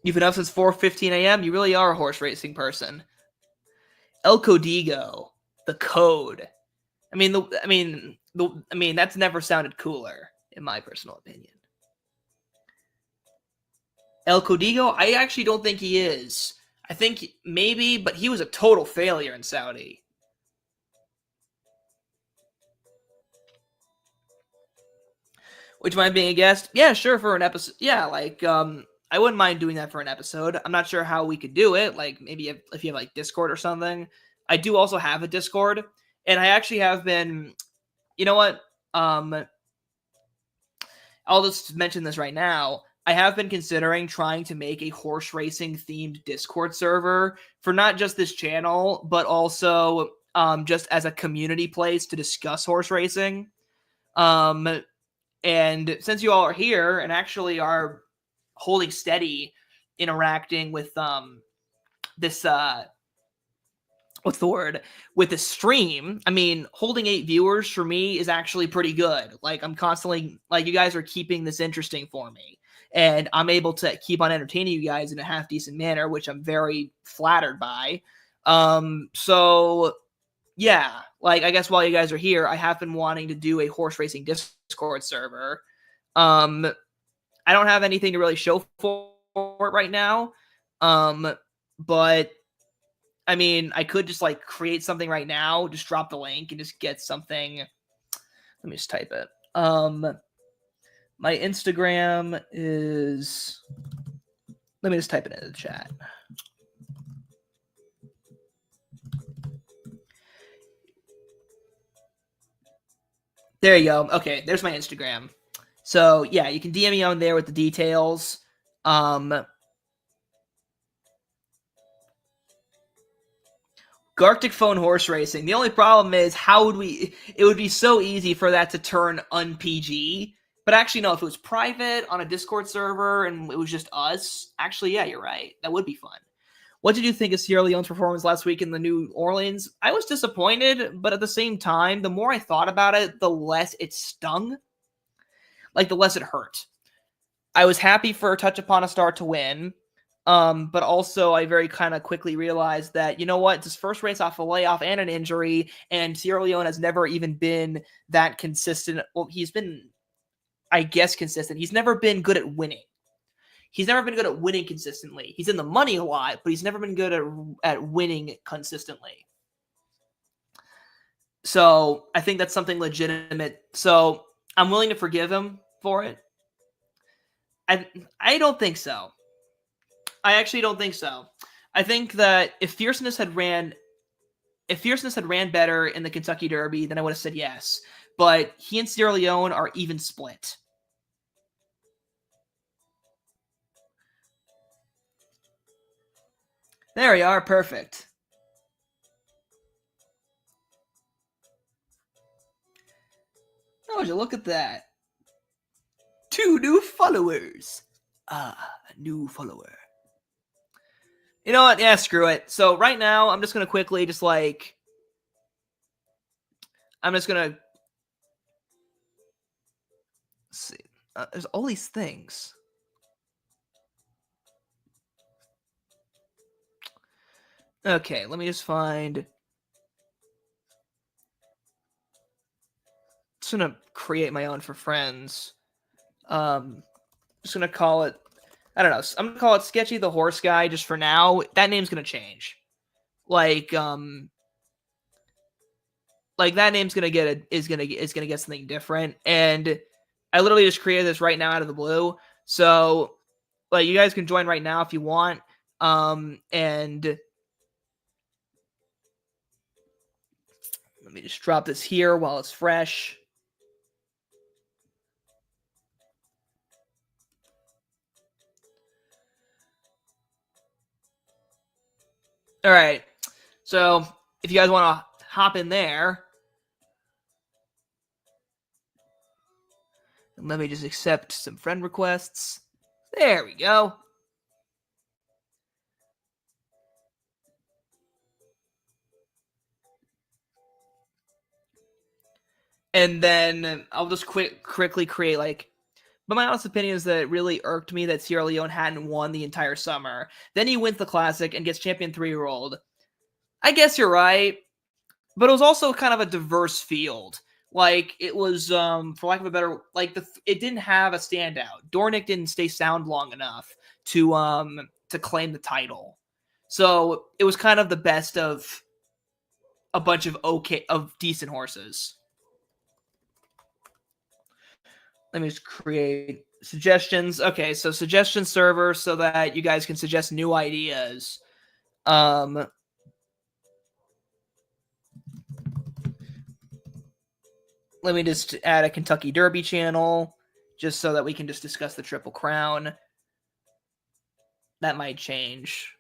Speaker 1: You've been up since 4:15 a.m. You really are a horse racing person. El Codigo, the code. I mean, that's never sounded cooler, in my personal opinion. El Codigo, I actually don't think he is. I think maybe, but he was a total failure in Saudi. Would you mind being a guest? Yeah, sure, for an episode. Yeah, like, I wouldn't mind doing that for an episode. I'm not sure how we could do it. Like, maybe if you have like Discord or something. I do also have a Discord, and I actually have been. You know what? I'll just mention this right now. I have been considering trying to make a horse racing themed Discord server for not just this channel, but also just as a community place to discuss horse racing. And since you all are here and actually are holding steady, interacting with this what's the word, with the stream, I mean, holding 8 viewers for me is actually pretty good. Like, I'm constantly, like, you guys are keeping this interesting for me, and I'm able to keep on entertaining you guys in a half decent manner, which I'm very flattered by. So yeah, like, I guess while you guys are here, I have been wanting to do a horse racing Discord server. I don't have anything to really show for it right now. But I mean, I could just like create something right now, just drop the link and just get something. Let me just type it. My Instagram is, let me just type it into the chat. There you go. Okay, there's my Instagram. So yeah, you can DM me on there with the details. Gartic Phone Horse Racing. The only problem is, it would be so easy for that to turn un-PG. But actually, no, if it was private on a Discord server and it was just us, actually, yeah, you're right. That would be fun. What did you think of Sierra Leone's performance last week in the New Orleans? I was disappointed, but at the same time, the more I thought about it, the less it stung. Like, the less it hurt. I was happy for Touch Upon a Star to win. But also I very kind of quickly realized that, you know what, it's his first race off a layoff and an injury, and Sierra Leone has never even been that consistent. Well, he's been, I guess, consistent. He's never been good at winning. He's never been good at winning consistently. He's in the money a lot, but he's never been good at winning consistently. So I think that's something legitimate. So I'm willing to forgive him for it. I don't think so. I actually don't think so. I think that if Fierceness had ran better in the Kentucky Derby, then I would have said yes. But he and Sierra Leone are even split. There we are, perfect. Oh, would you look at that? 2 new followers. A new follower. You know what? Yeah, screw it. So right now, I'm just going to quickly just like... I'm just going to... see. There's all these things. Okay, let me just find... Just going to create my own for friends. Just going to call it... I don't know. I'm going to call it Sketchy the Horse Guy just for now. That name's going to change. Like that name's gonna get get something different, and I literally just created this right now out of the blue. So, like, you guys can join right now if you want. And let me just drop this here while it's fresh. All right. So, if you guys want to hop in there, and let me just accept some friend requests. There we go. And then I'll just quickly create like... But my honest opinion is that it really irked me that Sierra Leone hadn't won the entire summer. Then he wins the Classic and gets champion 3-year-old. I guess you're right. But it was also kind of a diverse field. Like, it was, for lack of a better... Like, it didn't have a standout. Dornick didn't stay sound long enough to claim the title. So, it was kind of the best of a bunch of decent horses. Let me just create suggestions. Okay, so suggestion server so that you guys can suggest new ideas. Let me just add a Kentucky Derby channel just so that we can just discuss the Triple Crown. That might change.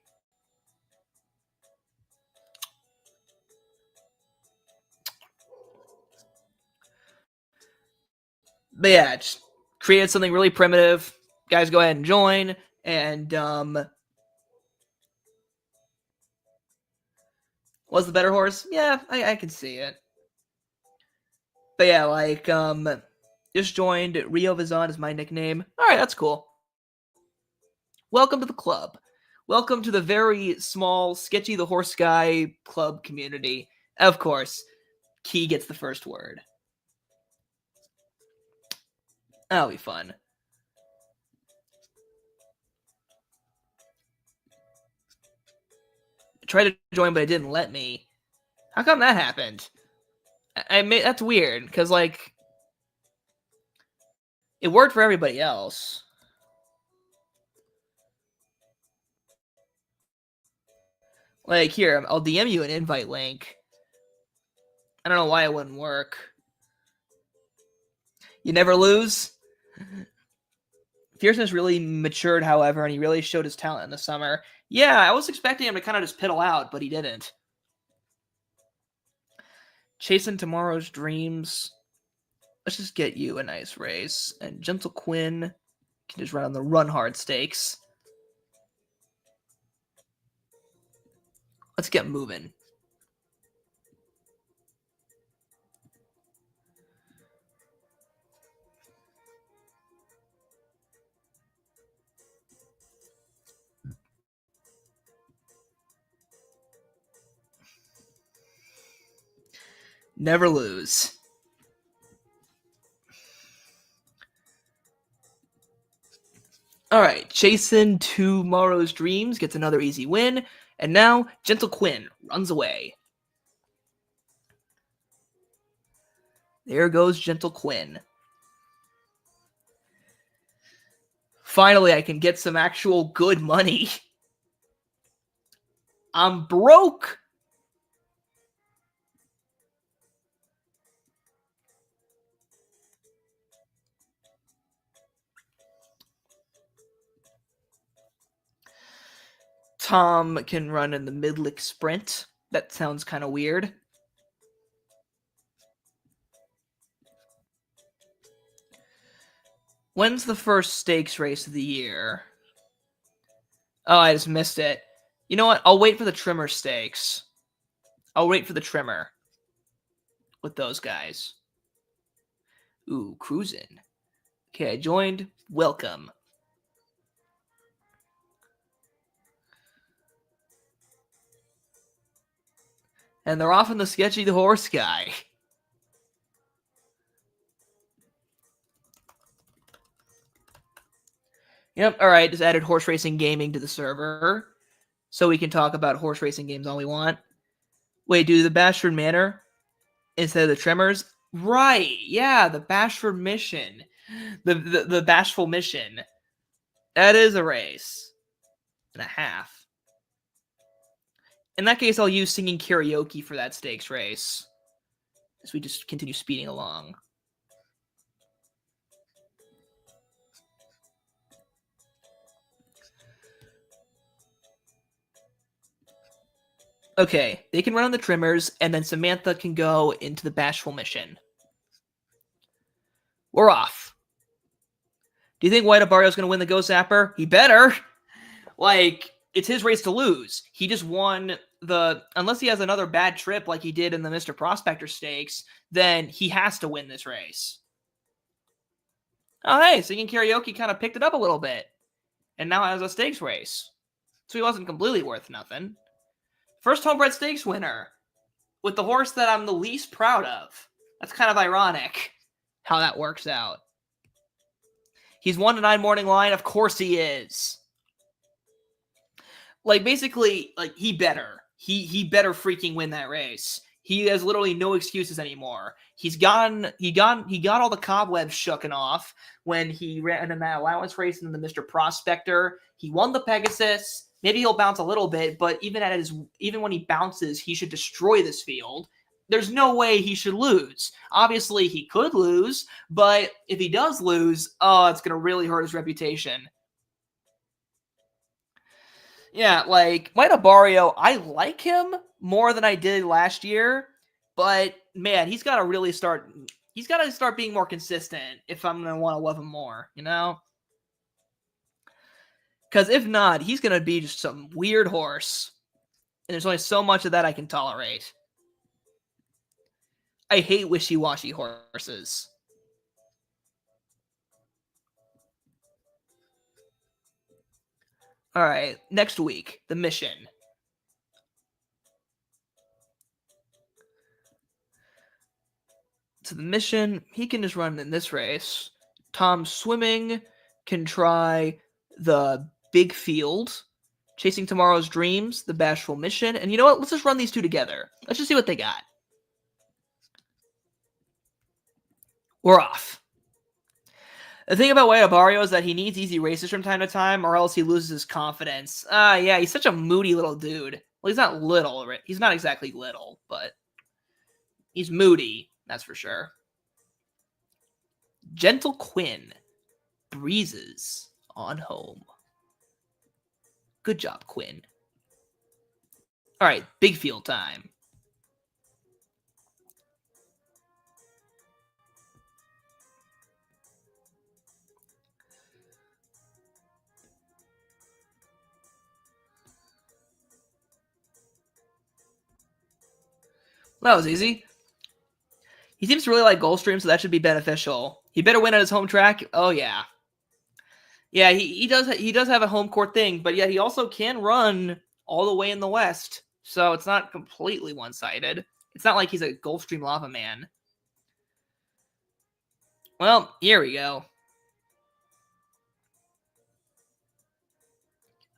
Speaker 1: But yeah, just created something really primitive. Guys, go ahead and join. And was the better horse? Yeah, I can see it. But yeah, like just joined. Rio Vizon is my nickname. All right, that's cool. Welcome to the club. Welcome to the very small, Sketchy the Horse Guy club community. Of course, Key gets the first word. That'll be fun. I tried to join, but it didn't let me. How come that happened? That's weird, because, like, it worked for everybody else. Like, here, I'll DM you an invite link. I don't know why it wouldn't work. You never lose? Fierceness really matured, however, and he really showed his talent in the summer. Yeah, I was expecting him to kind of just piddle out, but he didn't. Chasing Tomorrow's Dreams. Let's just get you a nice race. And Gentle Quinn can just run on the Run Hard stakes. Let's get moving. Never lose. All right, Chasing Tomorrow's Dreams gets another easy win, and now Gentle Quinn runs away. There goes Gentle Quinn. Finally, I can get some actual good money. I'm broke. Tom can run in the Midlick Sprint. That sounds kind of weird. When's the first stakes race of the year? Oh, I just missed it. You know what? I'll wait for the Trimmer stakes. I'll wait for the Trimmer with those guys. Ooh, cruising. Okay, I joined. Welcome. And they're off in the Sketchy the Horse guy. Yep, alright, just added horse racing gaming to the server. So we can talk about horse racing games all we want. Wait, do the Bashford Manor instead of the Tremors? Right, yeah, the Bashford Mission. The Bashful Mission. That is a race. And a half. In that case, I'll use singing karaoke for that stakes race. As we just continue speeding along. Okay, they can run on the Trimmers, and then Samantha can go into the Bashful Mission. We're off. Do you think White Abario's going to win the Ghost Zapper? He better. Like, it's his race to lose. He just won the... Unless he has another bad trip like he did in the Mr. Prospector Stakes, then he has to win this race. Oh, hey, singing karaoke kind of picked it up a little bit. And now has a stakes race. So he wasn't completely worth nothing. First homebred stakes winner. With the horse that I'm the least proud of. That's kind of ironic how that works out. He's 1-9 morning line. Of course he is. Like, basically, like, he better. He better freaking win that race. He has literally no excuses anymore. He got all the cobwebs shooken off when he ran in that allowance race in the Mr. Prospector. He won the Pegasus. Maybe he'll bounce a little bit, but even when he bounces, he should destroy this field. There's no way he should lose. Obviously, he could lose, but if he does lose, oh, it's going to really hurt his reputation. Yeah, like, White Abario, I like him more than I did last year, but, man, he's got to start being more consistent if I'm going to want to love him more, you know? Because if not, he's going to be just some weird horse, and there's only so much of that I can tolerate. I hate wishy-washy horses. All right, next week, the mission. So the mission, he can just run in this race. Tom Swimming can try the Big Field. Chasing Tomorrow's Dreams, the Bashful Mission. And you know what? Let's just run these two together. Let's just see what they got. We're off. The thing about White Abario is that he needs easy races from time to time, or else he loses his confidence. Yeah, he's such a moody little dude. Well, he's not little. Right? He's not exactly little, but he's moody. That's for sure. Gentle Quinn breezes on home. Good job, Quinn. All right, big field time. That was easy. He seems to really like Gulfstream, so that should be beneficial. He better win at his home track. Oh, yeah. Yeah, he does have a home court thing, but yeah, he also can run all the way in the West, so it's not completely one-sided. It's not like he's a Gulfstream Lava Man. Well, here we go.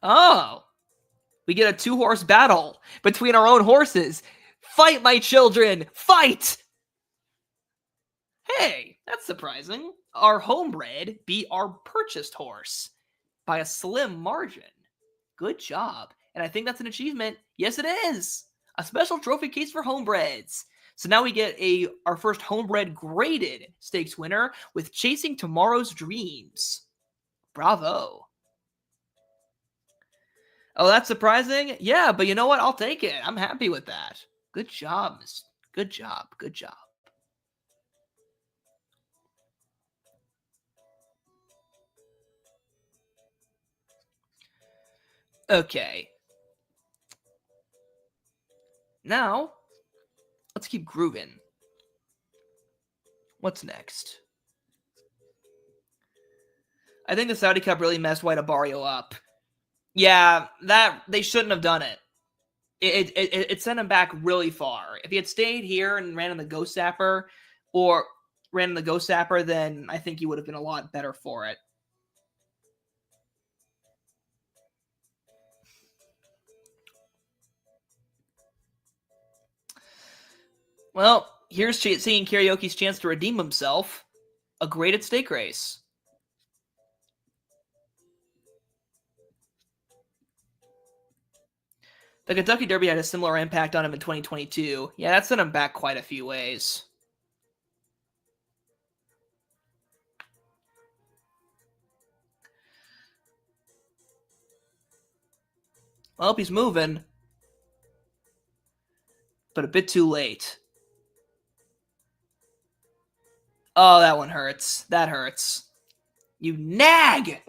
Speaker 1: Oh, we get a 2-horse battle between our own horses. Fight, my children! Fight! Hey, that's surprising. Our homebred beat our purchased horse by a slim margin. Good job. And I think that's an achievement. Yes, it is. A special trophy case for homebreds. So now we get our first homebred graded stakes winner with Chasing Tomorrow's Dreams. Bravo. Oh, that's surprising? Yeah, but you know what? I'll take it. I'm happy with that. Good job, miss. Good job. Good job. Okay. Now, let's keep grooving. What's next? I think the Saudi Cup really messed White Abario up. Yeah, that they shouldn't have done it. It sent him back really far. If he had stayed here and ran in the Ghost Zapper, or ran in the Ghost Zapper, then I think he would have been a lot better for it. Well, here's seeing Karaoke's chance to redeem himself. A graded stake race. The Kentucky Derby had a similar impact on him in 2022. Yeah, that sent him back quite a few ways. Well, he's moving, but a bit too late. Oh, that one hurts. That hurts. You nag!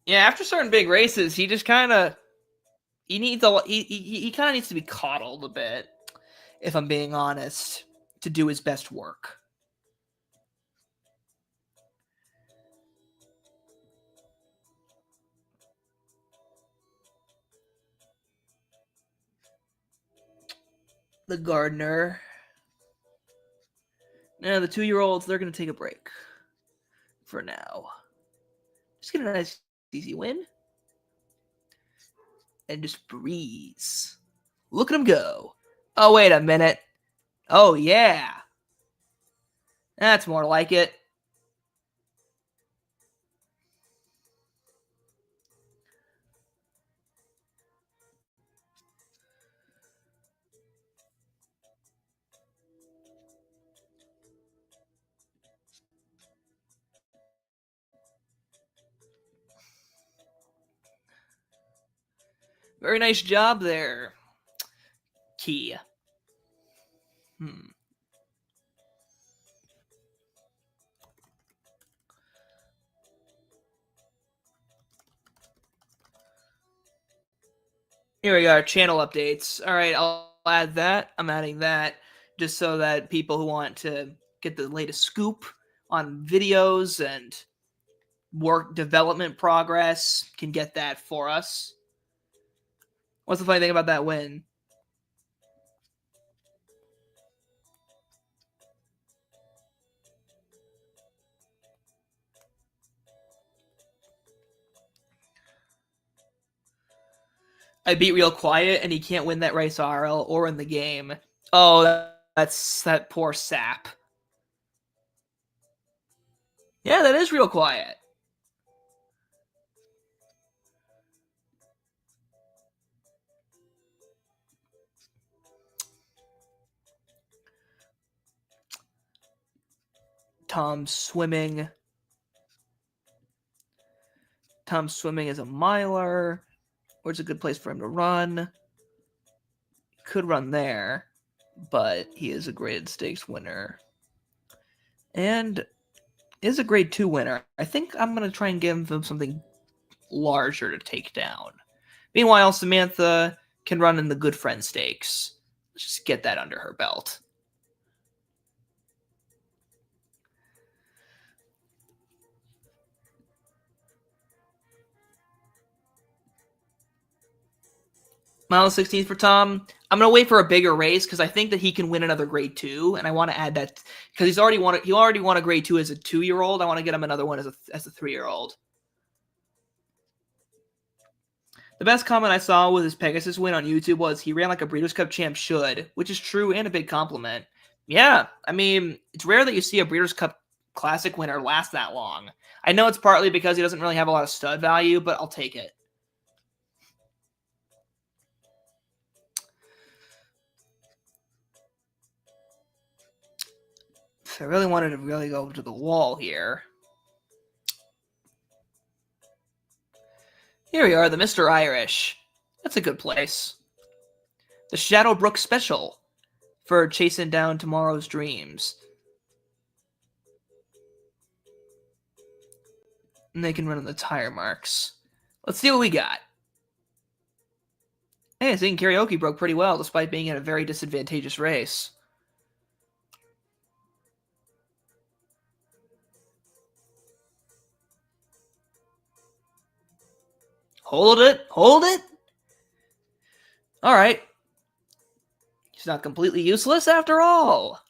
Speaker 1: Yeah, after certain big races, he just kind of he kind of needs to be coddled a bit, if I'm being honest, to do his best work. The gardener. Now the 2-year-olds, they're gonna take a break for now. Just get a nice easy win. And just breeze. Look at him go. Oh, wait a minute. Oh, yeah. That's more like it. Very nice job there, Key. Here we go, channel updates. All right, I'll add that. I'm adding that just so that people who want to get the latest scoop on videos and work development progress can get that for us. What's the funny thing about that win? I beat Real Quiet and he can't win that race RL or in the game. Oh, that's that poor sap. Yeah, that is Real Quiet. Tom's swimming. Tom's swimming is a miler. Where's a good place for him to run? Could run there, but he is a graded stakes winner. And is a grade 2 winner. I think I'm going to try and give him something larger to take down. Meanwhile, Samantha can run in the Good Friend Stakes. Let's just get that under her belt. Miles 16th for Tom. I'm gonna wait for a bigger race because I think that he can win another grade 2, and I want to add that because he already won a grade 2 as a 2-year-old. I want to get him another one as a 3-year-old. The best comment I saw with his Pegasus win on YouTube was he ran like a Breeders' Cup champ should, which is true and a big compliment. Yeah, I mean, it's rare that you see a Breeders' Cup Classic winner last that long. I know it's partly because he doesn't really have a lot of stud value, but I'll take it. If I really wanted to really go to the wall here. Here we are, the Mr. Irish. That's a good place. The Shadowbrook Special for chasing down tomorrow's dreams. And they can run on the tire marks. Let's see what we got. Hey, Singing Karaoke broke pretty well despite being in a very disadvantageous race. Hold it. Hold it. All right. He's not completely useless after all.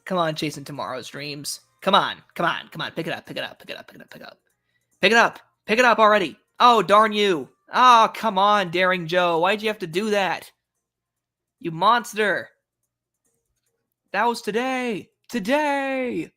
Speaker 1: Come on, chasing tomorrow's dreams. Come on. Come on. Come on. Pick it up. Pick it up. Pick it up. Pick it up. Pick it up. Pick it up. Pick it up already. Oh, darn you. Oh, come on, Daring Joe. Why'd you have to do that? You monster. That was today. Today.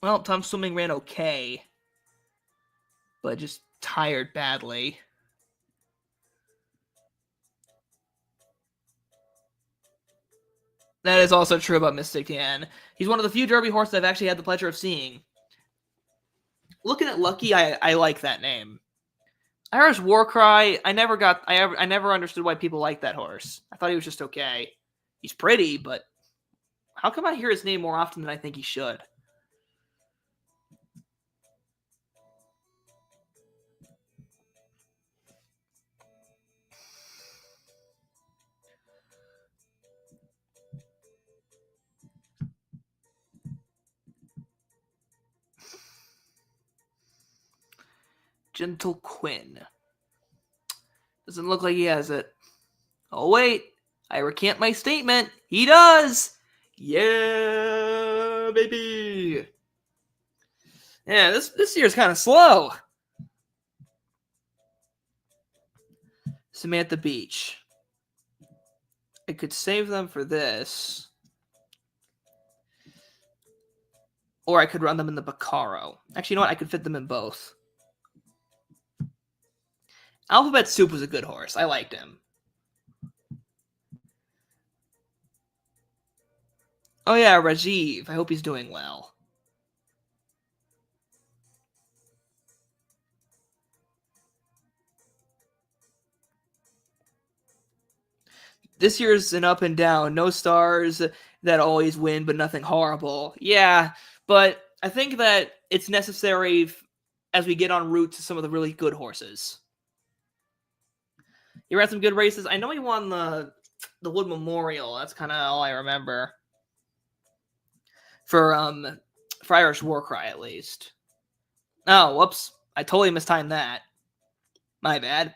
Speaker 1: Well, Tom Swimming ran okay, but just tired badly. That is also true about Mystic Dan. He's one of the few Derby horses I've actually had the pleasure of seeing. Looking at Lucky, I like that name. Irish Warcry, I never understood why people like that horse. I thought he was just okay. He's pretty, but how come I hear his name more often than I think he should? Gentle Quinn. Doesn't look like he has it. Oh, wait. I recant my statement. He does. Yeah, baby. Yeah, this year's kind of slow. Samantha Beach. I could save them for this. Or I could run them in the Bacaro. Actually, you know what? I could fit them in both. Alphabet Soup was a good horse. I liked him. Oh yeah, Rajiv. I hope he's doing well. This year's an up and down. No stars that always win, but nothing horrible. Yeah, but I think that it's necessary as we get en route to some of the really good horses. He ran some good races. I know he won the Wood Memorial. That's kind of all I remember. For Irish Warcry, at least. Oh, whoops. I totally mistimed that. My bad.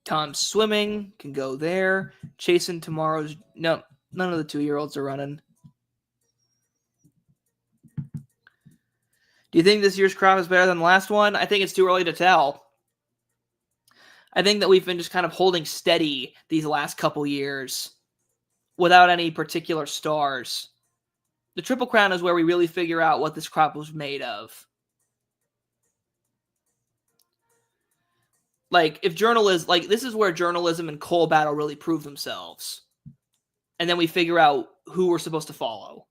Speaker 1: Tom Swimming can go there. Chasing tomorrow's... No, none of the 2-year-olds are running. Do you think this year's crop is better than the last one? I think it's too early to tell. I think that we've been just kind of holding steady these last couple years without any particular stars. The Triple Crown is where we really figure out what this crop was made of. Like, if journalism, like, this is where journalism and Coal Battle really prove themselves. And then we figure out who we're supposed to follow.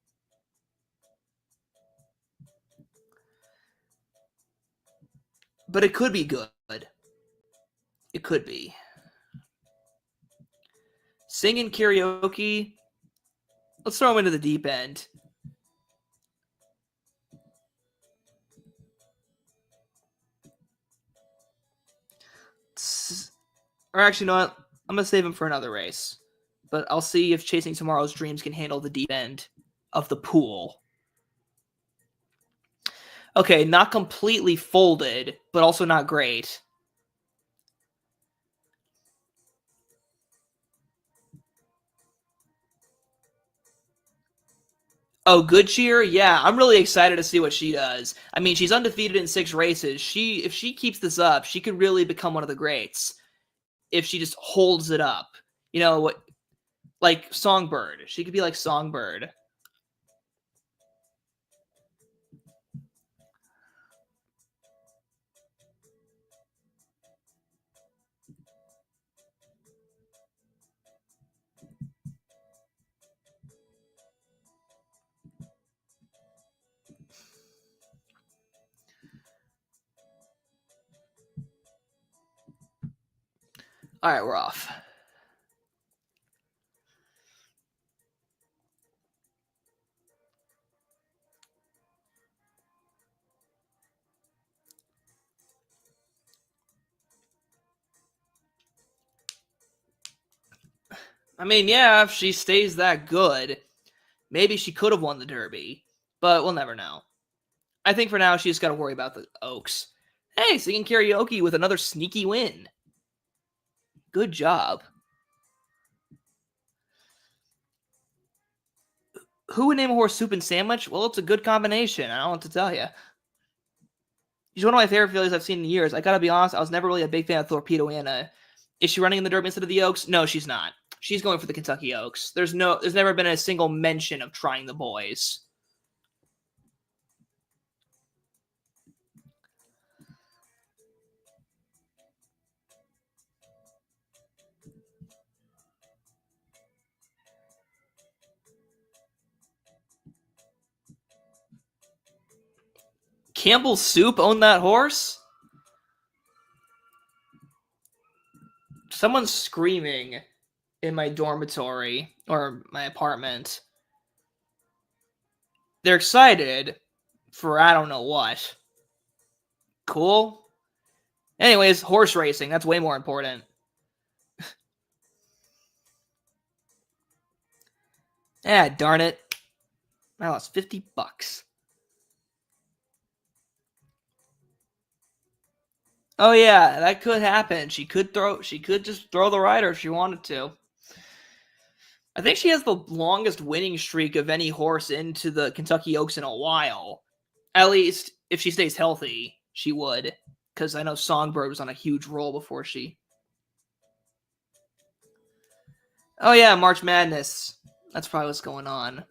Speaker 1: But it could be good. It could be. Singing karaoke. Let's throw him into the deep end. Or actually, you know what? I'm going to save him for another race. But I'll see if Chasing Tomorrow's Dreams can handle the deep end of the pool. Okay, not completely folded, but also not great. Oh, Good Cheer? Yeah, I'm really excited to see what she does. I mean, she's undefeated in 6 races. If she keeps this up, she could really become one of the greats. If she just holds it up. You know, what, like Songbird. She could be like Songbird. All right, we're off. I mean, yeah, if she stays that good, maybe she could have won the Derby, but we'll never know. I think for now, she just got to worry about the Oaks. Hey, singing karaoke with another sneaky win. Good job. Who would name a horse Soup and Sandwich? Well, it's a good combination. I don't know what to tell you. She's one of my favorite fillies I've seen in years. I gotta be honest, I was never really a big fan of Torpedo Anna. Is she running in the Derby instead of the Oaks? No, she's not. She's going for the Kentucky Oaks. There's never been a single mention of trying the boys. Campbell Soup owned that horse? Someone's screaming in my dormitory or my apartment. They're excited for I don't know what. Cool. Anyways, horse racing. That's way more important. Ah, darn it. I lost $50. Oh yeah, that could happen. She could just throw the rider if she wanted to. I think she has the longest winning streak of any horse into the Kentucky Oaks in a while. At least if she stays healthy, she would. Because I know Songbird was on a huge roll before she. Oh yeah, March Madness. That's probably what's going on.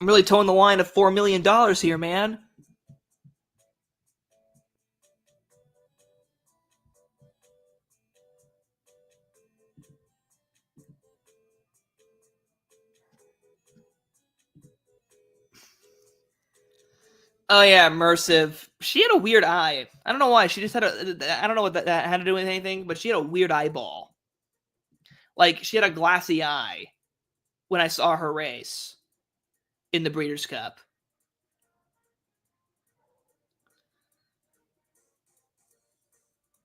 Speaker 1: I'm really towing the line of $4 million here, man. Oh yeah, immersive. She had a weird eye. I don't know why. She just had a. I don't know what that had to do with anything, but she had a weird eyeball. Like she had a glassy eye when I saw her race in the Breeders' Cup.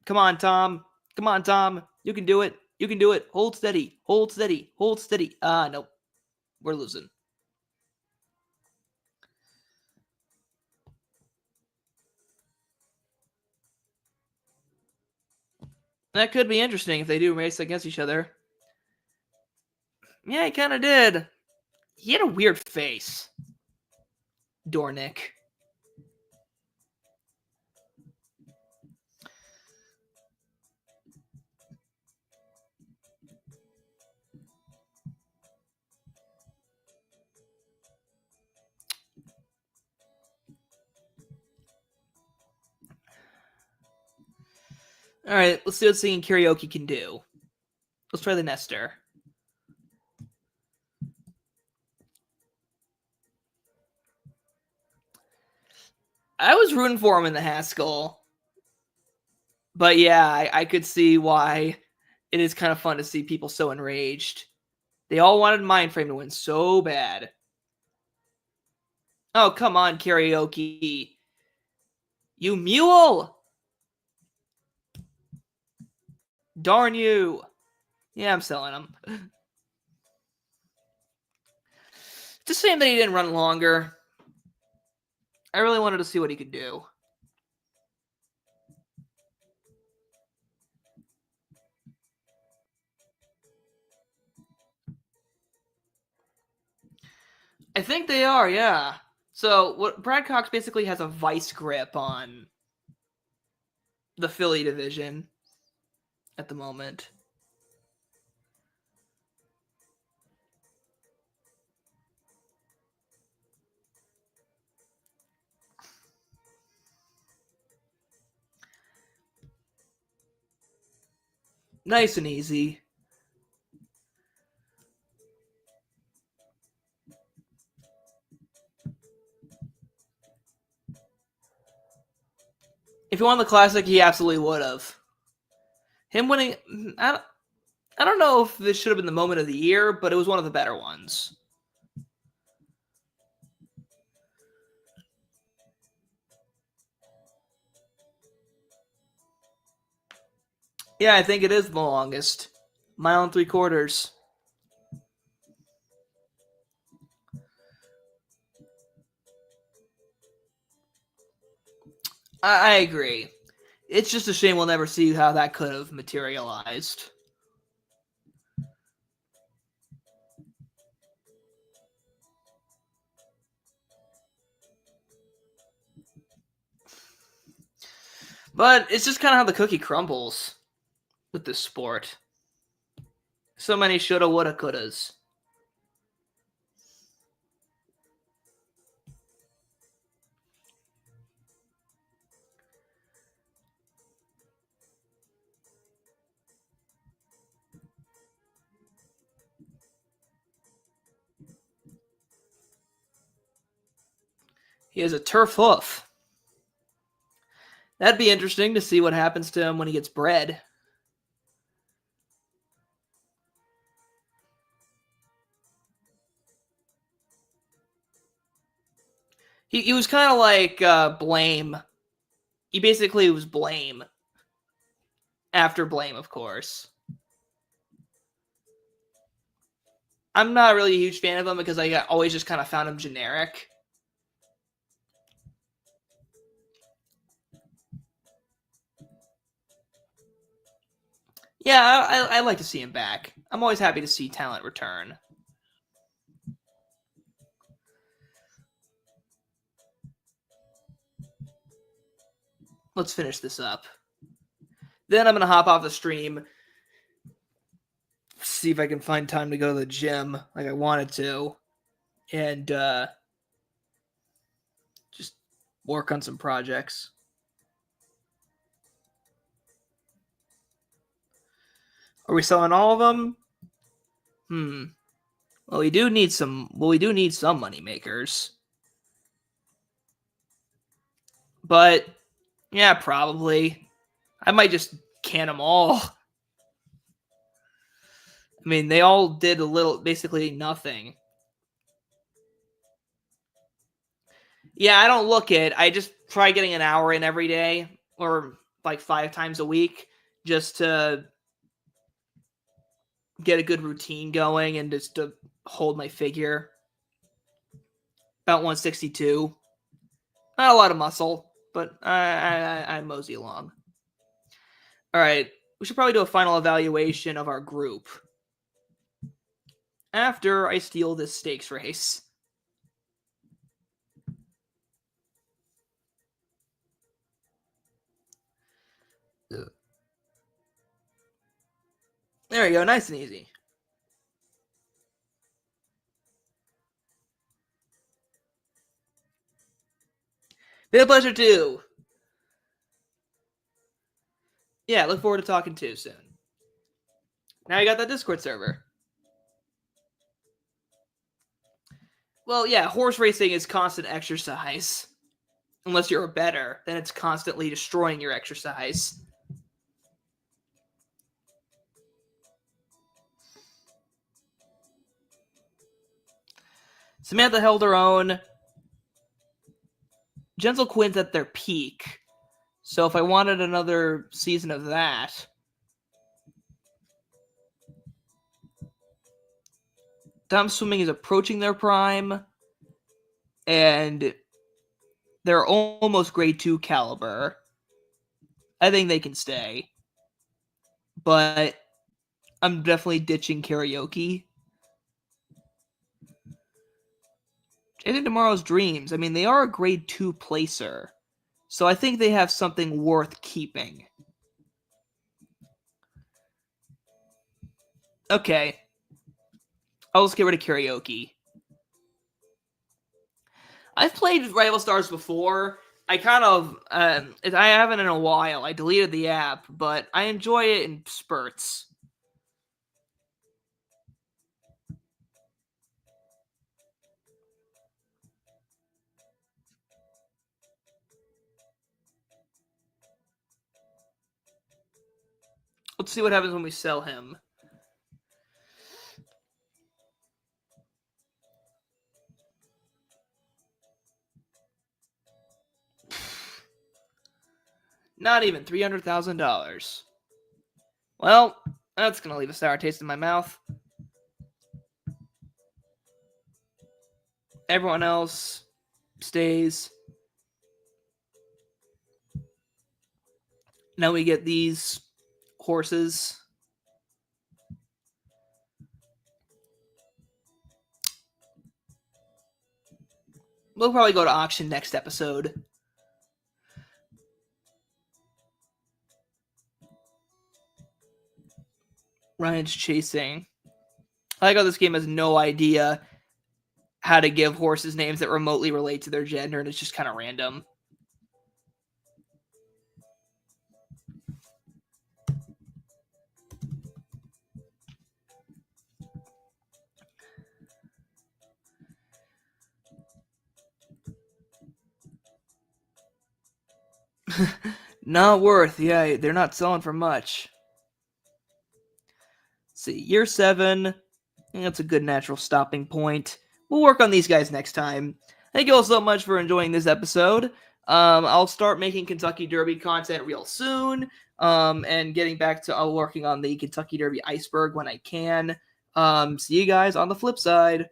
Speaker 1: Come on, Tom. Come on, Tom. You can do it. You can do it. Hold steady. Hold steady. Hold steady. Nope. We're losing. That could be interesting if they do race against each other. Yeah, he kind of did. He had a weird face. Dornick. All right, let's see what singing karaoke can do. Let's try the Nestor. I was rooting for him in the Haskell, But yeah, I could see why it is kind of fun to see people so enraged. They all wanted Mindframe to win so bad. Oh, come on, Karaoke. You mule! Darn you. Yeah, I'm selling him. It's a shame that he didn't run longer. I really wanted to see what he could do. I think they are, yeah. So what Brad Cox basically has a vice grip on the Philly division at the moment. Nice and easy. If he won the Classic, he absolutely would have. Him winning, I don't know if this should have been the moment of the year, but it was one of the better ones. Yeah, I think it is the longest. Mile and 3/4. I agree. It's just a shame we'll never see how that could have materialized. But it's just kind of how the cookie crumbles with this sport. So many shoulda, woulda, couldas. He has a turf hoof. That'd be interesting to see what happens to him when he gets bred. He was kind of like Blame. He basically was Blame. After Blame, of course. I'm not really a huge fan of him because I always just kind of found him generic. Yeah, I like to see him back. I'm always happy to see talent return. Let's finish this up. Then I'm going to hop off the stream, see if I can find time to go to the gym like I wanted to, and just work on some projects. Are we selling all of them? Well, we do need some. Well, we do need some money makers. But yeah, probably. I might just can them all. I mean, they all did a little, basically nothing. Yeah, I don't look it. I just try getting an hour in every day or like 5 times a week just to get a good routine going and just to hold my figure. About 162. Not a lot of muscle, but I mosey along. All right, we should probably do a final evaluation of our group after I steal this stakes race. There we go, nice and easy. Been a pleasure too. Yeah, look forward to talking to you soon. Now you got that Discord server. Well, yeah, horse racing is constant exercise. Unless you're a bettor, then it's constantly destroying your exercise. Samantha held her own. Gentle Quinn's at their peak. So if I wanted another season of that, Dom Swimming is approaching their prime, and they're almost grade 2 caliber. I think they can stay. But I'm definitely ditching karaoke. Chasing Tomorrow's Dreams, I mean, they are a grade 2 placer. So I think they have something worth keeping. Okay. I'll just get rid of karaoke. I've played Rival Stars before. I kind of, I haven't in a while. I deleted the app, but I enjoy it in spurts. Let's see what happens when we sell him. Not even $300,000. Well, that's going to leave a sour taste in my mouth. Everyone else stays. Now we get these horses. We'll probably go to auction next episode. Ryan's chasing. I like how this game has no idea how to give horses names that remotely relate to their gender, and it's just kind of random. Not worth. Yeah, they're not selling for much. Let's see, year 7. I think that's a good natural stopping point. We'll work on these guys next time. Thank you all so much for enjoying this episode. I'll start making Kentucky Derby content real soon. And getting back to working on the Kentucky Derby Iceberg when I can. See you guys on the flip side.